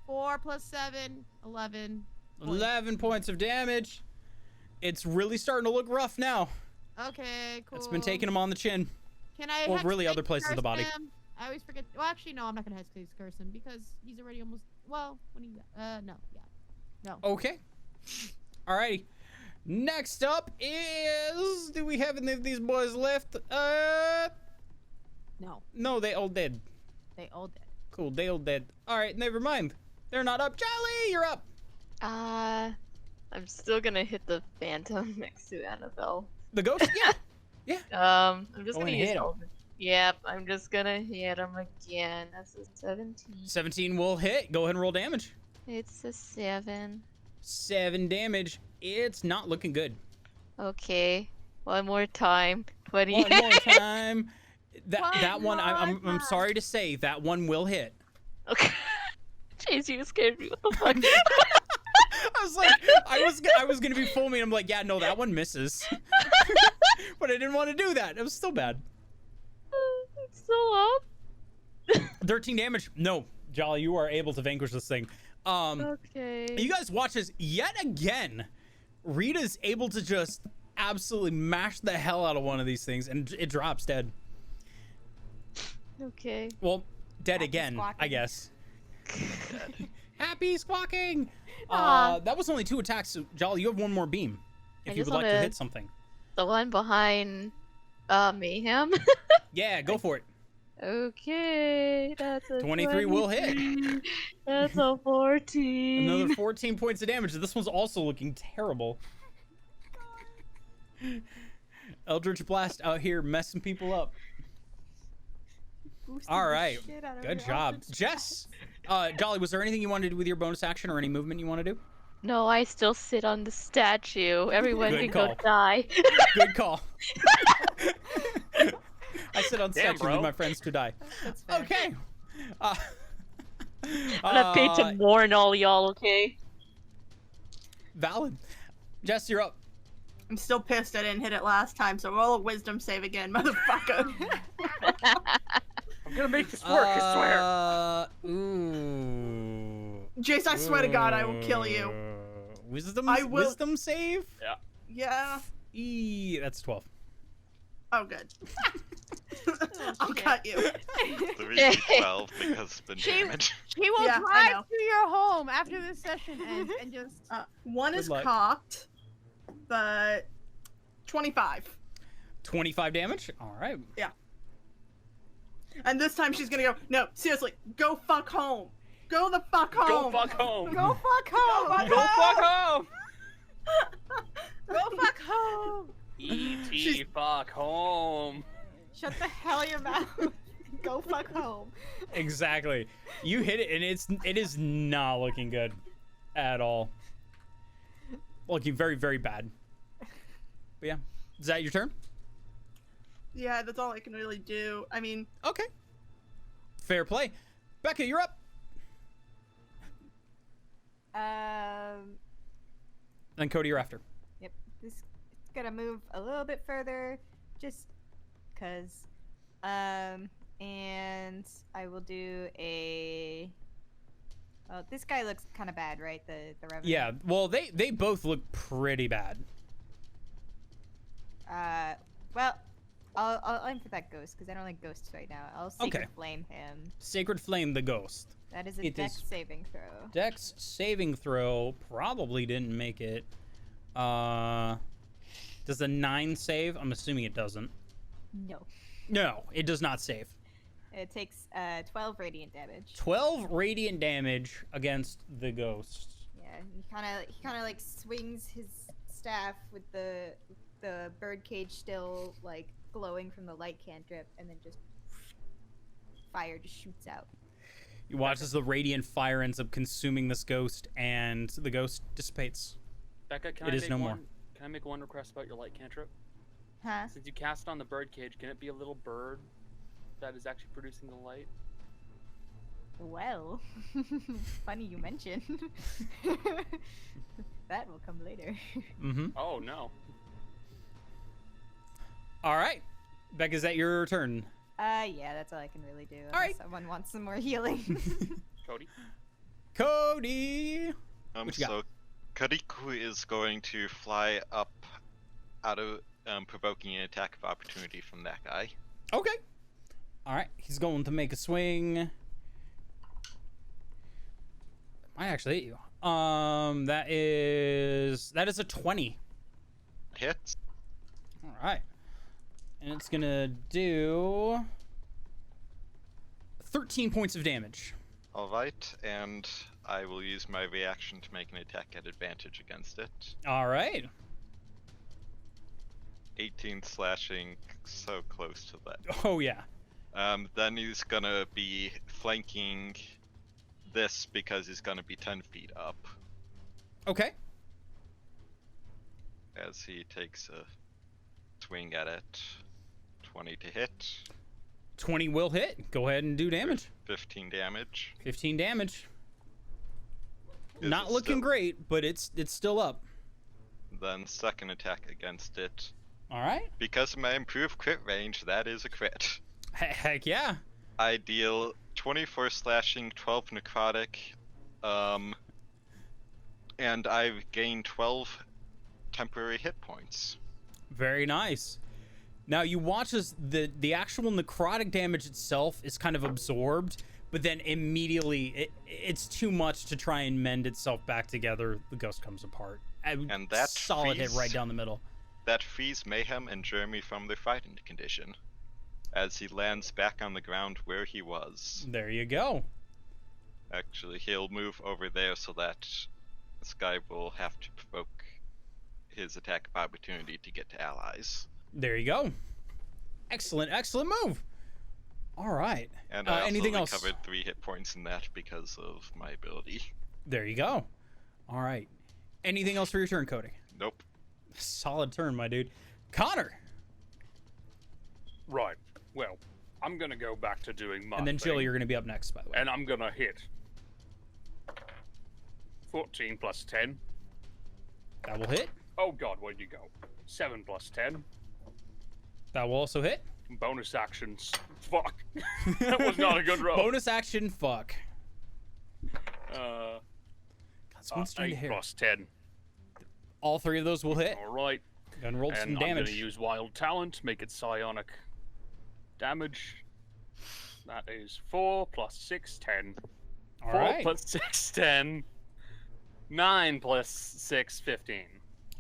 4 plus 7, 11. 11 points of damage. It's really starting to look rough now. Okay, cool. It's been taking him on the chin. Can I Well, hex really space other places of the curse body. him? I always forget. Well, actually, no, I'm not gonna headspace curse him because he's already almost. Well, when he. No, yeah, no. Okay. Alrighty. Next up is. Do we have any of these boys left? No. No, they all dead. They all dead. Cool, they all dead. Alright, never mind. They're not up. Charlie, you're up. I'm still gonna hit the phantom next to Annabelle. The ghost? Yeah. I'm just Go gonna and use hit him. Elven. Yep, I'm just gonna hit him again. That's a 17. 17 will hit. Go ahead and roll damage. It's a 7. 7 damage. It's not looking good. Okay, one more time. 20. One more time. That one, I'm more sorry to say, that one will hit. Okay. Jeez, you scared me. What the fuck? I was like, I was gonna be full me. I'm like, yeah, no, that one misses. But I didn't want to do that. It was still bad. It's still up. 13 damage. No, Jolly, you are able to vanquish this thing. Okay. You guys watch this yet again. Rita's able to just absolutely mash the hell out of one of these things, and it drops dead. Okay. Well, dead Happy again, squawking. I guess. Happy squawking. Aw. That was only 2 attacks. So, Jolly, you have one more beam. I If you just would like to wanna- hit something. The one behind Mayhem. Yeah, go for it. Okay, that's a 23 will hit. 23. That's a 14. Another 14 points of damage. This one's also looking terrible. Eldritch Blast out here messing people up. Boosted All the right. shit out of Good your job. Eldritch Jess, Jolly, was there anything you wanted to do with your bonus action or any movement you want to do? No, I still sit on the statue. Everyone Good can call. go die. Good call. I sit on Damn, statues bro. with my friends to die. That's fair. Okay. I'm not paid to warn all y'all, okay? Valid. Jess, you're up. I'm still pissed I didn't hit it last time, so roll a wisdom save again, motherfucker. I'm gonna make this work, I swear. Ooh. Jace, I swear to God, I will kill you. Wisdom. I will- Wisdom save. Yeah. That's 12. Oh, good. I'll cut you. 3d12 because it's been She- damaged. He will Yeah, I know. drive to your home after this session ends and just. One Good is luck. cocked, but 25. 25 damage. All right. And this time she's gonna go, no, seriously, go fuck home. Go the fuck home. Go fuck home. Go fuck home. Go fuck home. Go fuck home! E.T. She's- fuck home. Shut the hell your mouth. Go fuck home. Exactly. You hit it, and it is not looking good at all. Looking very, very bad. But yeah, is that your turn? Yeah, that's all I can really do. I mean, Okay. Fair play. Becca, you're up. And Cody, you're after. Yep. This is gonna move a little bit further, just cause. And I will do a. Oh, this guy looks kind of bad, right? The revenant. Yeah. Well, they both look pretty bad. Well, I'll aim for that ghost because I don't like ghosts right now. I'll Sacred Okay. Flame him. Sacred Flame the ghost. That is a It dex is- saving throw. Dex saving throw probably didn't make it. Does a 9 save? I'm assuming it doesn't. No. No, it does not save. It takes 12 radiant damage. 12 radiant damage against the ghost. Yeah, he kind of like swings his staff with the birdcage still like glowing from the light cantrip, and then just fire just shoots out. You watch as the radiant fire ends up consuming this ghost, and the ghost dissipates. Becca, It is no more. Can I make one request about your light cantrip? Huh? Since you cast it on the bird cage, can it be a little bird that is actually producing the light? Well, funny you mention. That will come later. Mm-hmm. Oh no. All right. Becca, is that your turn? Yeah, that's all I can really do. All right. Unless someone wants some more healing. Cody? Cody! Um, What you got? so Kariku is going to fly up out of provoking an attack of opportunity from that guy. Okay. All right. He's going to make a swing. Might actually hit you. That is a 20. Hits. All right. And it's gonna do 13 points of damage. Alright, and I will use my reaction to make an attack at advantage against it. All right. 18 slashing, so close to that. Oh yeah. Then he's gonna be flanking this because he's gonna be 10 feet up Okay. as he takes a swing at it. 20 to hit, 20 will hit. Go ahead and do damage. 15 damage. 15 damage. Is Not it looking still- great, but it's still up. Then second attack against it. All right. Because of my improved crit range, that is a crit. Heck yeah. I deal 24 slashing, 12 necrotic, and I've gained 12 temporary hit points. Very nice. Now you watch as the actual necrotic damage itself is kind of absorbed, but then immediately it's too much to try and mend itself back together. The ghost comes apart. And that solid hit frees- right down the middle. That frees Mayhem and Jeremy from their frightened condition, as he lands back on the ground where he was. There you go. Actually, he'll move over there so that this guy will have to provoke his attack of opportunity to get to allies. There you go. Excellent, excellent move. All right. And I also anything else? recovered 3 hit points in that because of my ability. There you go. All right. Anything else for your turn, Cody? Nope. Solid turn, my dude. Connor. Right. Well, I'm gonna go back to doing my And then Jill, thing, you're going to be up next, by the way. and I'm gonna hit 14 plus 10. That will hit. Oh god, where'd you go? 7 plus 10. That will also hit. Bonus actions. Fuck. That was not a good roll. Bonus action, fuck. Uh, That's one's trying to 8 hit. plus 10. All 3 of those will hit. All right. And roll And some I'm damage. gonna use Wild Talent, make it psionic damage. That is 4 plus 6, 10. All 4 right. plus 6, 10. 9 plus 6, 15.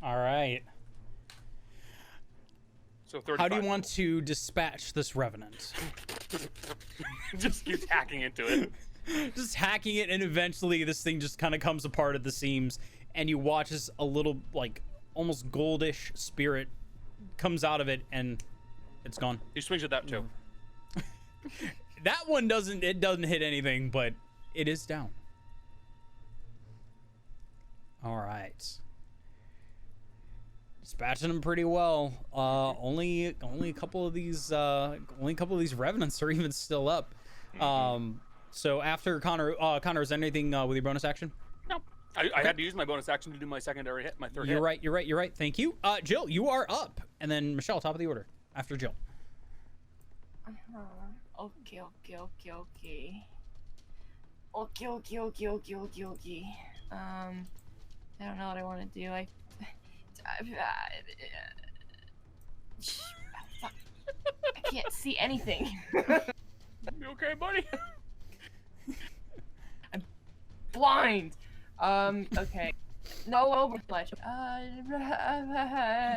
All right. So 35. How do you want to dispatch this revenant? Just keep hacking into it. Just hacking it, and eventually this thing just kind of comes apart at the seams, and you watch as a little, like, almost goldish spirit comes out of it, and it's gone. He swings at that too. That one doesn't hit anything, but it is down. All right. Dispatching them pretty well. Only a couple of these revenants are even still up. So after Connor, is there anything with your bonus action? No. I had to use my bonus action to do my secondary hit, my third You're hit. right. You're right. Thank you. Jill, you are up, and then Michelle, top of the order after Jill. Okay. I don't know what I want to do. I can't see anything. You okay, buddy? Blind. Okay. No overflash.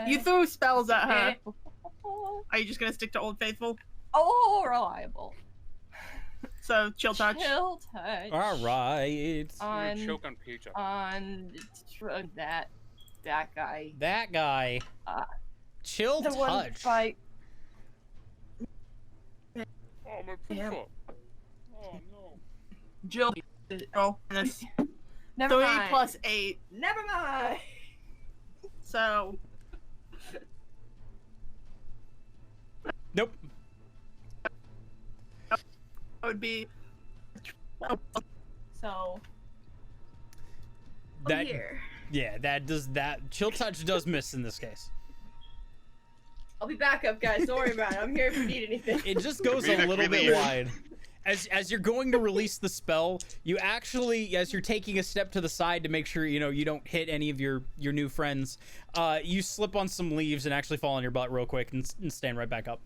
You threw spells at her. Are you just gonna stick to Old Faithful? Oh, reliable. So chill touch. Chill touch. All right. On choke on pizza. On that guy. That guy. Chill The one touch. by. Oh, my pizza. Oh, no. Jill. Oh, and that's Never 3 mind. plus 8. Never mind. So Nope. that would be So That here. yeah, that chill touch does miss in this case. I'll be back up, guys. Don't worry about it. I'm here if you need anything. It just goes a Comedic little bit relief. wide. As you're going to release the spell, you actually, as you're taking a step to the side to make sure you don't hit any of your new friends, you slip on some leaves and actually fall on your butt real quick and stand right back up.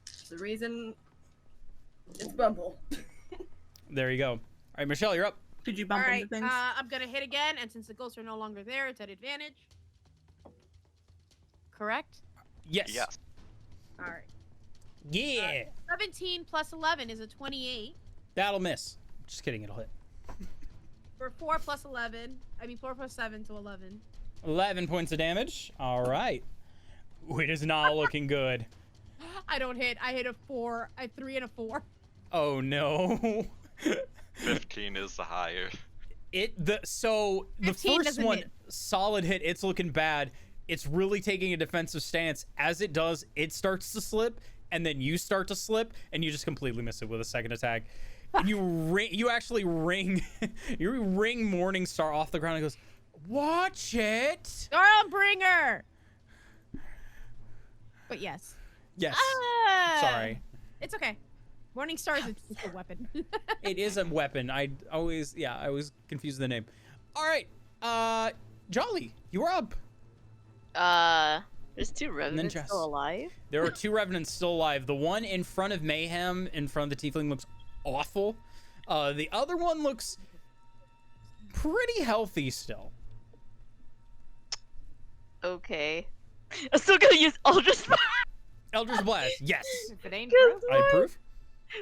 It's the reason it's Bumble. There you go. All right, Michelle, you're up. Did you All bump right, into things? I'm gonna hit again, and since the ghosts are no longer there, it's at advantage. Correct? Yes. Yes. All right. Yeah. 17 plus 11 is a 28. That'll miss. Just kidding, it'll hit. For 4 plus 11, I mean 4 plus 7 to 11. 11 points of damage. All right. It is not looking good. I don't hit. I hit a 4, a 3 and a 4. Oh no. 15 is the higher.15 first doesn't one, hit. solid hit. It's looking bad. It's really taking a defensive stance. As it does, it starts to slip, and then you start to slip, and you just completely miss it with a second attack. And you actually ring, you ring Morningstar off the ground and goes, "Watch it!" Stormbringer! But yes. Yes. Ah! Sorry. It's okay. Morningstar is just a weapon. It is a weapon. I always confuse the name. All right. Jolly, you're up. There's two revenants Jess. still alive. There are two revenants still alive. The one in front of Mayhem, in front of the Tiefling, looks awful. The other one looks pretty healthy still. Okay. I'm still gonna use Eldritch Blast. Eldritch Blast, yes. If it ain't Good broke, I approve.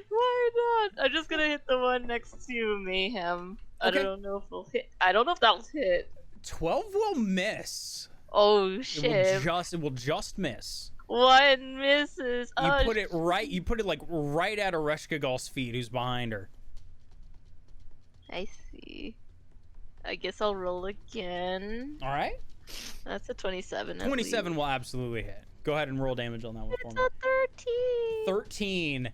Why not? I'm just gonna hit the one next to Mayhem. Okay. I don't know if it'll hit. I don't know if that'll hit. 12 will miss. Oh shit! It will just miss. One misses. You Oh, put it like right at Ereshkigal's feet, who's behind her. I see. I guess I'll roll again. All right. That's a 27. I 27 believe. will absolutely hit. Go ahead and roll damage on that one for It's me. a 13.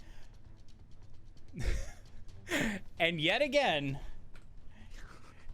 13. And yet again,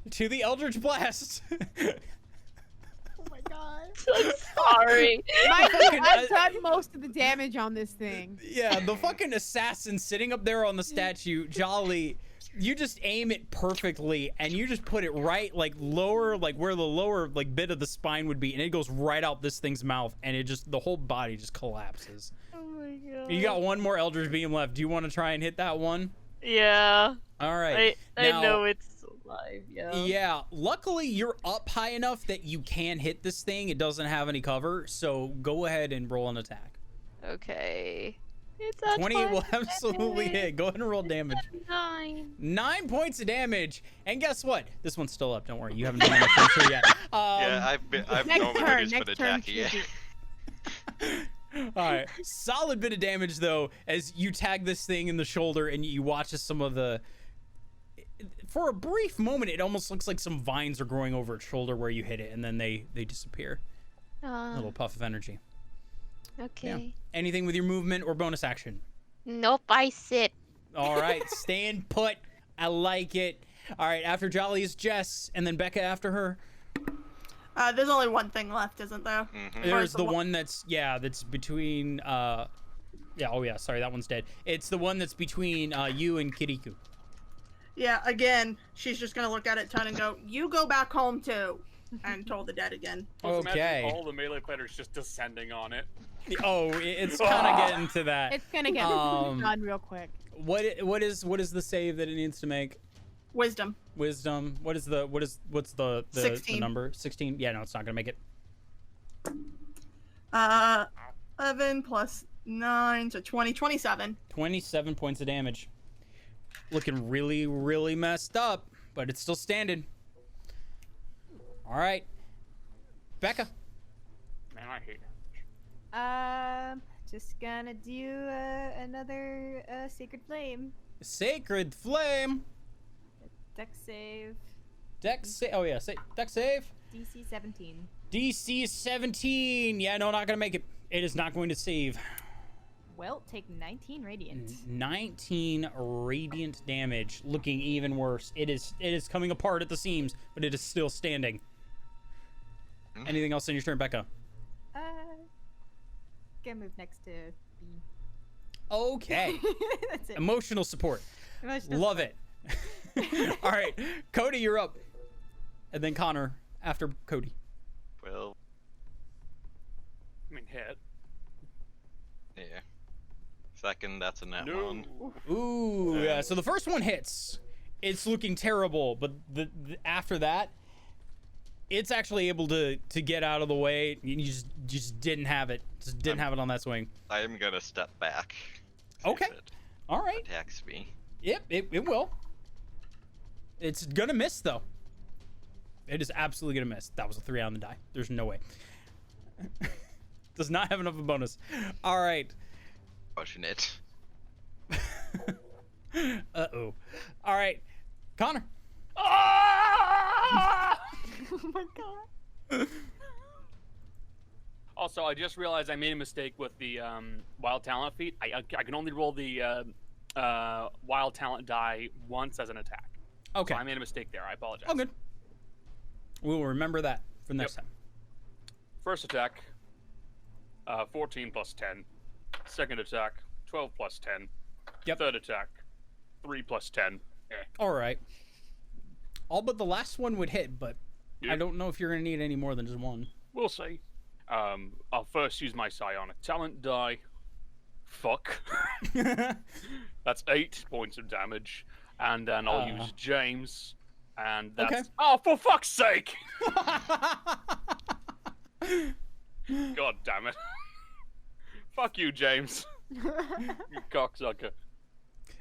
to the Eldritch Blast. Oh my god. I'm sorry. I've done most of the damage on this thing. Yeah, the fucking assassin sitting up there on the statue, Jolly, you just aim it perfectly and you just put it right like lower, like where the lower like bit of the spine would be, and it goes right out this thing's mouth, and it just, the whole body just collapses. Oh my god. You got one more Eldritch Beam left. Do you want to try and hit that one? Yeah. All right. I Now- know it's alive. Yeah. Yeah, luckily you're up high enough that you can hit this thing. It doesn't have any cover, so go ahead and roll an attack. Okay. It's a 20 will absolutely hit. Go ahead and roll damage. 9. 9 points of damage. And guess what? This one's still up. Don't worry. You haven't done anything for yet. Yeah, I've next normally turn, just been next turn, attacking it. All right. Solid bit of damage, though, as you tag this thing in the shoulder and you watch as some of the... For a brief moment, it almost looks like some vines are growing over its shoulder where you hit it, and then they disappear. A little puff of energy. Okay. Yeah. Anything with your movement or bonus action? Nope, I sit. All right. Staying put. I like it. All right. After Jolly is Jess, and then Becca after her. There's only one thing left, isn't there? Mm-hmm. There's the one that's between yeah, oh yeah, sorry, that one's dead. It's the one that's between you and Kirikou. Yeah, again, she's just gonna look at it, turn and go, "You go back home too," and toll the dead again. Just imagine Okay. all the melee players just descending on it. Oh, it's kind of getting to that. It's gonna get done real quick. What is the save that it needs to make? Wisdom. Wisdom. What's the 16. number? 16. Yeah, no, it's not gonna make it. 11 plus 9, so 20, 27. 27 points of damage. Looking really, really messed up, but it's still standing. All right, Becca. Man, I hate it. just gonna do another Sacred Flame. Sacred Flame. Dex save. Oh yeah, deck save. DC 17. DC 17. Yeah, no, not gonna make it. It is not going to save. Well, take 19 radiant. 19 radiant damage. Looking even worse. It is coming apart at the seams, but it is still standing. Anything else in your turn, Becca? Gonna move next to B. Okay. That's it. Emotional support. Love it. All right, Cody, you're up. And then Connor after Cody. Well, I mean, hit. yeah. Second, that's a net one. Ooh, yeah. So the first one hits. It's looking terrible, but the after that, it's actually able to get out of the way. You just didn't have it. Just didn't have it on that swing. I am gonna step back. Okay. If it All right. attacks me. Yep, it will. It's gonna miss though. It is absolutely gonna miss. That was a 3 on the die. There's no way. Does not have enough of a bonus. All right. Pushing it. Uh-oh. All right. Connor. Oh my god. Also, I just realized I made a mistake with the wild talent feat. I can only roll the wild talent die once as an attack. Okay. So I made a mistake there. I apologize. Oh, good. We'll remember that for next time. First attack, 14 plus 10. Second attack, 12 plus 10. Yep. Third attack, 3 plus 10. All right. All but the last one would hit, but I don't know if you're going to need any more than just one. We'll see. I'll first use my psionic talent die. Fuck. That's 8 points of damage. And then I'll use James. And that's... Okay. Oh, for fuck's sake! God damn it. Fuck you, James. You cocksucker.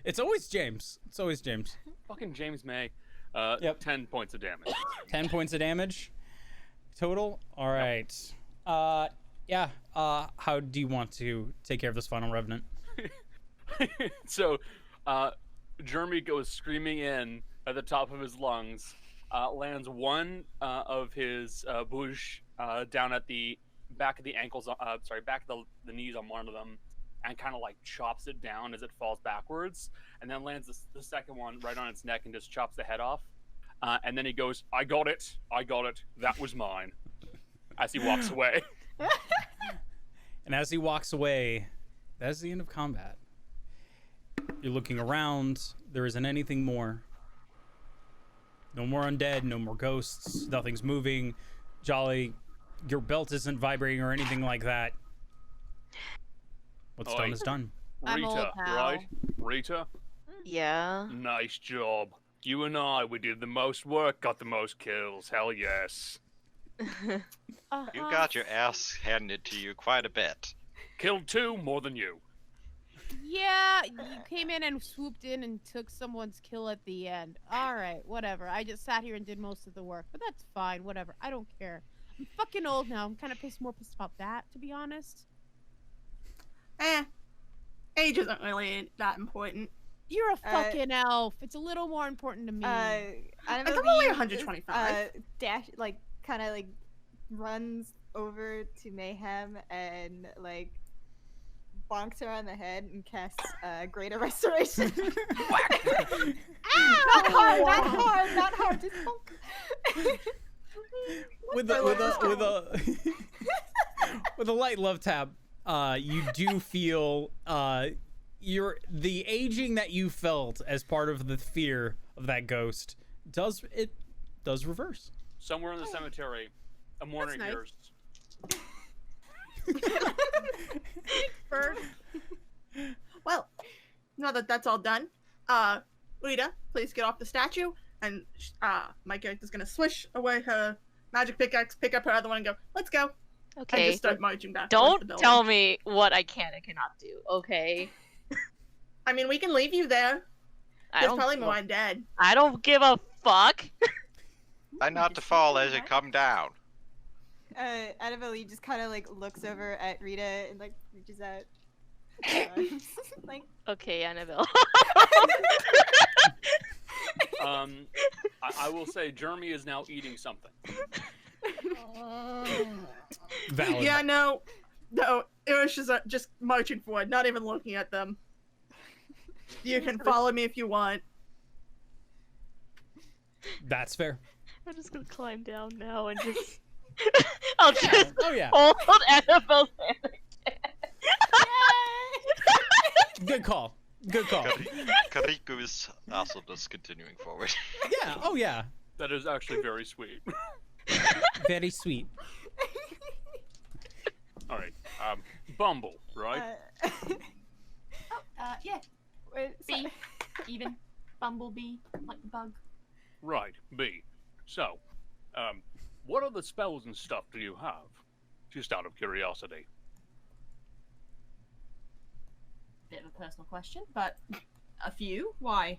It's always James. It's always James. Fucking James May. 10 points of damage. 10 points of damage total. All right. Yeah. How do you want to take care of this final revenant? So, Jeremy goes screaming in at the top of his lungs, lands one of his bush down at the back of the ankles, back of the knees on one of them, and kind of like chops it down as it falls backwards, and then lands the second one right on its neck and just chops the head off. And then he goes, I got it, that was mine, as he walks away. And as he walks away, that's the end of combat. You're looking around. There isn't anything more. No more undead, no more ghosts. Nothing's moving. Jolly, your belt isn't vibrating or anything like that. What's done is done. I'm old Rita, now. right? Rita? Yeah. Nice job. You and I, we did the most work, got the most kills. Hell yes. You got your ass handed to you quite a bit. Killed 2 more than you. Yeah, you came in and swooped in and took someone's kill at the end. Alright, whatever. I just sat here and did most of the work, but that's fine, whatever. I don't care. I'm fucking old now. I'm kind of more pissed about that, to be honest. Age isn't really that important. You're a fucking elf. It's a little more important to me. I'm only 125. Dash, like, kind of, like, runs over to Mayhem and, like, bonks her on the head and casts Greater Restoration. Ow! Not hard, just bonk. With a light love tap, you do feel the aging that you felt as part of the fear of that ghost does reverse. Somewhere in the cemetery, a mourner nice. hears. Bird. Well, now that that's all done, Rita, please get off the statue, and my character's gonna swish away her magic pickaxe, pick up her other one, and go, let's go. And Okay. just start marching back towards the Don't building. tell me what I can and cannot do, okay? I mean, we can leave you there. I There's don't probably give more a- undead. I don't give a fuck. Try not to fall as you come down. Annabelle just kind of like looks over at Rita and like reaches out. like, Okay, Annabelle. I will say Jeremy is now eating something. Valid. Yeah, no, Irish is just marching forward, not even looking at them. You can follow me if you want. That's fair. I'm just gonna climb down now and just. I'll just Oh yeah. hold Annabelle's hand again. Good call. Good call. Kariku is also just continuing forward. Yeah. Oh yeah. That is actually very sweet. Very sweet. All right. Bumble, right? Yeah. wait, B. Even. Bumblebee. Like the bug. Right. B. So, what other spells and stuff do you have? Just out of curiosity. Bit of a personal question, but a few. Why?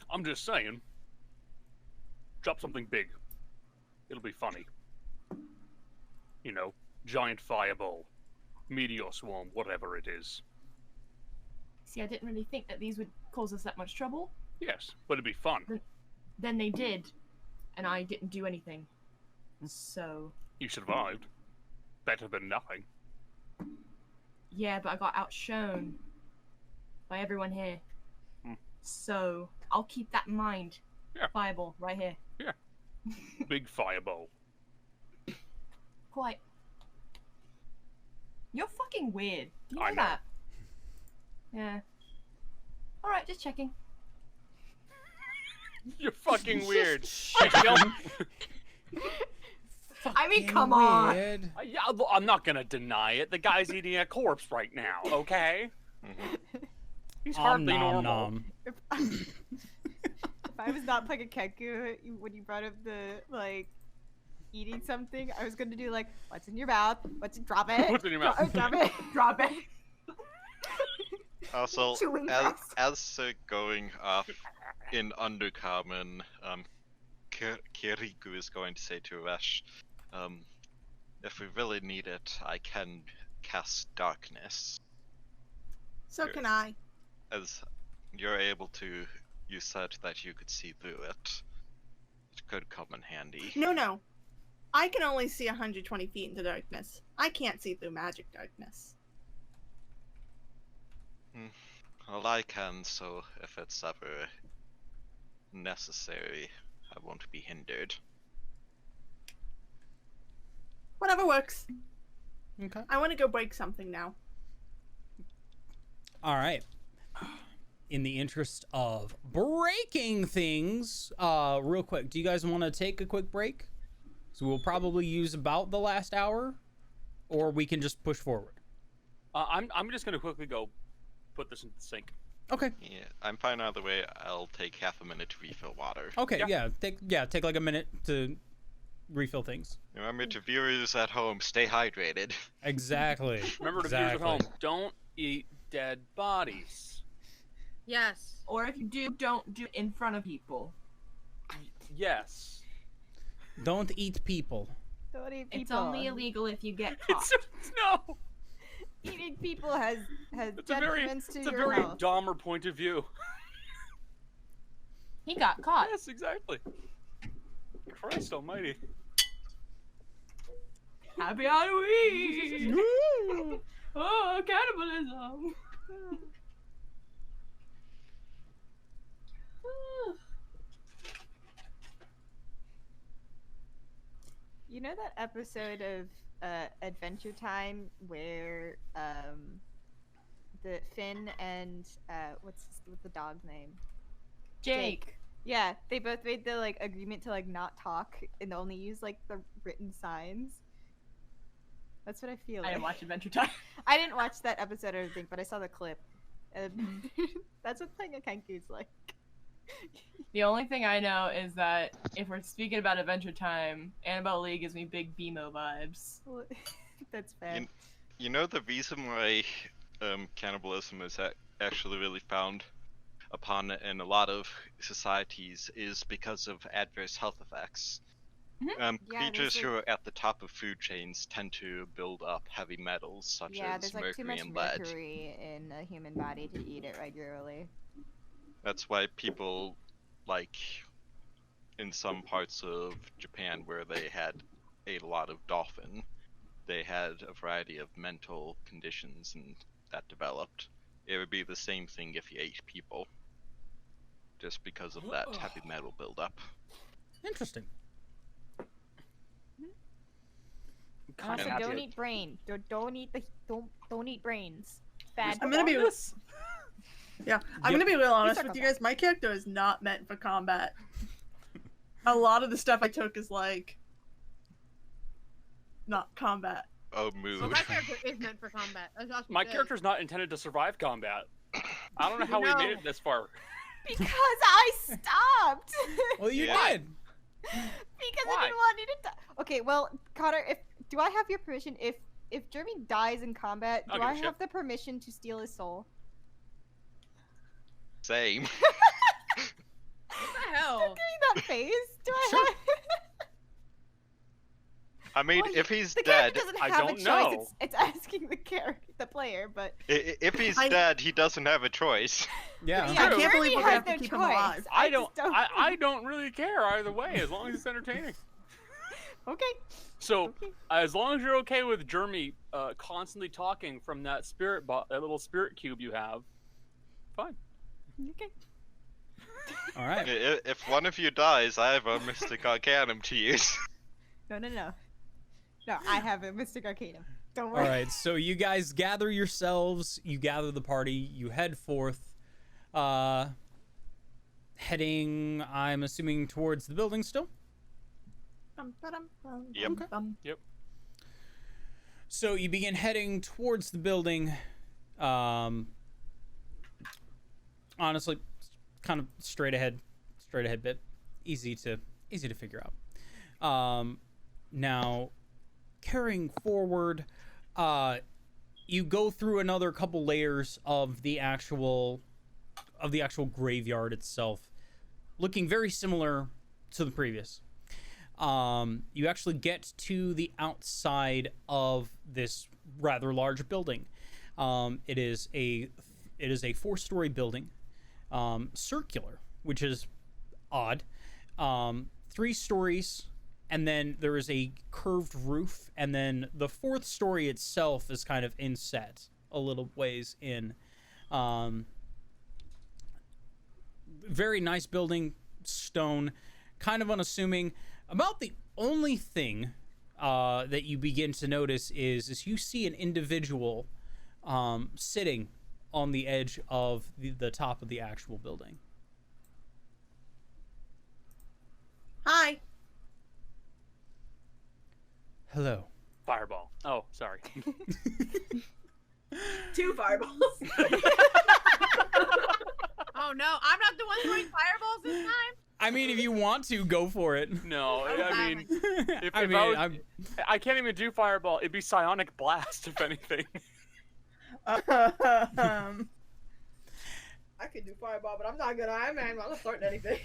I'm just saying. Drop something big. It'll be funny. You know, giant fireball, meteor swarm, whatever it is. See, I didn't really think that these would cause us that much trouble. Yes, but it'd be fun. Then they did, and I didn't do anything. So. You survived. Better than nothing. Yeah, but I got outshone by everyone here. So I'll keep that in mind. Yeah. Fireball, right here. Yeah. Big fireball. Quite. You're fucking weird. You know I know. that? Yeah. Alright, just checking. You're fucking weird. I mean, come on. Weird. Yeah, I'm not gonna deny it. The guy's eating a corpse right now, okay? He's hardly Nom, normal. nom. if I was not playing a Kenku when you brought up the like eating something, I was gonna do like, what's in your mouth? Drop it. What's in your mouth? Drop it. Drop it. Also, Chewing as grass. going off in Undercommon, Kiriku is going to say to Resh, if we really need it, I can cast Darkness. So can I. As you're able to, you said that you could see through it. It could come in handy. No. I can only see 120 feet into darkness. I can't see through magic darkness. Well, I can, so if it's ever necessary, I won't be hindered. Whatever works. Okay. I want to go break something now. All right. In the interest of breaking things, real quick, do you guys want to take a quick break? So we'll probably use about the last hour, or we can just push forward. I'm just gonna quickly go put this in the sink. Okay. Yeah, I'm fine either way. I'll take half a minute to refill water. Okay. Yeah. Take like a minute to refill things. Remember to viewers at home, stay hydrated. Exactly. Remember to viewers at home, don't eat dead bodies. Yes. Or if you do, don't do it in front of people. Yes. Don't eat people. Don't eat people. It's only illegal if you get caught. No. Eating people has It's a very, detriments to it's a your very health. Dahmer point of view. He got caught. Yes, exactly. Christ Almighty. Happy Halloween! Oh, cannibalism! You know that episode of Adventure Time where the Finn and what's the dog's name? Jake. Yeah, they both made the like agreement to like not talk and only use like the written signs. That's what I feel. I didn't like. watch Adventure Time. I didn't watch that episode or anything, but I saw the clip. And that's what playing a Kenku is like. The only thing I know is that if we're speaking about Adventure Time, Annabelle Lee gives me big BMO vibes. That's fair. You know the reason why cannibalism is actually really found upon in a lot of societies is because of adverse health effects. Yeah, Creatures there's, who are at the top of food chains tend to build up heavy metals such Yeah, as there's like too mercury much and lead. mercury in a human body to eat it regularly. That's why people, like, in some parts of Japan where they had a lot of dolphin, they had a variety of mental conditions and that developed. It would be the same thing if you ate people, just because of that heavy metal buildup. Interesting. Also, And- don't eat brain. Don't eat don't eat brains. Bad. I'm gonna be Yeah, I'm gonna be real honest circle with you back. guys. My character is not meant for combat. A lot of the stuff I took is like not combat. Oh, Well, mood. my character is meant for combat. That's what My it is. character's not intended to survive combat. I don't know how we made it this far. Because I stopped. Well, you Yeah. did. Because Why? I didn't want you to die. Okay, well, Connor, do I have your permission? If Jeremy dies in combat, I'll do give I a shit. have the permission to steal his soul? Same. What the hell? Give me that face. Do I Sure. have? I mean, Well, if he's the dead, character doesn't I have a don't choice. know. It's asking the player, but if he's I- dead, he doesn't have a choice. Yeah. I can't Jeremy believe we're gonna has have to no keep him choice. alive. I just don't. I don't really care either way, as long as it's entertaining. Okay. So, Okay. as long as you're okay with Jeremy constantly talking from that that little spirit cube you have, fine. Okay. All right. If one of you dies, I have a Mystic Arcanum to use. No. No, I have a Mystic Arcanum. Don't All worry. right. So you guys gather yourselves. You gather the party. You head forth. Heading, I'm assuming, towards the building still. Yep. So you begin heading towards the building. Honestly, kind of straight ahead bit. Easy to figure out. Now, carrying forward, you go through another couple layers of the actual graveyard itself, looking very similar to the previous. You actually get to the outside of this rather large building. It is a 4-story building, circular, which is odd. 3 stories, and then there is a curved roof, and then the 4th story itself is kind of inset a little ways in. Very nice building, stone, kind of unassuming. About the only thing that you begin to notice is you see an individual sitting on the edge of the top of the actual building. Hi. Hello. Fireball. Oh, sorry. 2 fireballs. Oh no, I'm not the one throwing fireballs this time. I mean, if you want to, go for it. No, I mean, if I I mean, was, I can't even do fireball. It'd be psionic blast, if anything. I could do fireball, but I'm not gonna. I'm not starting anything.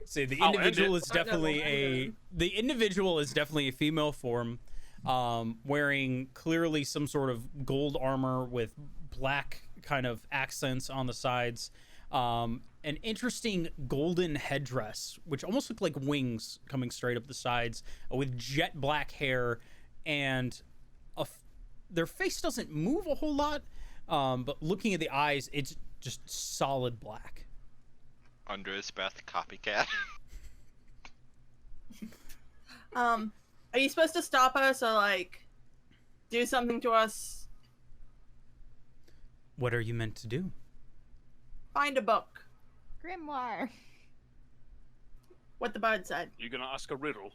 See, the I'll end individual it. is definitely a female form, wearing clearly some sort of gold armor with black kind of accents on the sides. An interesting golden headdress, which almost looked like wings coming straight up the sides, with jet black hair, and their face doesn't move a whole lot, but looking at the eyes, it's just solid black. Under his breath, copycat. Are you supposed to stop us or like do something to us? What are you meant to do? Find a book. Grimoire. What the bird said. You're gonna ask a riddle.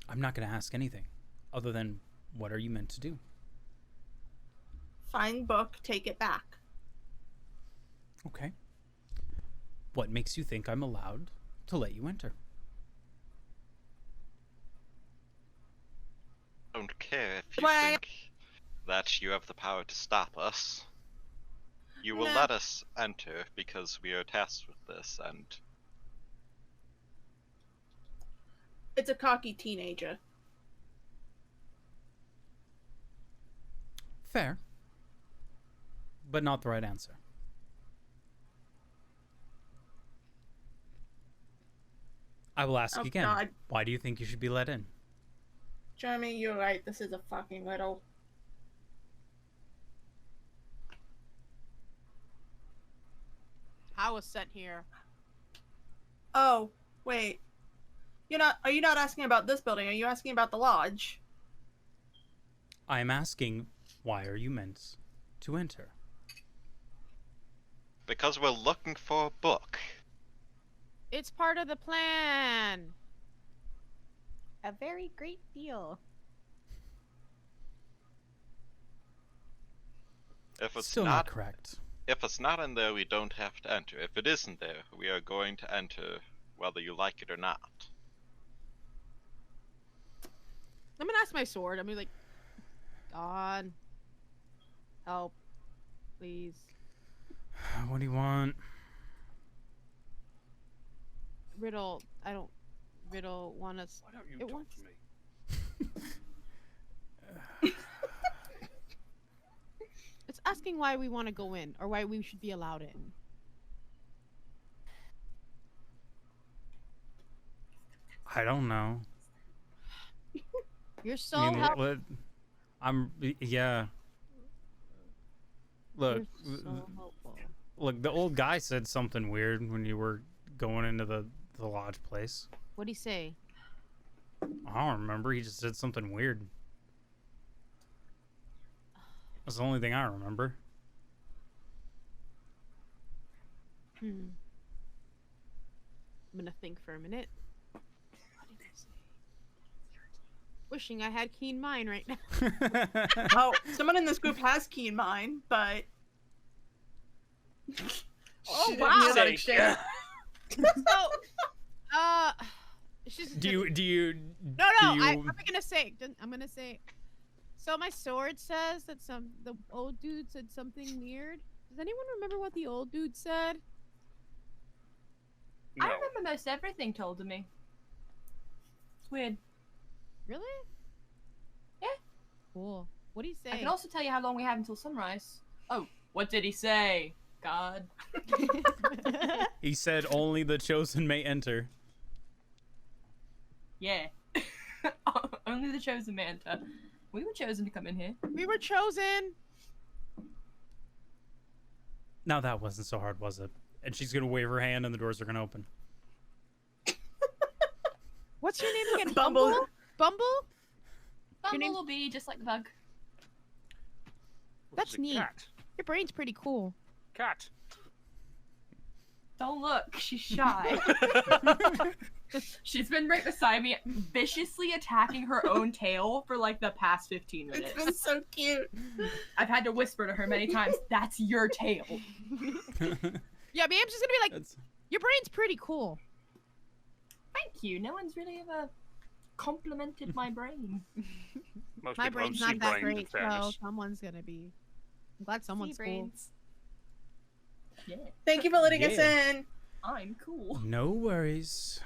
I'm not going to ask anything other than what are you meant to do? Find book, take it back. Okay. What makes you think I'm allowed to let you enter? Don't care if you What? think that you have the power to stop us. You will No. let us enter because we are tasked with this, and It's a cocky teenager. Fair. But not the right answer. I will ask Oh, again. God. Why do you think you should be let in? Jeremy, you're right. This is a fucking riddle. I was sent here. Oh, wait. Are you not asking about this building? Are you asking about the lodge? I am asking, why are you meant to enter? Because we're looking for a book. It's part of the plan. A very great deal. If it's Still not correct. If it's not in there, we don't have to enter. If it isn't there, we are going to enter, whether you like it or not. I'm gonna ask my sword. I'm gonna be like, God, help, please. What do you want? Riddle, Riddle want us. Why don't you It talk wants. to me? It's asking why we want to go in, or why we should be allowed in. I don't know. You're so I mean, helpful. yeah. Look, You're so helpful. look. The old guy said something weird when you were going into the lodge place. What'd he say? I don't remember. He just said something weird. That's the only thing I remember. I'm gonna think for a minute. What did I say? Wishing I had keen mind right now. Oh, someone in this group has keen mind, but... Oh, She didn't wow. hear that exchange. So, she's Do you? No, do you- I'm gonna say. I'm gonna say. So my sword says that the old dude said something weird. Does anyone remember what the old dude said? No. I remember most everything told to me. It's weird. Really? Yeah. Cool. What did he say? I can also tell you how long we have until sunrise. Oh, what did he say? God. He said only the chosen may enter. Yeah. Only the chosen may enter. We were chosen to come in here. We were chosen. Now that wasn't so hard, was it? And she's gonna wave her hand, and the doors are gonna open. What's your name again? Bumble. Bumble? Bumble name- will be just like the bug. What That's is it, neat. Cat. Your brain's pretty cool. Cat. Don't look, she's shy. She's been right beside me, viciously attacking her own tail for like the past 15 minutes. It's been so cute. I've had to whisper to her many times, that's your tail. Yeah, Bam's just gonna be like, That's... your brain's pretty cool. Thank you. No one's really ever complimented my brain. Most My people don't brain's see not that brains, in great, so fairness. someone's gonna be. I'm glad someone's cool. brains. Yeah, Thank you for letting us Yeah. in. I'm cool. No worries.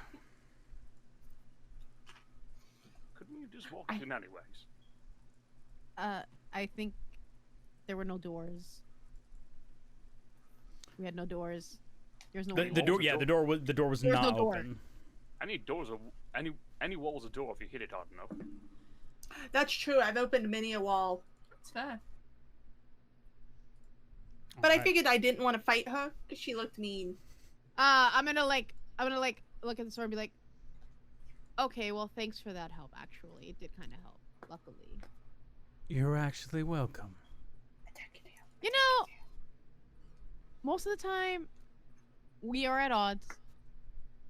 Couldn't you just walk in anyways? I think there were no doors. We had no doors. There's no The way. door, yeah, the door was There's not no door. open. Any doors are any wall's a door if you hit it hard enough. That's true. I've opened many a wall. It's fair. But I Alright. figured I didn't want to fight her because she looked mean. I'm gonna look at the sword and be like, okay, well, thanks for that help. Actually, it did kind of help. Luckily, You're actually welcome. you know, most of the time we are at odds,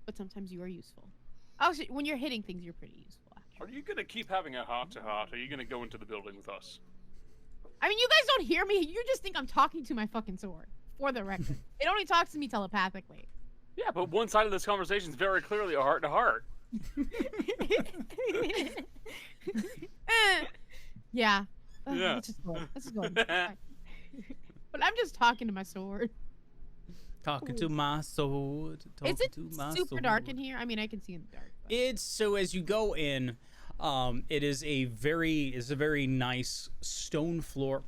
but sometimes you are useful. Actually, when you're hitting things, you're pretty useful. Are Actually, you gonna keep having a heart-to-heart? Or are you gonna go into the building with us? I mean, you guys don't hear me. You just think I'm talking to my fucking sword. For the record, it only talks to me telepathically. Yeah, but one side of this conversation is very clearly a heart-to-heart. Yeah. Yeah. Let's just go. Let's just go. Alright. But I'm just talking to my sword. Talking to my sword. Talking Is it to my super sword. dark in here? I mean, I can see in the dark, It's so as you go in, it is a very nice stone floor.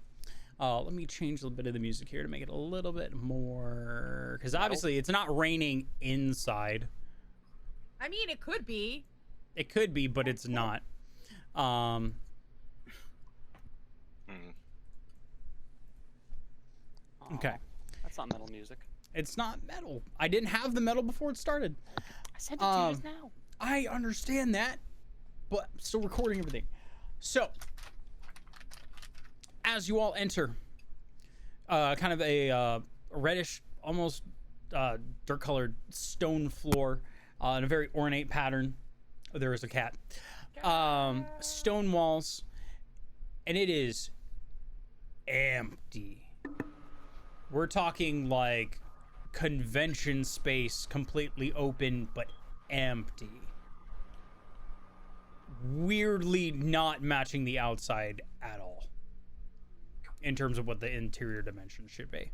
Let me change a little bit of the music here to make it a little bit more, because obviously it's not raining inside. I mean, it could be. It could be, but it's not. Okay. That's not metal music. It's not metal. I didn't have the metal before it started. I said it to you just now. I understand that, but I'm still recording everything. So, as you all enter, kind of a reddish, almost dirt-colored stone floor in a very ornate pattern. Oh, there is a cat. Stone walls, and it is empty. We're talking like convention space, completely open but empty. Weirdly not matching the outside at all in terms of what the interior dimension should be.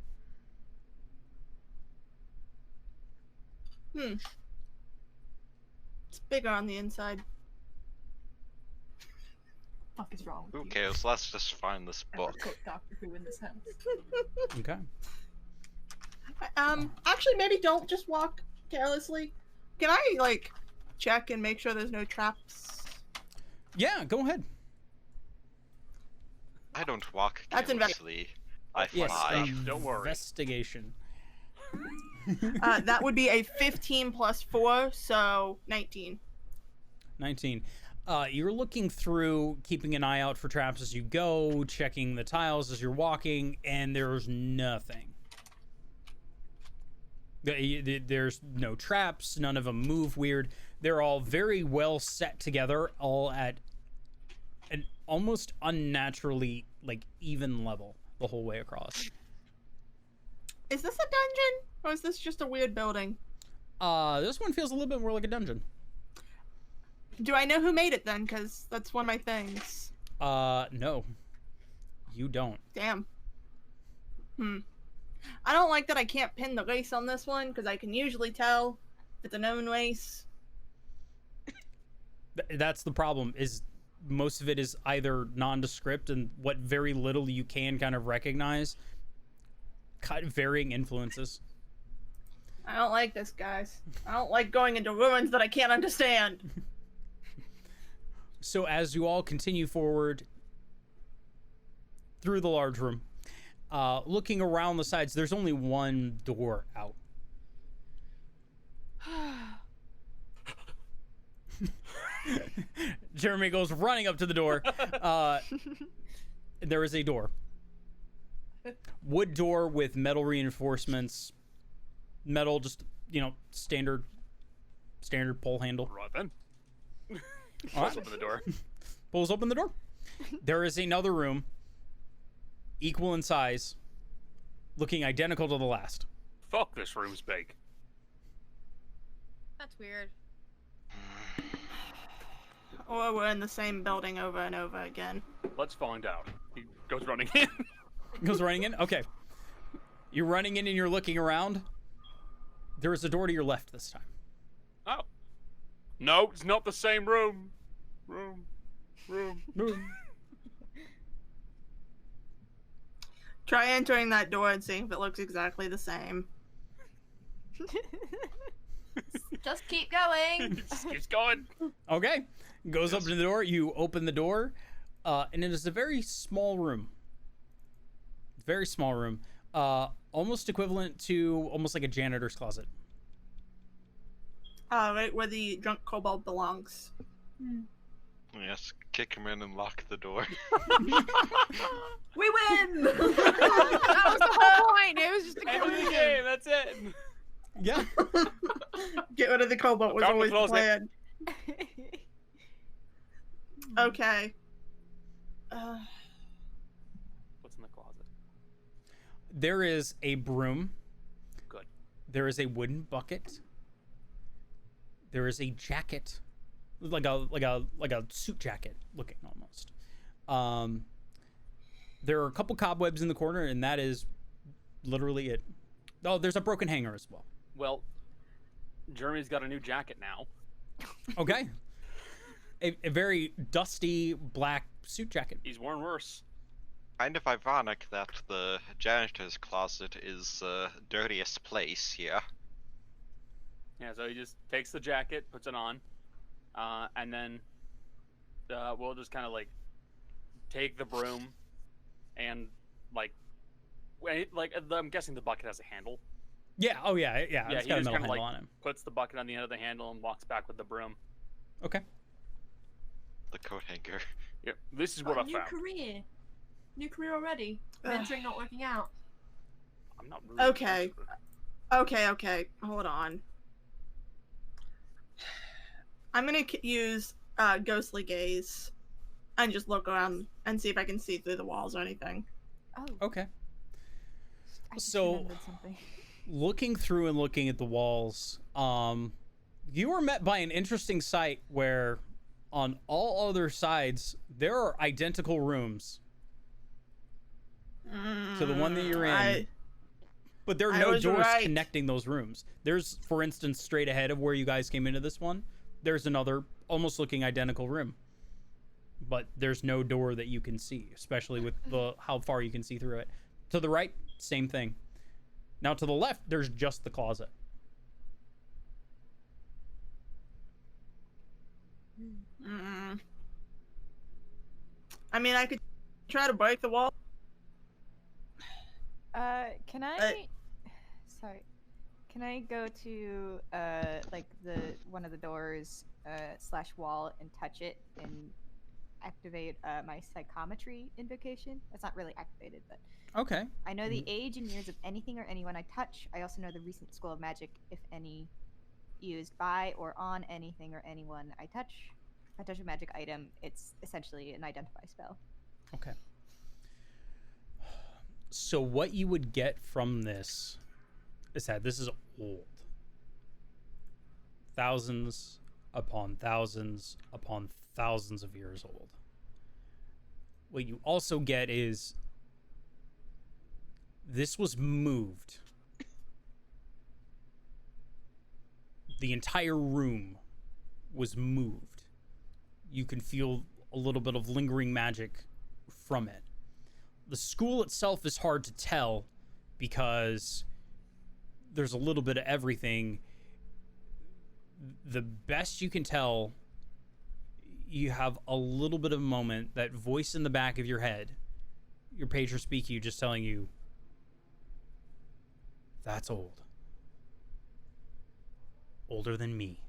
It's bigger on the inside. Fuck is wrong with Who you? cares? Let's just find this Ever book. cook Doctor Who in this house? Okay. Actually, maybe don't just walk carelessly. Can I, like, check and make sure there's no traps? Yeah, go ahead. I don't walk That's carelessly. I fly. Yes, Don't worry. Investigation. That would be a 15 plus 4, so 19. 19. You're looking through, keeping an eye out for traps as you go, checking the tiles as you're walking, and there's nothing. There's no traps. None of them move weird. They're all very well set together, all at an almost unnaturally, like, even level the whole way across. Is this a dungeon? Or is this just a weird building? This one feels a little bit more like a dungeon. Do I know who made it then? Because that's one of my things. No. You don't. Damn. I don't like that I can't pin the race on this one, because I can usually tell if it's a known race. That's the problem, is most of it is either nondescript, and what very little you can kind of recognize, varying influences. I don't like this, guys. I don't like going into ruins that I can't understand. So as you all continue forward through the large room, looking around the sides, there's only one door out. Jeremy goes running up to the door. There is a door. Wood door with metal reinforcements. Metal, just, standard pull handle. Right then. All right. Open the door. Pulls open the door. There is another room, equal in size, looking identical to the last. Fuck, this room's big. That's weird. Or we're in the same building over and over again. Let's find out. He goes running in. Goes running in? Okay. You're running in and you're looking around. There is a door to your left this time. Oh. No, it's not the same room. Room. Try entering that door and seeing if it looks exactly the same. Just keep going. Just keeps going. Okay. Goes up to the door. You open the door. And it is a very small room. Very small room. Almost equivalent to almost like a janitor's closet. Right where the drunk kobold belongs. Yes, kick him in and lock the door. We win! That was the whole point. It was just a End of the game. game, that's it. Yeah. Get rid of the kobold was Found always the the plan. Okay. What's in the closet? There is a broom. Good. There is a wooden bucket. There is a jacket, like a suit jacket looking almost. There are a couple cobwebs in the corner, and that is literally it. Oh, there's a broken hanger as well. Well, Jeremy's got a new jacket now. Okay. A very dusty black suit jacket. He's worn worse. Kind of ironic that the janitor's closet is the dirtiest place here. Yeah, so he just takes the jacket, puts it on, and then we'll just kind of like take the broom and like I'm guessing the bucket has a handle. Yeah. Oh yeah. Yeah. Yeah, It's he got a just metal kind of handle like on him. puts the bucket on the end of the handle and walks back with the broom. Okay. The coat hanger. Yep, this is what Got I a new found. career. New career already. Mentoring not working out. I'm not really Okay. Okay. Hold on. I'm gonna use ghostly gaze and just look around and see if I can see through the walls or anything. Oh, Okay. I just So- remembered something. Looking through and looking at the walls, you are met by an interesting sight where on all other sides there are identical rooms to the one that you're in, but there are I no was doors right. connecting those rooms. There's, for instance, straight ahead of where you guys came into this one, there's another almost looking identical room, but there's no door that you can see, especially with the how far you can see through it. To the right, same thing. Now to the left, there's just the closet. I mean, I could try to break the wall. Can I? Sorry. Can I go to like one of the doors / wall and touch it and activate my psychometry invocation? That's not really activated, but Okay. I know the age and years of anything or anyone I touch. I also know the recent school of magic, if any, used by or on anything or anyone I touch. If I touch a magic item, it's essentially an identify spell. Okay. So what you would get from this is that this is old. Thousands upon thousands upon thousands of years old. What you also get is this was moved. The entire room was moved. You can feel a little bit of lingering magic from it. The school itself is hard to tell because there's a little bit of everything. The best you can tell, you have a little bit of a moment, that voice in the back of your head, your pager speaking, you just telling you, that's old. Older than me.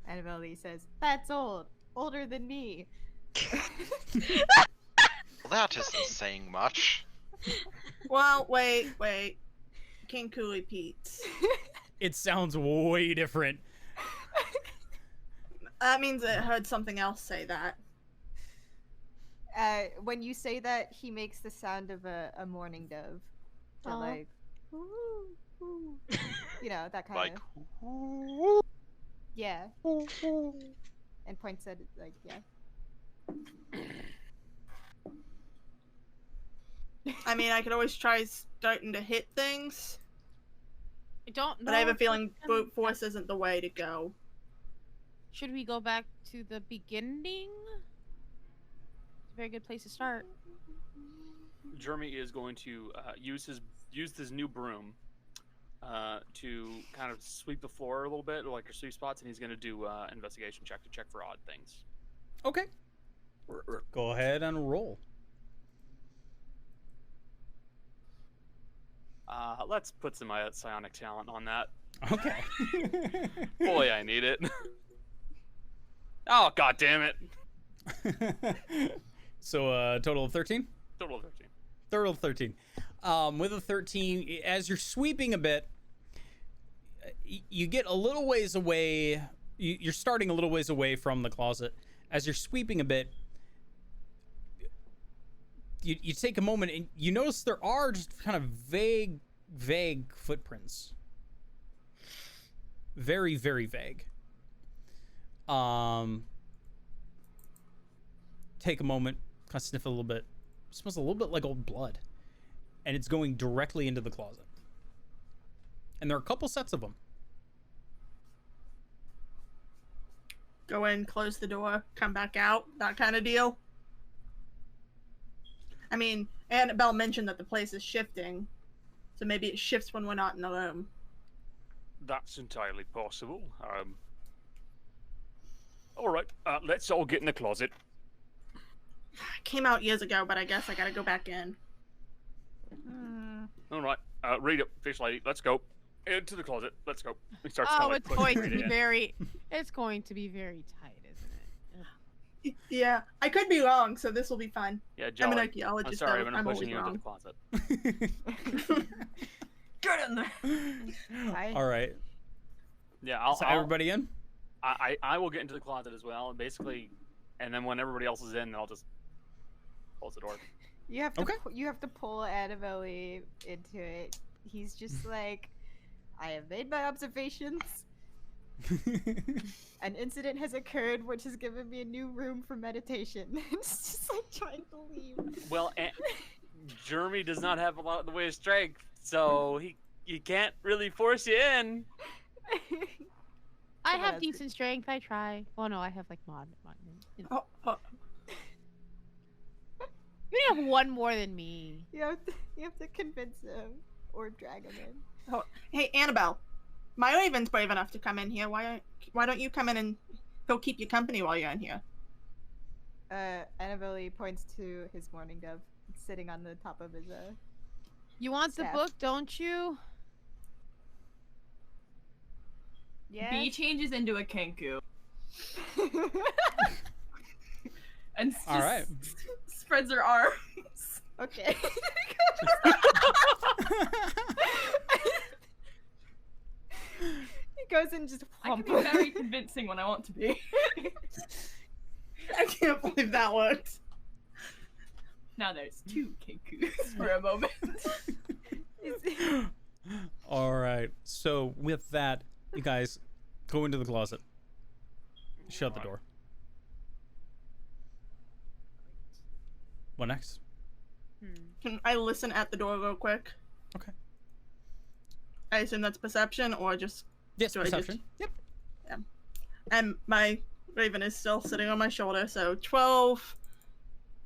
Annabelle Lee says, "That's old. Older than me." Well, that isn't saying much. Well, wait. King Cooley Pete's. It sounds way different. That means I heard something else say that. When you say that, he makes the sound of a mourning dove. So Aw. like, "Ooh, ooh." You know, that kind Like, of. Yeah. And points at it like, yeah. I mean, I could always try starting to hit things, I don't know. but I have a if feeling we can- brute force isn't the way to go. Should we go back to the beginning? It's a very good place to start. Jeremy is going to use his new broom to kind of sweep the floor a little bit, like your sweep spots, and he's going to do investigation check to check for odd things. Okay. Go ahead and roll. Let's put some psionic talent on that. Okay. Boy, I need it. Oh, god damn it. So total of 13? Total of 13. Total of 13. With a 13, as you're sweeping a bit, you get a little ways away. You're starting a little ways away from the closet. As you're sweeping a bit, you take a moment and you notice there are just kind of vague footprints. Very, very vague. Take a moment, kind of sniff a little bit. It smells a little bit like old blood. And it's going directly into the closet. and there are a couple sets of them. Go in, close the door, come back out, that kind of deal. I mean, Annabelle mentioned that the place is shifting, so maybe it shifts when we're not in the room. That's entirely possible. All right, let's all get in the closet. I came out years ago, but I guess I gotta go back in. All right, read it, fish lady. Let's go into the closet. Let's go. He starts Oh, kinda, it's pushing going to Rita be in. very. It's going to be very tight, isn't it? Yeah, I could be wrong, so this will be fun. Yeah, I'm Joey. an archaeologist. I'm sorry, though. I'm I'm pushing always you into wrong. the closet. Get in there. All right. Yeah, I'll. So everybody in? I will get into the closet as well, and basically, and then when everybody else is in, then I'll just close the door. You have to Okay. you have to pull Annabelle into it. He's just like, I have made my observations. An incident has occurred which has given me a new room for meditation. It's just like trying to leave. Well, Jeremy does not have a lot in the way of strength, so he can't really force you in. I have decent strength. I try. Oh no, I have like mod. You know. You have one more than me. You have to convince him or drag him in. Oh, hey, Annabelle, my Raven's brave enough to come in here. Why don't you come in and he'll keep you company while you're in here? Annabelle points to his mourning dove sitting on the top of his You want staff. the book, don't you? Yeah. B changes into a Kenku. And just All right. spreads her arms. Okay. He goes and just I can be very convincing when I want to be. I can't believe that worked. Now there's two Kenkus for a moment. All right. So with that, you guys go into the closet. Shut the door. What next? Can I listen at the door real quick? Okay. I assume that's perception or just... Yes, do I perception. Yep. Yeah. And my Raven is still sitting on my shoulder, so 12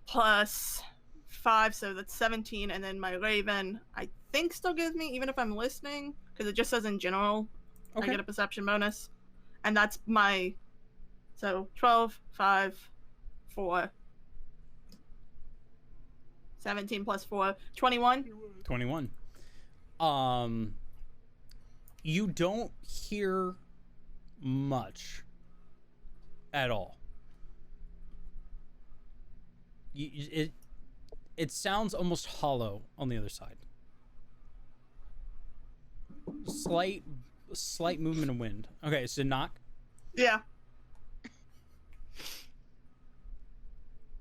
plus 5, so that's 17, and then my Raven, I think still gives me, even if I'm listening, because it just says in general, Okay. I get a perception bonus. And that's my... So 12, 5, 4... 17 plus 4, 21. 21. You don't hear much at all. It sounds almost hollow on the other side. Slight movement of wind. Okay, so knock. Yeah.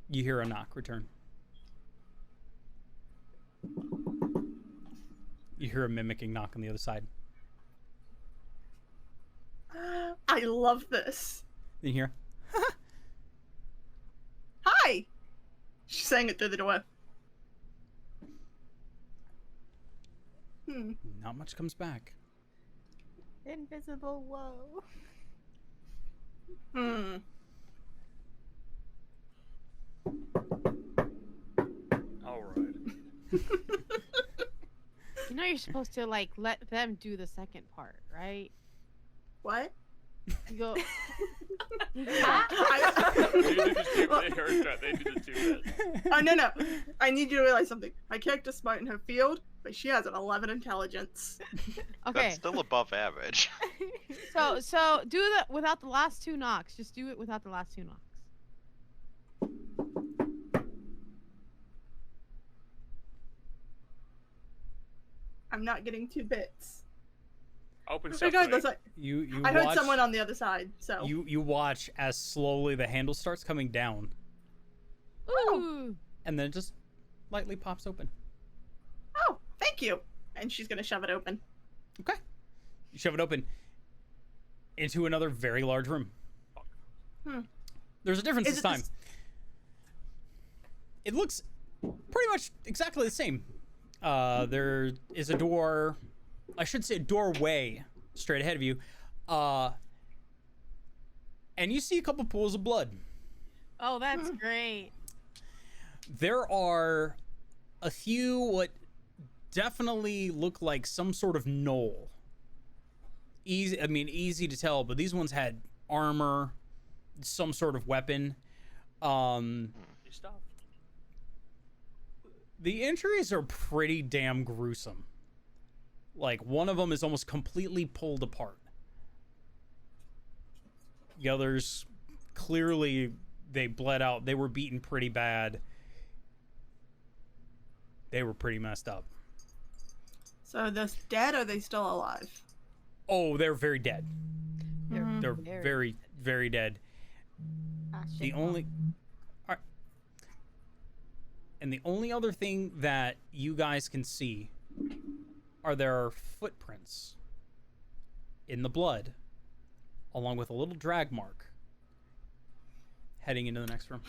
You hear a knock return. You hear a mimicking knock on the other side. I love this. Then you hear, Hi! She's saying it through the door. not much comes back. Invisible woe. All right. You know you're supposed to like let them do the second part, right? What? You go. You just give the haircut, they do the two bits. Oh, no. I need you to realize something. My character's smart in her field, but she has an 11 intelligence. Okay. That's still above average. So do that without the last two knocks. Just do it without the last two knocks. I'm not getting 2 bits. Open Regardless, You I heard watch, someone on the other side, so... You watch as slowly the handle starts coming down, Ooh. and then it just lightly pops open. Oh, thank you. And she's gonna shove it open. Okay. You shove it open into another very large room. There's a difference this time. It looks pretty much exactly the same. There is a door I should say doorway straight ahead of you. And you see a couple pools of blood. Oh, that's great. There are a few what definitely look like some sort of knoll. Easy to tell, but these ones had armor, some sort of weapon. The injuries are pretty damn gruesome. Like, one of them is almost completely pulled apart. The others, clearly, they bled out. They were beaten pretty bad. They were pretty messed up. So are those dead, or are they still alive? Oh, they're very dead. They're Very very, very dead. The only... Alright. And the only other thing that you guys can see are there footprints in the blood, along with a little drag mark, heading into the next room.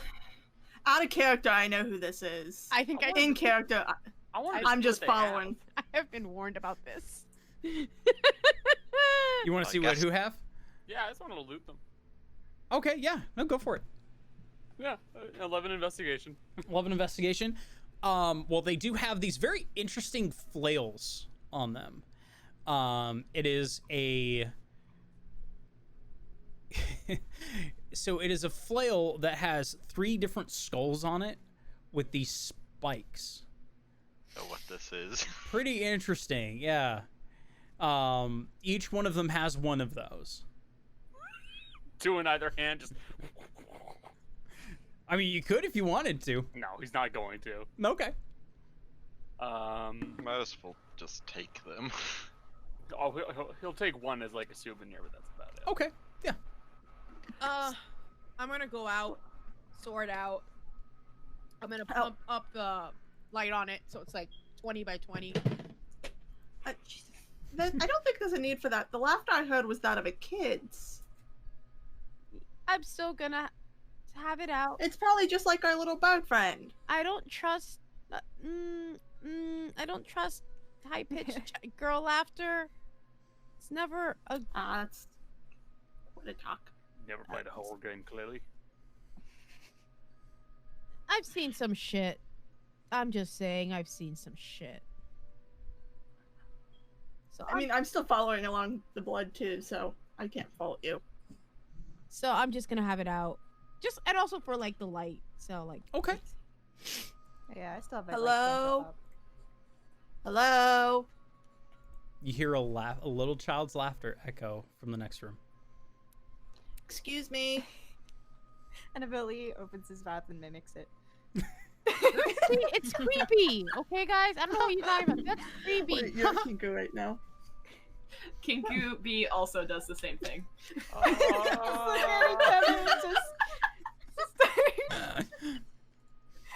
Out of character, I know who this is. I think In character, I'm just following. I have been warned about this. You want to see who have? Yeah, I just want to loot them. Okay, yeah. No, go for it. Yeah, 11 investigation. 11 investigation. Well, they do have these very interesting flails on them. It is a... So it is a flail that has 3 different skulls on it with these spikes. Know what this is. Pretty interesting, yeah. Each one of them has one of those. 2 in either hand, just... I mean, you could if you wanted to. No, he's not going to. Okay. Might as well just take them. Oh, he'll take one as like a souvenir, but that's about it. Okay, yeah. I'm gonna go out, sword out. I'm gonna pump up the light on it so it's like 20 by 20. I don't think there's a need for that. The laughter I heard was that of a kid's. I'm still gonna have it out. It's probably just like our little bird friend. I don't trust. I don't trust high-pitched girl laughter. It's never a. That's what a talk. Never played a horror game, clearly. I've seen some shit. I'm just saying, I've seen some shit. So I mean, I'm still following along the blood too, so I can't fault you. So I'm just gonna have it out, and also for like the light. So like. Okay. Yeah, I still have my Hello? light up. Hello. You hear a little child's laughter echo from the next room. Excuse me. Annabelle opens his mouth and mimics it. See, it's creepy. Okay, guys. I don't know what you're talking about. That's creepy. Wait, you're Kinku right now. Kinku B also does the same thing. I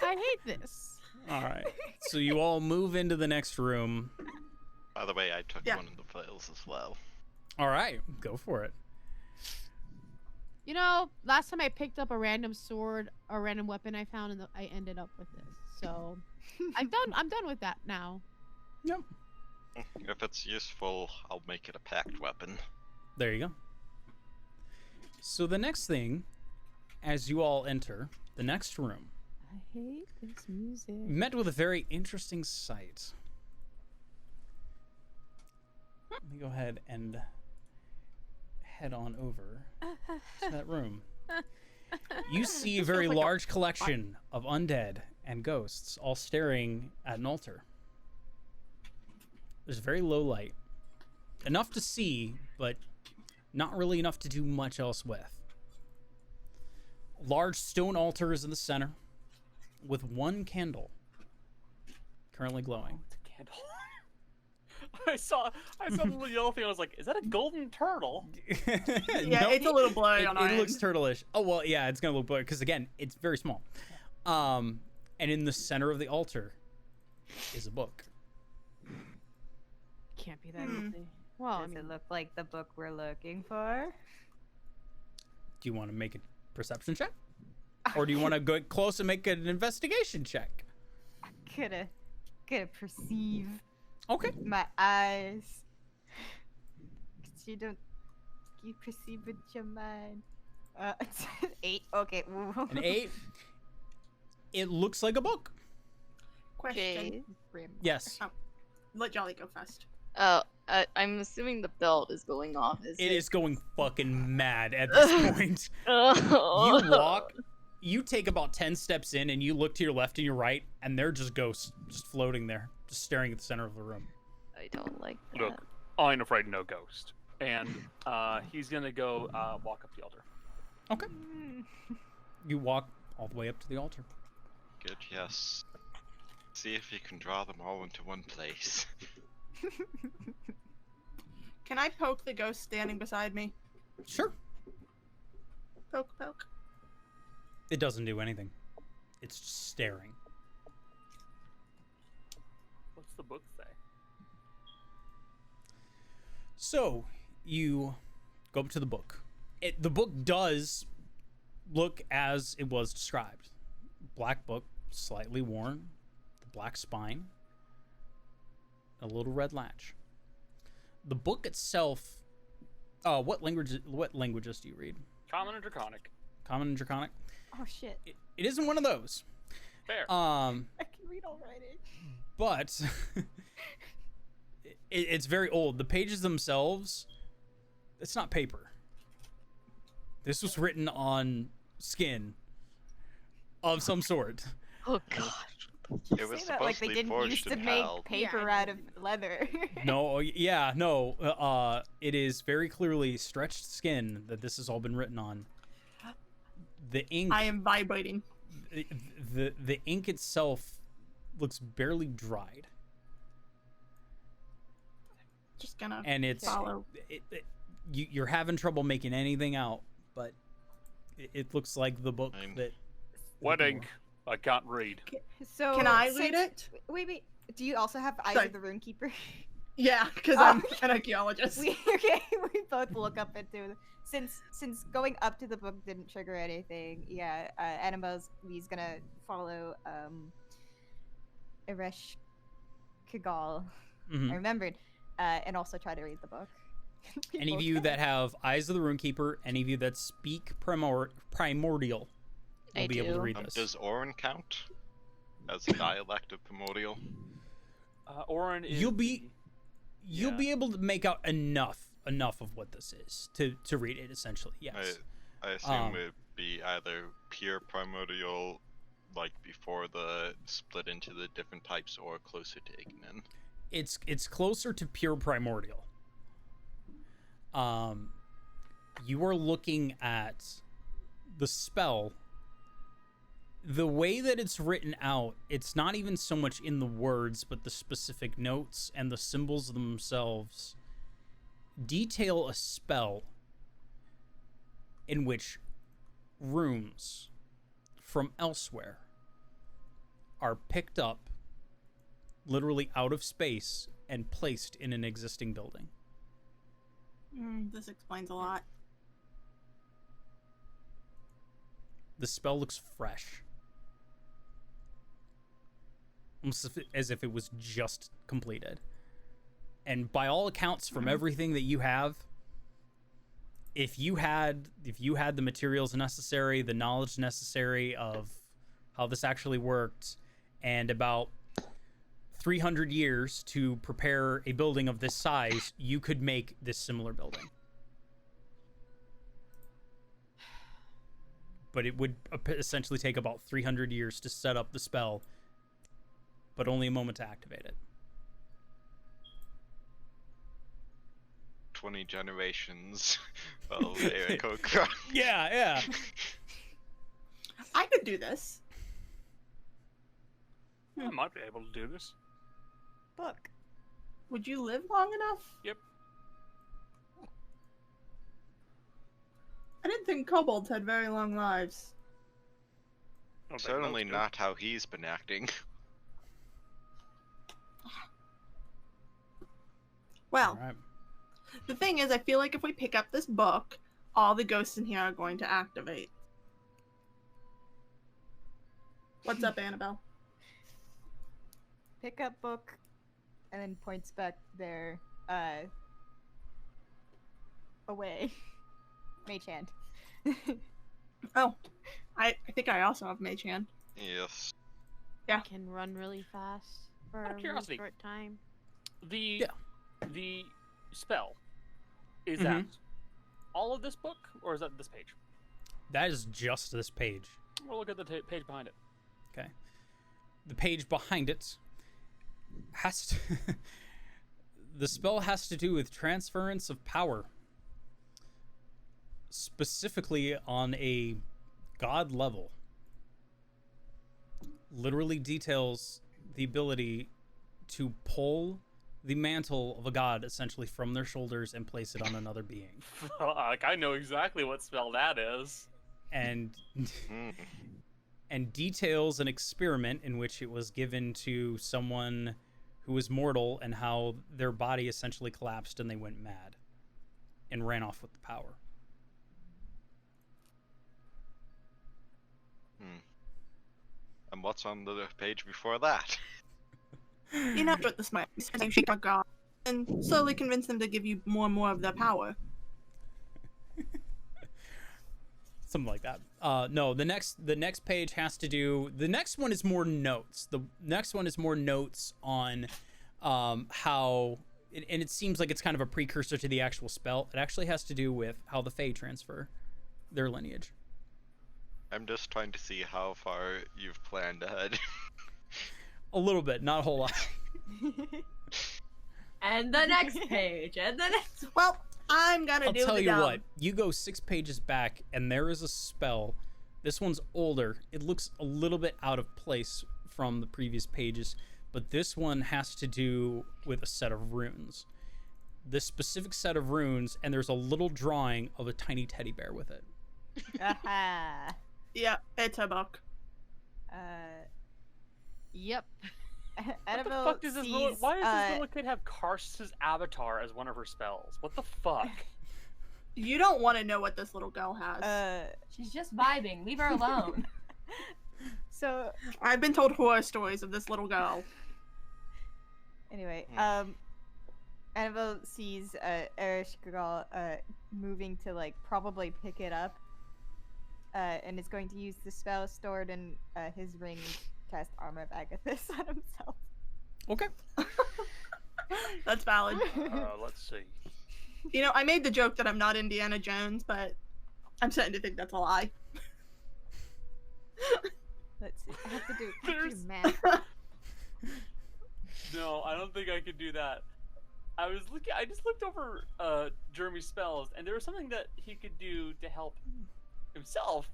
hate this. All right. So you all move into the next room. By the way, I took one of the flails as well. All right, go for it. You know, last time I picked up a random sword or random weapon I found, and I ended up with this. So I'm done with that now. Yep. If it's useful, I'll make it a packed weapon. There you go. So the next thing, as you all enter the next room, I hate this music. met with a very interesting sight. Let me go ahead and head on over to that room. You see a very large collection of undead and ghosts all staring at an altar. There's very low light. Enough to see, but not really enough to do much else with. Large stone altar is in the center with one candle currently glowing. It's a candle. I saw the little yellow thing. I was like, "Is that a golden turtle?" Yeah, it's a little blurry on our It looks end. turtleish. Oh well, yeah, it's gonna look blurry because again, it's very small. And in the center of the altar is a book. Can't be that easy. Well, Does it look like the book we're looking for? Do you want to make a perception check, or do you want to go close and make an investigation check? Coulda perceive. Okay. My eyes. you don't. You perceive with your mind. 8. Okay. An 8. It looks like a book. Question. Yes. Let Jolly go first. Oh, I'm assuming the belt is going off. It is going fucking mad at this point. You walk, you take about 10 steps in, and you look to your left and your right, and they're just ghosts, just floating there, just staring at the center of the room. I don't like that. Look, I ain't afraid of no ghost. And he's gonna go walk up the altar. Okay. You walk all the way up to the altar. Good, yes. See if you can draw them all into one place. Can I poke the ghost standing beside me? Sure. Poke, poke. It doesn't do anything. It's just staring. What's the book say? So, you go up to the book. The book does look as it was described. Black book, slightly worn, the black spine, a little red latch. The book itself, what languages do you read? Common and Draconic. Common and Draconic? Oh shit. It isn't one of those. Fair. I can read already. But it's very old. The pages themselves, it's not paper. This was written on skin of some sort. Oh gosh. It was Say that like they supposedly didn't forged used to in make hell. paper out of leather. No, yeah, no. It is very clearly stretched skin that this has all been written on. The ink. I am vibrating. The ink itself looks barely dried. Just gonna And follow. You're having trouble making anything out, but it looks like the book that. What ink? I can't read. So Can I read it? Wait. Do you also have Eyes Sorry. of the Runekeeper? Yeah, because I'm an archaeologist. We both look up into since going up to the book didn't trigger anything. Yeah, Annabelle's gonna follow Eresh Kigal. Mhm. I remembered, and also try to read the book. Any of you that have Eyes of the Runekeeper, any of you that speak Primordial, will be able to read this. Does Orin count as a dialect of Primordial? Orin is. You'll be able to make out enough of what this is to read it. Essentially, yes. I assume it'd be either pure Primordial, like before the split into the different types, or closer to Ignan. It's closer to pure Primordial. You are looking at the spell. The way that it's written out, it's not even so much in the words, but the specific notes and the symbols themselves detail a spell in which runes from elsewhere are picked up literally out of space and placed in an existing building. This explains a lot. The spell looks fresh. Almost as if it was just completed. And by all accounts, from everything that you have, if you had the materials necessary, the knowledge necessary of how this actually worked, and about 300 years to prepare a building of this size, you could make this similar building. But it would essentially take about 300 years to set up the spell, but only a moment to activate it. 20 generations of Aarakocra. Yeah. I could do this. I might be able to do this. Book. Would you live long enough? Yep. I didn't think kobolds had very long lives. Certainly not how he's been acting. Well, All right. the thing is, I feel like if we pick up this book, all the ghosts in here are going to activate. What's up, Annabelle? Pick up book, and then points back there. away. Mage hand. Oh, I think I also have Mage Hand. Yes. Yeah. I can run really fast for Out of a really curiosity. short time. The spell is that all of this book, or is that this page? That is just this page. We'll look at the page behind it. Okay. The page behind it has to the spell has to do with transference of power. Specifically on a god level. Literally details the ability to pull the mantle of a god essentially from their shoulders and place it on another being. Fuck, I know exactly what spell that is. And and details an experiment in which it was given to someone who was mortal and how their body essentially collapsed and they went mad and ran off with the power. And what's on the page before that? You know what this might be. You should talk God and slowly convince them to give you more and more of their power. Something like that. No, the next page has to do. The next one is more notes. The next one is more notes on how, and it seems like it's kind of a precursor to the actual spell. It actually has to do with how the Fae transfer their lineage. I'm just trying to see how far you've planned ahead. A little bit, not a whole lot. And the next page, and the next. Well, I'm gonna I'll do tell the you dumb. what. You go 6 pages back, and there is a spell. This one's older. It looks a little bit out of place from the previous pages, but this one has to do with a set of runes. This specific set of runes, and there's a little drawing of a tiny teddy bear with it. Aha. Yeah, it's a book. Yep. What the Annabelle fuck does this little, sees, why does this little kid have Karst's avatar as one of her spells? What the fuck? You don't want to know what this little girl has. She's just vibing. Leave her alone. So I've been told horror stories of this little girl. anyway, Annabelle sees Ereshkigal moving to like probably pick it up, and is going to use the spell stored in his ring to cast Armor of Agathis on himself. Okay. That's valid. Let's see. You know, I made the joke that I'm not Indiana Jones, but I'm starting to think that's a lie. Let's see. I have to do There's- math. No, I don't think I could do that. I just looked over Jeremy's spells, and there was something that he could do to help himself,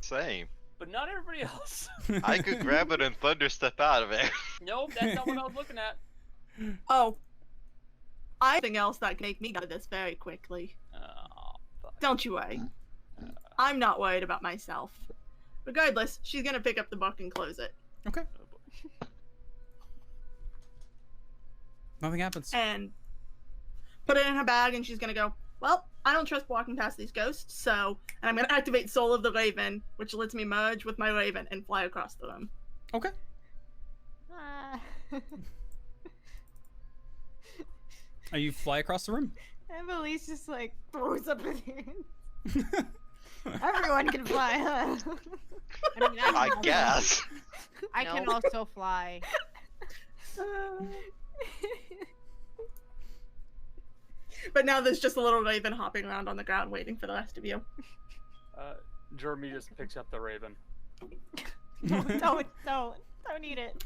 Same. but not everybody else. I could grab it and thunderstep out of it. Nope, that's not what I was looking at. Oh. I have something else that can make me out of this very quickly. Oh, fuck. Don't you worry. I'm not worried about myself. Regardless, she's gonna pick up the book and close it. Okay. Oh, boy. Nothing happens. And put it in her bag, and she's gonna go, well, I don't trust walking past these ghosts, so... And I'm gonna activate Soul of the Raven, which lets me merge with my raven and fly across the room. Okay. Ah. You fly across the room. Emily's just like throws up her hands. Everyone can fly, huh? I mean, I guess. I can No. also fly. But now there's just a little raven hopping around on the ground waiting for the rest of you. Jeremy just picks up the raven. don't eat it.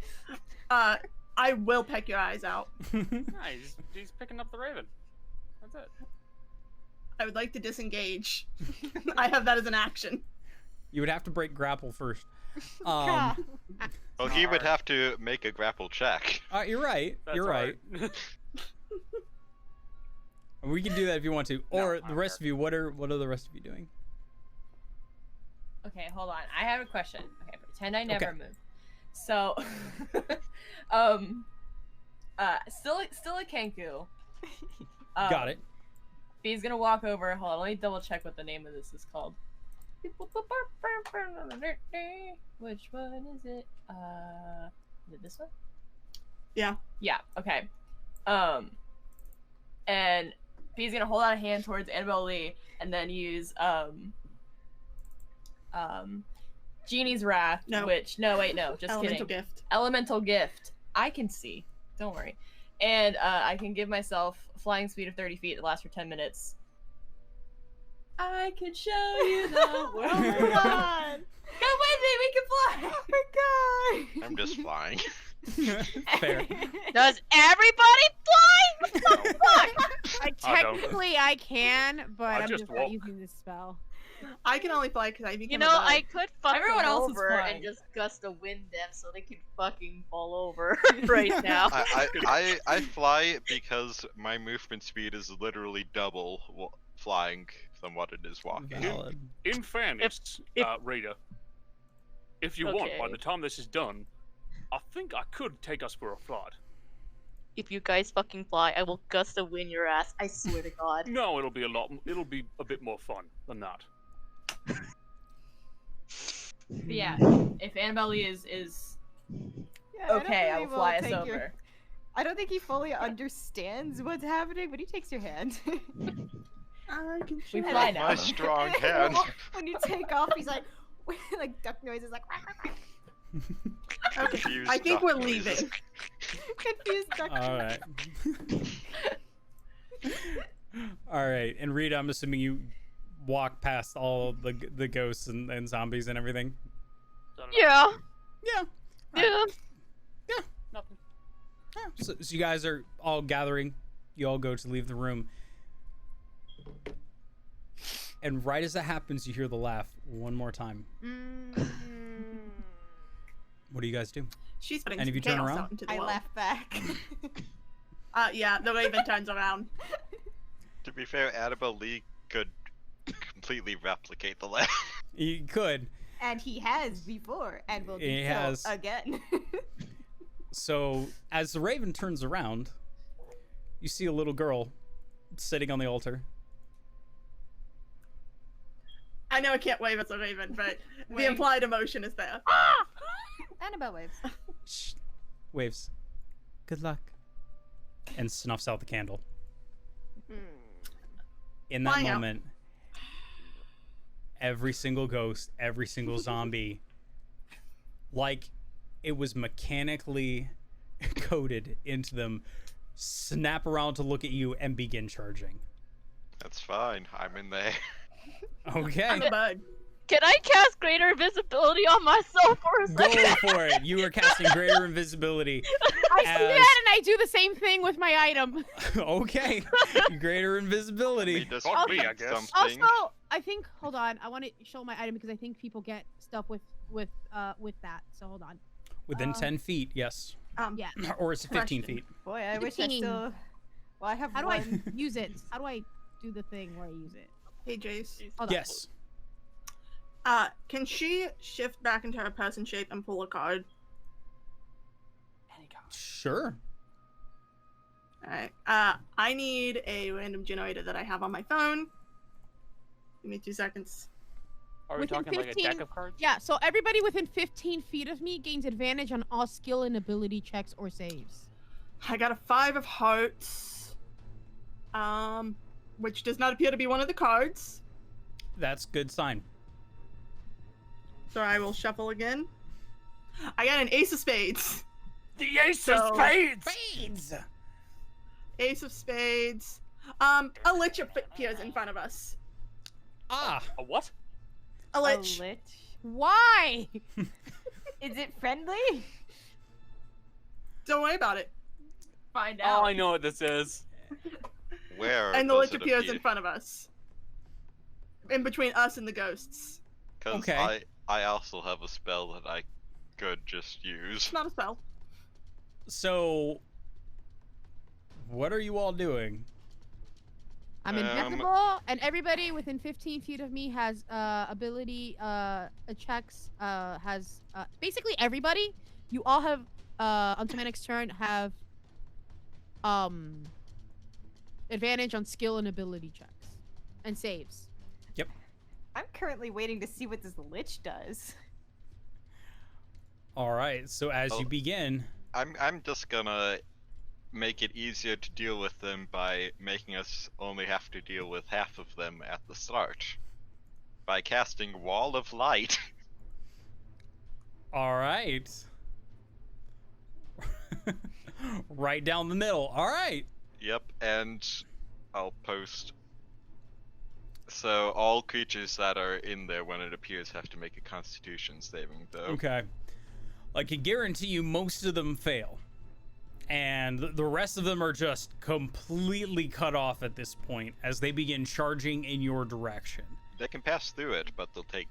I will peck your eyes out. Nice, he's picking up the raven. That's it. I would like to disengage. I have that as an action. You would have to break grapple first. Gah. Well, he would have to make a grapple check. You're right. That's You're right. hard. We can do that if you want to. Or No, the rest of you, what are the rest of you doing? Okay, hold on. I have a question. Okay, pretend I never Okay. moved. So, still a Kenku. Got it. He's gonna walk over. Hold on, let me double check what the name of this is called. Which one is it? Is it this one? Yeah. Yeah. Okay. And He's gonna hold out a hand towards Annabelle Lee and then use Genie's Wrath, No. just Elemental kidding. gift. Elemental Gift. I can see. Don't worry. And I can give myself a flying speed of 30 feet that lasts for 10 minutes. I can show you the world. Oh my god! Come with me, we can fly! Oh my god! I'm just flying. Fair. Does everybody fly? What the fuck? I don't. Technically, I can, but I I'm just just not walk. using this spell. I can only fly because I became You a know, bug. I could fuck Everyone them else is over flying. and just gust of wind them so they can fucking fall over right now. I fly because my movement speed is literally double flying than what it is walking. Valid. In fairness, Rita, if you want, by Okay. the time this is done, I think I could take us for a flight. If you guys fucking fly, I will gust of wind your ass. I swear to God. No, it'll be a bit more fun than that. But yeah, if Annabelle Lee is Yeah, okay, I think will he fly us take over. your- I don't think he fully understands what's happening, but he takes your hand. I can We show fly you. now. My strong hand. When you take off, he's like, like duck noises, like Okay, Confused I think duck we're noises. leaving. confused duck. All right. All right. And Rita, I'm assuming you walk past all the ghosts and zombies and everything. Yeah. Yeah. Yeah. Nothing. Yeah. So you guys are all gathering. You all go to leave the room. And right as that happens, you hear the laugh one more time. What do you guys do? She's putting And if some you turn chaos around? out into the I world. laugh back. Yeah, the Raven turns around. To be fair, Annabelle Lee could completely replicate the laugh. You could. And he has before, and will do He so has. again. So as the raven turns around, you see a little girl sitting on the altar. I know I can't wave as a Raven, but the Wave. implied emotion is there. Annabelle waves. Shh. Waves. Good luck. And snuffs out the candle. In that Flying out. moment, every single ghost, every single zombie, like it was mechanically coded into them, snap around to look at you and begin charging. That's fine. I'm in there. Okay. I'm a bug. Can I cast greater invisibility on myself for a Go second? for it. You are casting greater invisibility. I see As- that, and I do the same thing with my item. Okay. Greater Let invisibility. me just Fuck me, read I guess. something. Also, I think. Hold on. I want to show my item because I think people get stuff with that. So hold on. Within 10 feet, yes. Yeah. Or is it 15 Question. feet? Boy, I wish I 15. still. Well, I have How do one. I use it? How do I do the thing where I use it? Hey, Jace. Hold on. Yes. Can she shift back into her person shape and pull a card? Sure. Alright. I need a random generator that I have on my phone. Give me 2 seconds. Are we Within talking like a 15 deck of cards? Yeah. So everybody within 15 feet of me gains advantage on all skill and ability checks or saves. I got a 5 of hearts. Which does not appear to be one of the cards. That's good sign. So I will shuffle again. I got an ace of spades. The ace So- of spades! Spades! Ace of spades. A lich appears in front of us. Ah! A what? A A lich. lich. Why? Is it friendly? Don't worry about it. Find Oh, out. I know what this is. Where And the does lich it appears appear? in front of us. In between us and the ghosts. Because Okay. I also have a spell that I could just use. It's not a spell. So, what are you all doing? I'm invisible, and everybody within 15 feet of me has ability checks. Has basically everybody. You all have on Tomanic's turn have advantage on skill and ability checks and saves. I'm currently waiting to see what this lich does. All right. So as Oh. you begin, I'm just gonna make it easier to deal with them by making us only have to deal with half of them at the start. By casting Wall of Light. All right. Right down the middle. All right. Yep, and I'll post. So all creatures that are in there when it appears have to make a Constitution saving throw. Okay. I can guarantee you most of them fail. And the rest of them are just completely cut off at this point as they begin charging in your direction. They can pass through it, but they'll take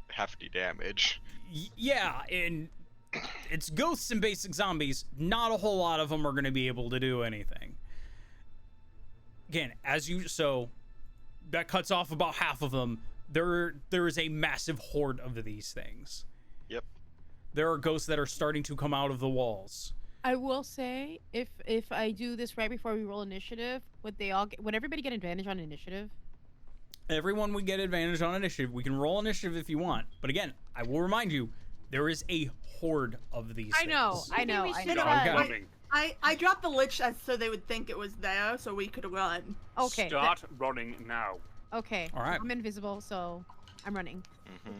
hefty damage. Yeah, and it's ghosts and basic zombies. Not a whole lot of them are going to be able to do anything. Again, so that cuts off about half of them. There is a massive horde of these things. Yep. There are ghosts that are starting to come out of the walls. I will say, if I do this right before we roll initiative, would everybody get advantage on initiative? Everyone would get advantage on initiative. We can roll initiative if you want. But again, I will remind you, there is a horde of these things. I know. I dropped the lich so they would think it was there, so we could run. Okay. Start running now. Okay. All right. I'm invisible, so I'm running. Mm-hmm.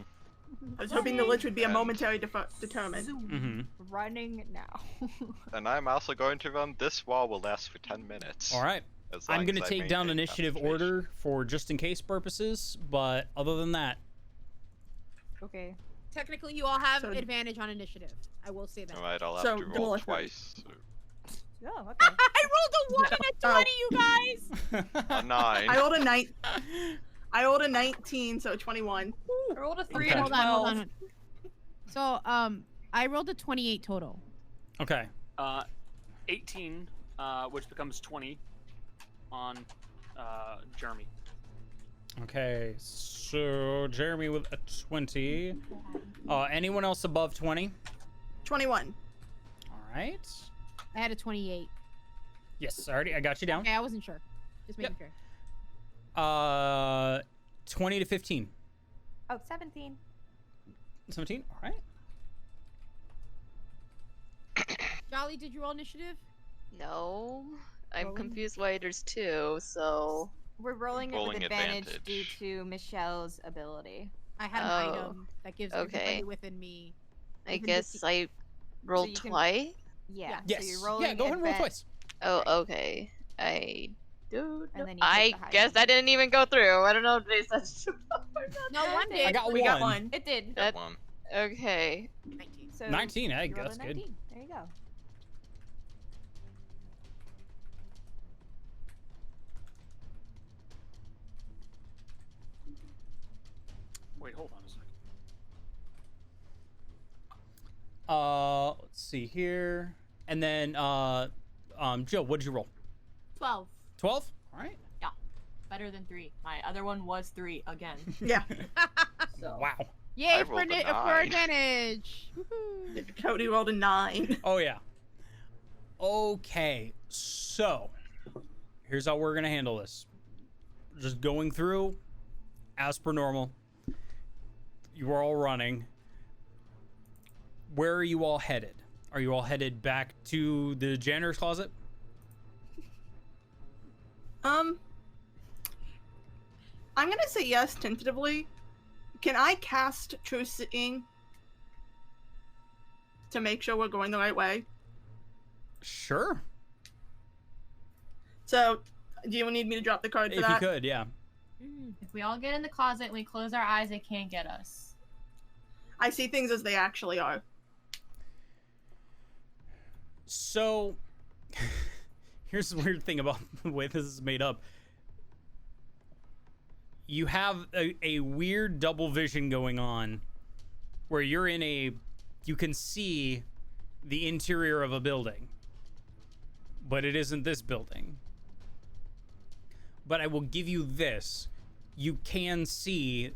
I was hoping the lich would be a momentary determined. Mm-hmm. Running now. And I'm also going to run. This wall will last for 10 minutes. All right. I'm going to take down maintain initiative concentration. order for just in case purposes, but other than that, Okay. Technically, you all have So- advantage on initiative. I will say that. Alright, I'll have So, to roll demolish them. twice. Oh, okay. I rolled a 1 and a 20, you guys! A 9. I rolled a 19, so 21. I rolled a 3 Okay. and a Hold 12. on. So, I rolled a 28 total. okay. 18, which becomes 20 on Jeremy. Okay, so Jeremy with a 20. Anyone else above 20? 21. All right. I had a 28. Yes, I got you down. Okay, I wasn't sure. Just making sure. 20 to 15. Oh, 17. 17, all right. Jolly, did you roll initiative? No, I'm Rolling? confused why there's 2. So We're rolling it Rolling with advantage advantage. due to Michelle's ability. I had an Oh, item that gives okay. everybody within me. I Even guess if I rolled you can- twice. Yeah. Yes. So you're rolling Yeah, go ahead and roll advan- twice. Oh, okay. I do. And then you I take the high guess one. that didn't even go through. I don't know if they said. No, one did. I got We one. got one. It did. That- One. Okay. 19. So 19, hey, you rolled that's a good. 19. There you go. Wait, hold on a second. Let's see here. And then, Jill, what did you roll? 12. 12? All right. Better than 3. My other one was 3 again. Yeah. So. Wow. Yay I for, rolled a for 9. advantage! Woohoo. Cody rolled a 9. Oh, yeah. Okay, so here's how we're going to handle this. Just going through as per normal. You are all running. Where are you all headed? Are you all headed back to the janitor's closet? I'm gonna say yes tentatively. Can I cast True Seeing to make sure we're going the right way? Sure. So, do you need me to drop the card for If that? you could, yeah. If we all get in the closet and we close our eyes, they can't get us. I see things as they actually are. So, here's the weird thing about the way this is made up. You have a weird double vision going on where you're in you can see the interior of a building, but it isn't this building. But I will give you this. You can see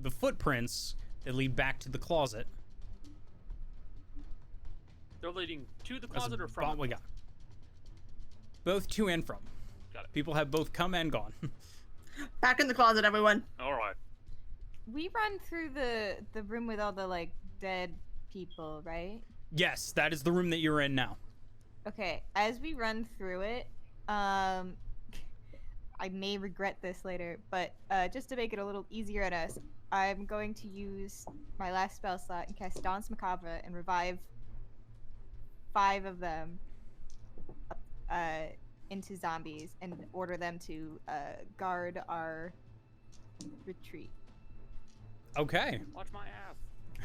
the footprints that lead back to the closet. They're leading to the That's closet or about from? what we got. Both to and from. Got it. People have both come and gone. Back in the closet, everyone. All right. We run through the room with all the like dead people, right? Yes, that is the room that you're in now. Okay, as we run through it, I may regret this later, but just to make it a little easier on us, I'm going to use my last spell slot and cast Danse Macabre and revive 5 of them into zombies and order them to guard our retreat. Okay. Watch my ass.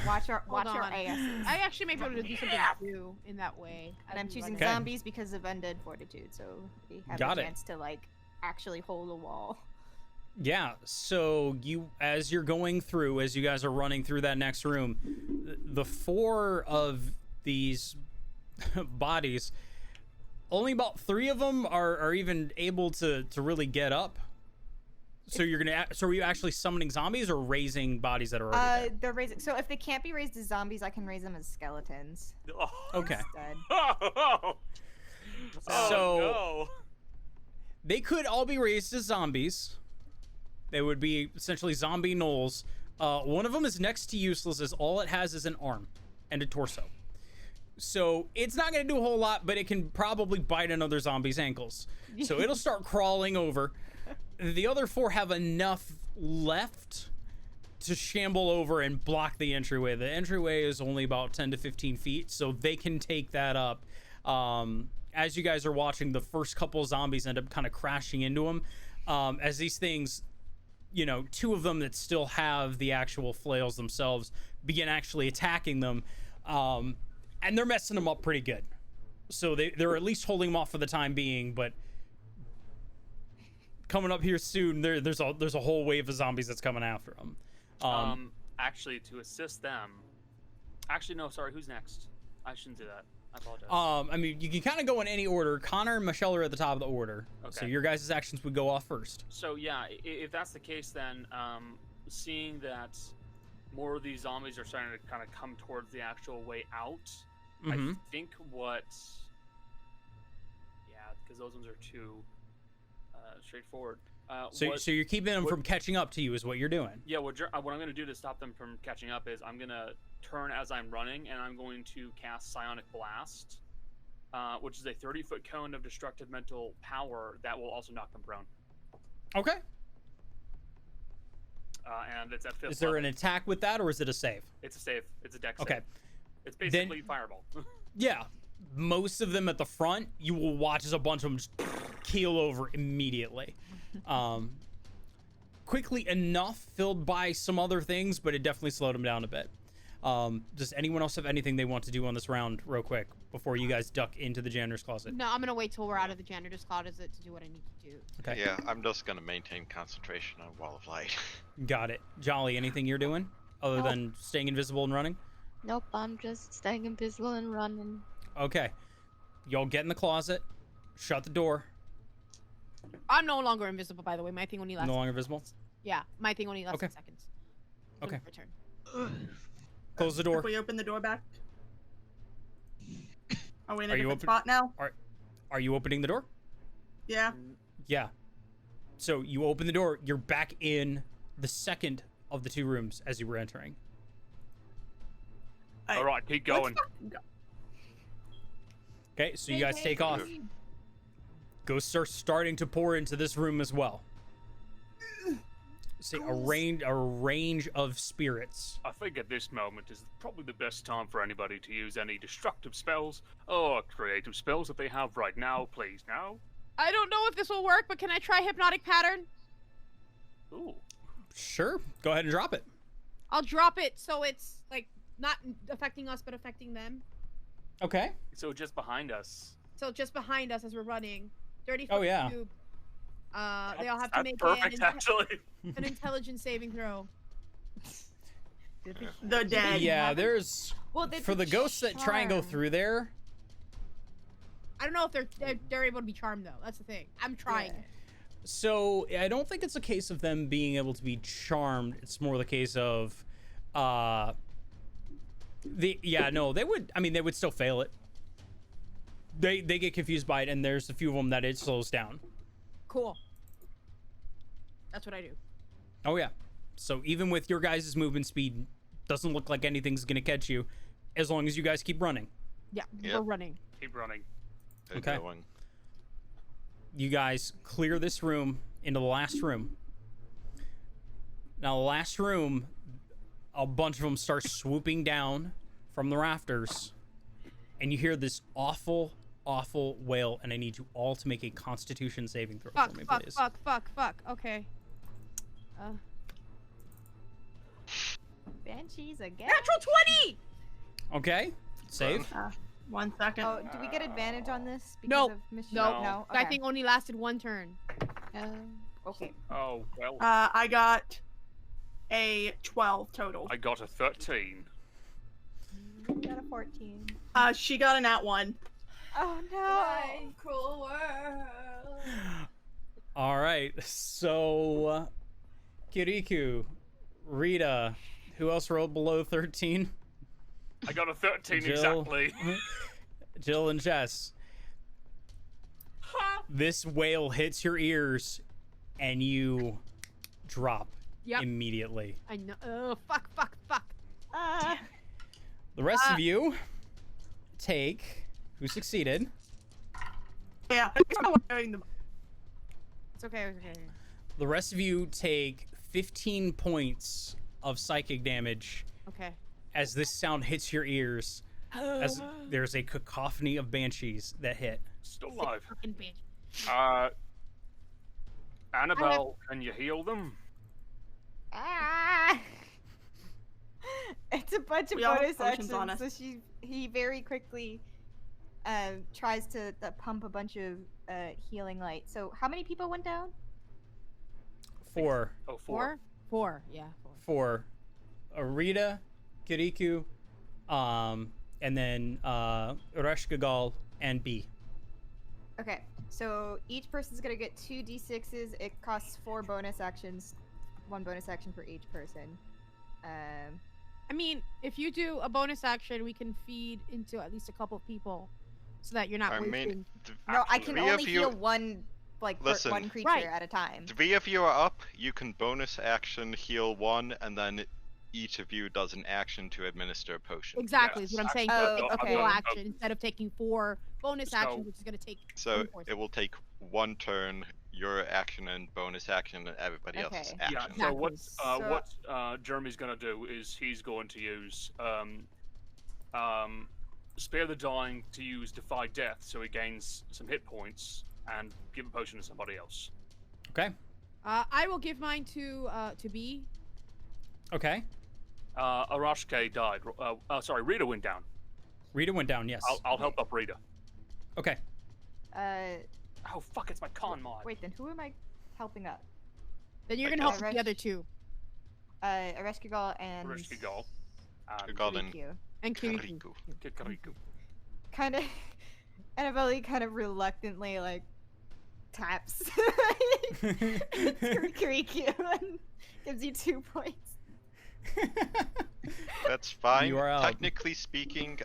Watch our Hold on. asses. I actually may be able to do something too in that way. And I'm choosing Okay. zombies because of undead fortitude, so we have Got a it. chance to like actually hold a wall. Yeah, so as you're going through, as you guys are running through that next room, the 4 of these bodies, only about 3 of them are even able to really get up. So so are you actually summoning zombies or raising bodies that are already there? They're raising. So if they can't be raised as zombies, I can raise them as skeletons Okay. instead. Oh, So no. they could all be raised as zombies. They would be essentially zombie gnolls. One of them is next to useless, as all it has is an arm and a torso. So it's not going to do a whole lot, but it can probably bite another zombie's ankles. So it'll start crawling over. The other 4 have enough left to shamble over and block the entryway. The entryway is only about 10 to 15 feet, so they can take that up. As you guys are watching, the first couple zombies end up kind of crashing into them. As these things, 2 of them that still have the actual flails themselves begin actually attacking them. And they're messing them up pretty good. So they're at least holding them off for the time being, but coming up here soon, there's a whole wave of zombies that's coming after them. Actually, to assist them. Actually, no, sorry. Who's next? I shouldn't do that. I apologize. I mean, you can kind of go in any order. Connor and Michelle are at the top of the order. So Okay. your guys' actions would go off first. So yeah, if that's the case, then seeing that more of these zombies are starting to kind of come towards the actual way out, Mhm. I think what, yeah, because those ones are too straightforward. So you're keeping them from catching up to you is what you're doing. Yeah, what I'm going to do to stop them from catching up is I'm going to turn as I'm running, and I'm going to cast Psionic Blast, which is a 30-foot cone of destructive mental power that will also knock them prone. Okay. And it's at 5th Is there level. an attack with that, or is it a save? It's a save. It's a dex Okay. save. It's basically Fireball. Yeah. Most of them at the front, you will watch as a bunch of them just keel over immediately. Quickly enough, filled by some other things, but it definitely slowed them down a bit. Does anyone else have anything they want to do on this round real quick before you guys duck into the janitor's closet? No, I'm gonna wait till we're out of the janitor's closet to do what I need to do. Okay. Yeah, I'm just gonna maintain concentration on Wall of Light. Got it. Jolly, anything you're doing other Nope. than staying invisible and running? Nope, I'm just staying invisible and running. Okay. Y'all get in the closet, shut the door. I'm no longer invisible, by the way. My thing only lasts. No longer visible. Yeah, my thing only lasts Okay. 10 seconds. Okay. Return. Close the door. If we open the door back. Are we in a Are you different open- spot now? Are you opening the door? Yeah. Yeah. So you open the door. You're back in the second of the 2 rooms as you were entering. All right, keep going. Okay, so you guys take off. Ghosts are starting to pour into this room as well. See a range of spirits. I think at this moment is probably the best time for anybody to use any destructive spells or creative spells that they have right now, please. Now. I don't know if this will work, but can I try hypnotic pattern? Ooh. Sure, go ahead and drop it. I'll drop it so it's like not affecting us, but affecting them. Okay. So just behind us. So just behind us as we're running. 30 Oh, foot yeah. cube. They all have to That's make perfect, actually. an intelligence saving throw. The dead. Yeah, there's Well, they for the put ghosts that try and go charm. through there. I don't know if they're able to be charmed though. That's the thing. I'm trying Yeah. it. So I don't think it's a case of them being able to be charmed. It's more the case of, they would. I mean, they would still fail it. They get confused by it, and there's a few of them that it slows down. Cool. That's what I do. Oh yeah. So even with your guys' movement speed, doesn't look like anything's gonna catch you, as long as you guys keep running. Yeah, Yep. we're running. Keep running. Okay. Going. You guys clear this room into the last room. Now, the last room, a bunch of them start swooping down from the rafters, and you hear this awful, awful wail, and I need you all to make a Constitution saving throw Fuck, for me, fuck, please. fuck. Okay. Banshees again. Natural 20! Okay, save. 1 second. Oh, do we get advantage on this because No. of mission? No. No. I Okay. think only lasted 1 turn. Okay. Oh well. I got a 12 total. I got a 13. Got a 14. She got a nat 1. Oh no. My cruel world. All right, so Kirikou, Rita, who else rolled below 13? I got a 13 Jill. exactly. Jill and Jess. This wail hits your ears, and you drop Yep. immediately. I know. Oh, fuck. The rest of you take, who succeeded, Yeah, I'm wearing the. It's okay. the rest of you take 15 points of psychic damage Okay. as this sound hits your ears, as there's a cacophony of banshees that hit. Still alive. Fucking bitch. Annabelle, can you heal them? Ah! It's a bunch of We all have bonus potions on actions, so he very quickly tries to pump a bunch of healing light. So how many people went down? 4. Oh, 4. 4. Yeah, 4. 4. Rita, Kirikou, and then Urashkagal and B. Okay, so each person's gonna get 2 d6s. It costs 4 bonus actions, 1 bonus action for each person. I mean, if you do a bonus action, we can feed into at least a couple of people, so that you're not I wasting. mean, No, I can Three of only you- heal one, Listen. one creature Right. at a time. 3 of you are up. You can bonus action heal 1, and then each of you does an action to administer a potion. Exactly, is what I'm saying. Oh, So take a okay. full action instead of taking 4 bonus So- actions, which is going to take. So 24 it will take 1 turn, your action and bonus action, and everybody else's Okay. action. Yeah. Exactly. So what So- Jeremy's gonna do is he's going to use spare the dying to use defy death, so he gains some hit points, and give a potion to somebody else. Okay. I will give mine to B. Okay. Arashke died. Sorry, Rita went down. Rita went down, yes. I'll help up Rita. Okay. Oh fuck! It's my con mod. Wait, then who am I helping up? Then you're I going to help guess. with the other 2. Areshkigal and Arashkigal. Kigal and Kirikou. And Kirikou. Kariku. Kikariku. Kind of, Annabelle kind of reluctantly taps Kirikou and gives you 2 points. That's fine. You are out. Technically speaking,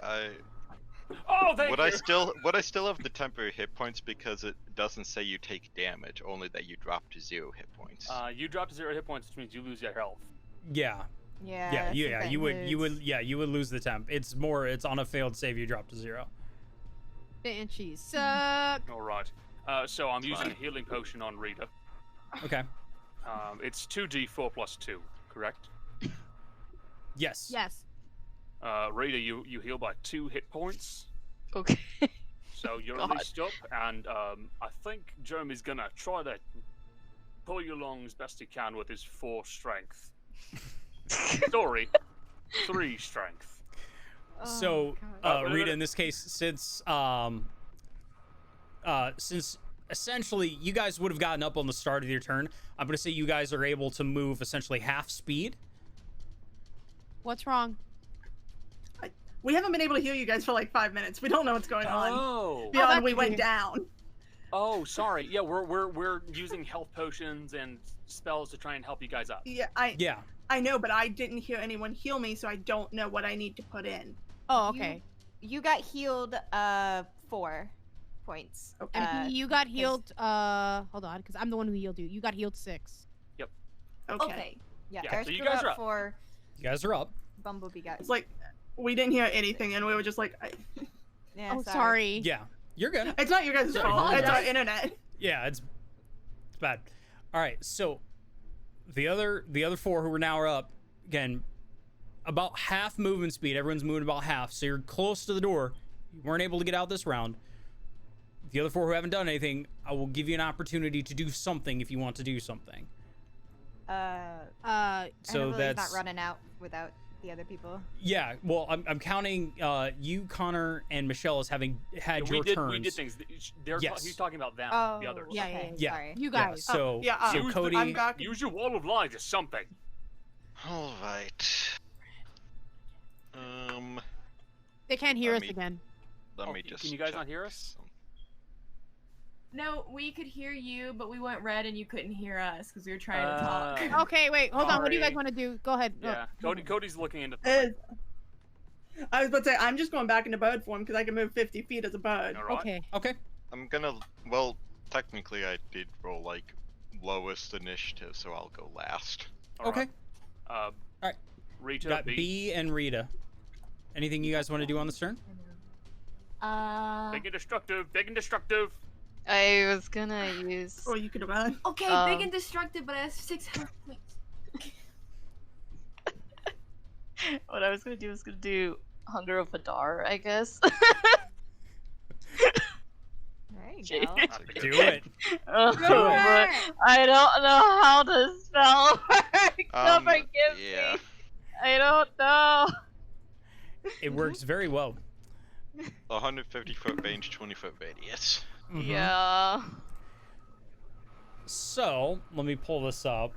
Oh, thank would you. I still have the temporary hit points because it doesn't say you take damage, only that you drop to 0 hit points. You drop to 0 hit points, which means you lose your health. Yeah. Yeah. Yeah, I think yeah, that you would hurts. you would lose the temp. It's on a failed save you drop to 0. Banshees suck. All right. So I'm using a Fine. healing potion on Rita. Okay. It's 2d4 plus 2, correct? Yes. Yes. Rita, you heal by 2 hit points, Okay. so you're God. released up, and I think Jeremy's gonna try to pull you along as best he can with his 4 strength. Sorry, 3 strength. So, God. Rita, in this case, since essentially you guys would have gotten up on the start of your turn, I'm gonna say you guys are able to move essentially half speed. What's wrong? We haven't been able to heal you guys for like 5 minutes. We don't know what's going on. Oh. Beyond that's we went weird. down. Oh, sorry. Yeah, we're using health potions and spells to try and help you guys up. Yeah, Yeah. I know, but I didn't hear anyone heal me, so I don't know what I need to put in. Oh, okay. You got healed 4 points. Okay. And you got healed. Hold on, because I'm the one who healed you. You got healed 6. Okay. Yeah. Yeah, so you Areshkigal guys are got up. 4. You guys are up. Bumblebee got. It's like we didn't hear anything, and we were just like, Yeah, Oh, sorry. Yeah. You're good. It's not your guys' Yeah, fault. you're It's our good. internet. Yeah, it's bad. All right, so the other 4 who are now up again, about half movement speed. Everyone's moving about half, so you're close to the door. You weren't able to get out this round. The other 4 who haven't done anything, I will give you an opportunity to do something if you want to do something. So that's not running out without the other people. Yeah, well, I'm counting you, Connor, and Michelle as having had your turns. We did things. Yes. He's talking about them, Oh, the others. okay, Yeah. sorry. You Yeah, guys. so so Use Cody. I'm back. Use your wall of light or something. All right. They can't hear Let us me- again. Let Oh, me just. can you guys not check hear us? some- No, we could hear you, but we went red and you couldn't hear us because we were trying to talk. Okay, wait, hold on. What do you guys Sorry. want to do? Go ahead. Go. Yeah, Cody's looking into. I was about to say, I'm just going back into bird form because I can move 50 feet as a bird. All right. Okay. Okay. I'm gonna. Well, technically, I did roll like lowest initiative, so I'll go last. All Okay. right. right. Rita, Got B. B and Rita. Anything you guys want to do on this turn? Big and destructive. Big and destructive. I was gonna use. Or you could run. Okay, big and destructive, but I have 6 health points. What I was gonna do was gonna do Hunger of Hadar, I guess. There you Jeez. go. Do it. Oh, Do but I don't know how the spell works. So forgive Yeah. me. I don't know. It works very well. 150-foot range, 20-foot radius. Mhm. Yeah. So, let me pull this up.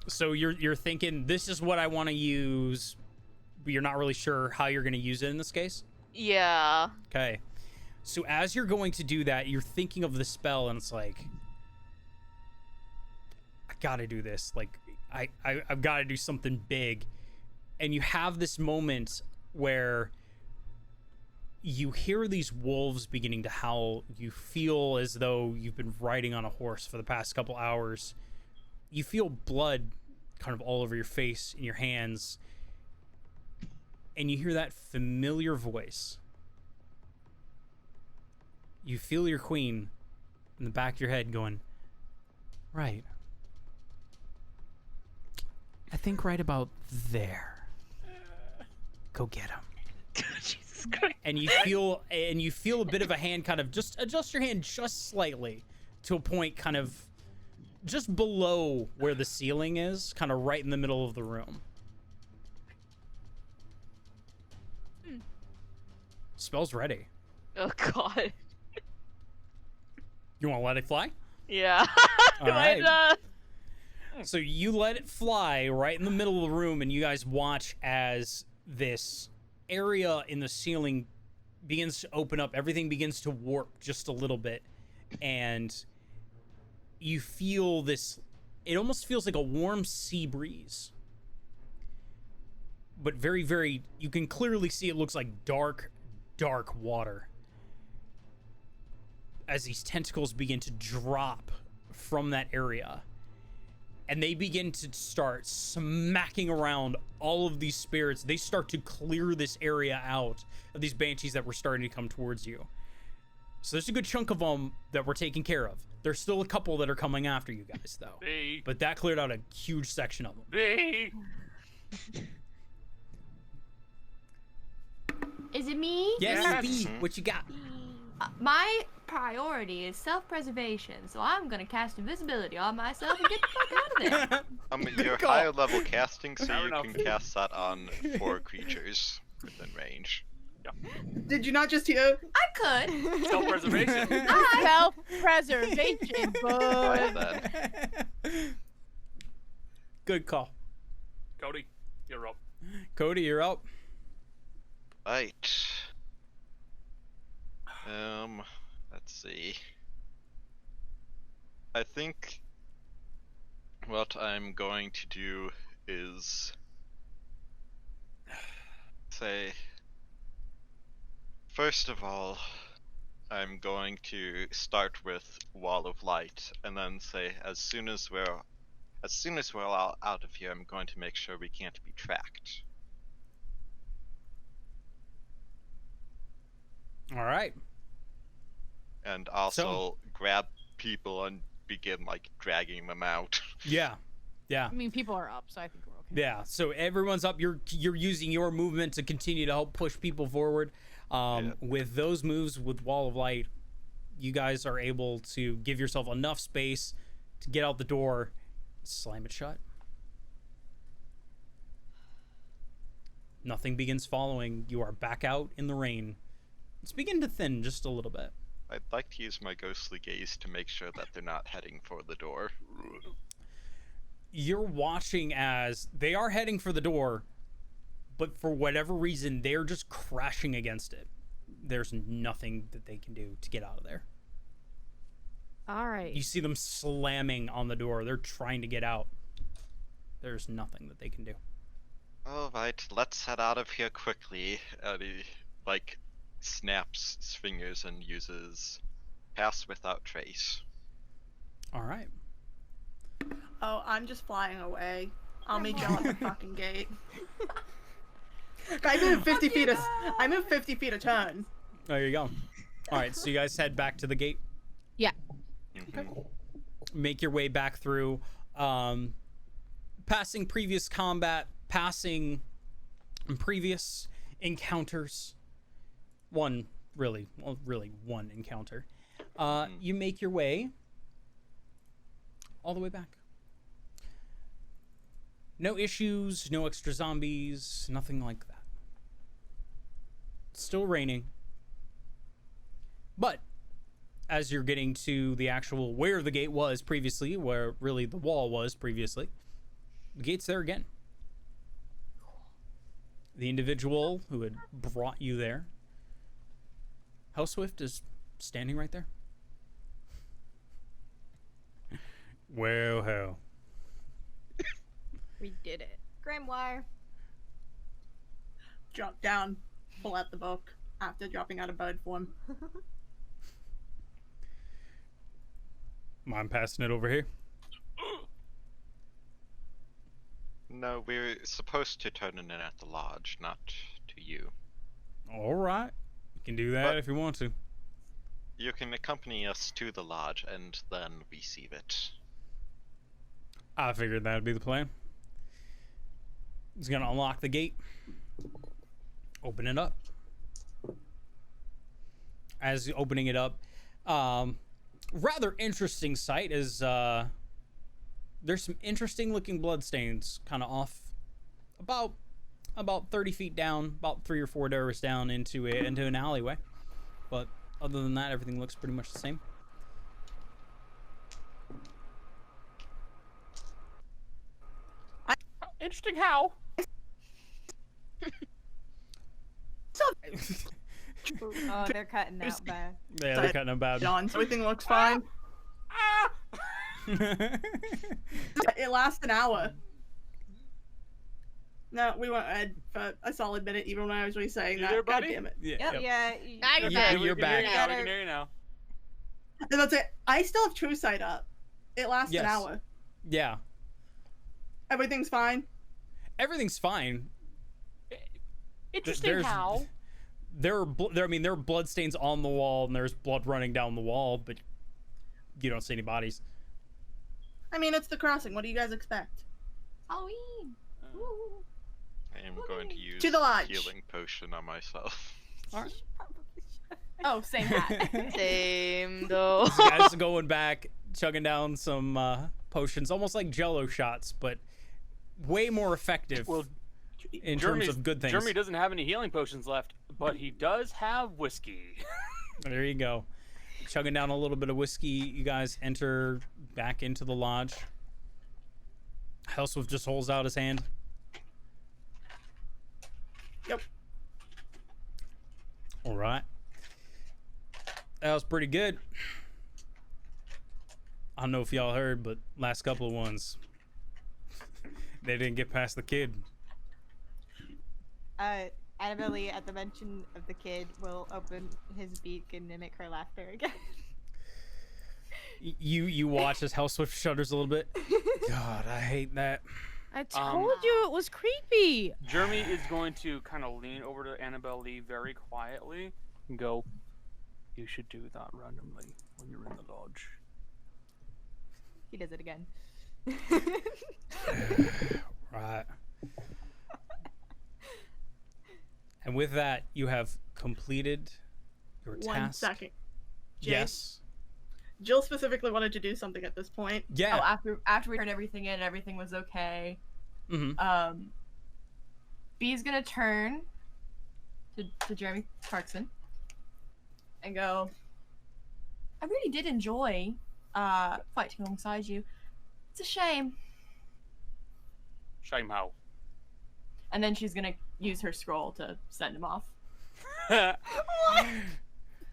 So you're thinking this is what I want to use, but you're not really sure how you're going to use it in this case? Yeah. Okay. So as you're going to do that, you're thinking of the spell and it's like, I got to do this. Like I've got to do something big. And you have this moment where you hear these wolves beginning to howl. You feel as though you've been riding on a horse for the past couple hours. You feel blood kind of all over your face and your hands. And you hear that familiar voice. You feel your queen in the back of your head going, right. I think right about there. Go get him. Jesus Christ. And you feel a bit of a hand kind of just adjust your hand just slightly to a point kind of just below where the ceiling is, kind of right in the middle of the room. Spell's ready. Oh God. You want to let it fly? Yeah. All Why right. not? So you let it fly right in the middle of the room, and you guys watch as this area in the ceiling begins to open up. Everything begins to warp just a little bit, and you feel this. It almost feels like a warm sea breeze, but very, very. You can clearly see it looks like dark, dark water as these tentacles begin to drop from that area. And they begin to start smacking around all of these spirits. They start to clear this area out of these banshees that were starting to come towards you. So there's a good chunk of them that we're taking care of. There's still a couple that are coming after you guys, though. B. But that cleared out a huge section of them. B. Is it me? Yes, B, what you got? My priority is self-preservation, so I'm gonna cast invisibility on myself and get the fuck out of there. You're call. higher level casting, so Fair you enough. can cast that on 4 creatures within range. Did you not just hear? I could. Self-preservation. Self-preservation, Try bud. that. Good call. Cody, you're up. Cody, you're up. Right. Let's see. I think what I'm going to do is say, first of all, I'm going to start with Wall of Light, and then say, as soon as we're all out of here, I'm going to make sure we can't be tracked. All right. And also grab people and begin like dragging them out. Yeah. Yeah. I mean, people are up, so I think we're okay. Yeah. So everyone's up. You're using your movement to continue to help push people forward. With those moves with Wall of Light, you guys are able to give yourself enough space to get out the door, slam it shut. Nothing begins following. You are back out in the rain. It's beginning to thin just a little bit. I'd like to use my ghostly gaze to make sure that they're not heading for the door. You're watching as they are heading for the door, but for whatever reason, they're just crashing against it. There's nothing that they can do to get out of there. All right. You see them slamming on the door. They're trying to get out. There's nothing that they can do. All right, let's head out of here quickly. He like snaps his fingers and uses pass without trace. All right. Oh, I'm just flying away. I'll meet y'all at the fucking gate. I moved 50 feet. I moved 50 feet a turn. There you go. All right, so you guys head back to the gate. Yeah. Okay. Make your way back through, passing previous combat, passing previous encounters. One encounter. You make your way all the way back. No issues, no extra zombies, nothing like that. It's still raining. But as you're getting to the actual where the gate was previously, where really the wall was previously, the gate's there again. The individual who had brought you there, Hellswift, is standing right there. Well, hell. We did it. Grimoire. Drop down, pull out the book after dropping out of bird form. Mind passing it over here? No, we're supposed to turn it in at the lodge, not to you. All right. You can do that But- if you want to. You can accompany us to the lodge and then receive it. I figured that'd be the plan. He's gonna unlock the gate. Open it up. As you're opening it up, rather interesting sight is there's some interesting looking bloodstains kind of off about 30 feet down, about 3 or 4 doors down into an alleyway. But other than that, everything looks pretty much the same. Interesting how. Oh, they're cutting out bad. Yeah, they're cutting them bad. John, everything looks fine. It lasts an hour. No, we went red for a solid minute, even when I was re-saying You that. there, God buddy? damn it. Yeah. Yeah. You're Yeah, back. you're back. We can hear you now. And that's it. I still have True Sight up. It lasts Yes. an hour. Yeah. Everything's fine. Everything's fine. Interesting There's- how. There are blood stains on the wall, and there's blood running down the wall, but you don't see any bodies. I mean, it's the crossing. What do you guys expect? Halloween. Woo. I am going to use To the lodge. healing potion on myself. All right. Oh, same hat. Same though. This guy's going back, chugging down some potions, almost like Jello shots, but way more effective Well, in terms of good things. Jeremy doesn't have any healing potions left, but he does have whiskey. There you go. Chugging down a little bit of whiskey, you guys enter back into the lodge. Hellswift just holds out his hand. Yep. All right. That was pretty good. I don't know if y'all heard, but last couple of ones, they didn't get past the kid. Annabelle, at the mention of the kid, will open his beak and mimic her laughter again. You watch as Hellswift shudders a little bit. God, I hate that. I told you it was creepy. Jeremy is going to kind of lean over to Annabelle Lee very quietly and go, you should do that randomly when you're in the lodge. He does it again. Right. And with that, you have completed your task. 1 second. Jace, Yes. Jill specifically wanted to do something at this point. Yeah. Oh, after we turned everything in, everything was okay. Mm-hmm. B's gonna turn to Jeremy Clarkson and go, I really did enjoy fighting alongside you. It's a shame. Shame how? And then she's gonna use her scroll to send him off.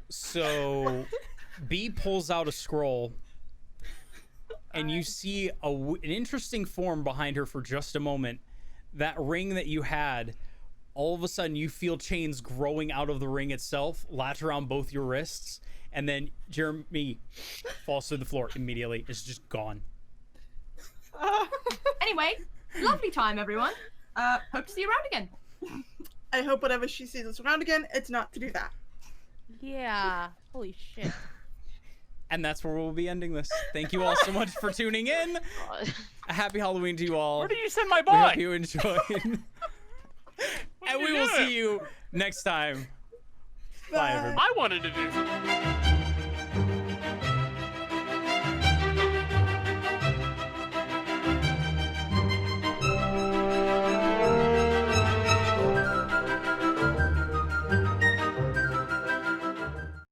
So, B pulls out a scroll, and you see an interesting form behind her for just a moment. That ring that you had, all of a sudden you feel chains growing out of the ring itself, latch around both your wrists, and then Jeremy falls to the floor immediately. It's just gone. Anyway, lovely time, everyone. Hope to see you around again. I hope whenever she sees us around again, it's not to do that. Yeah. Holy shit. And that's where we'll be ending this. Thank you all so much for tuning in. A happy Halloween to you all. Where did you send my We boy? hope you enjoyed. And we will see you next time. Bye, everybody. I wanted to do something.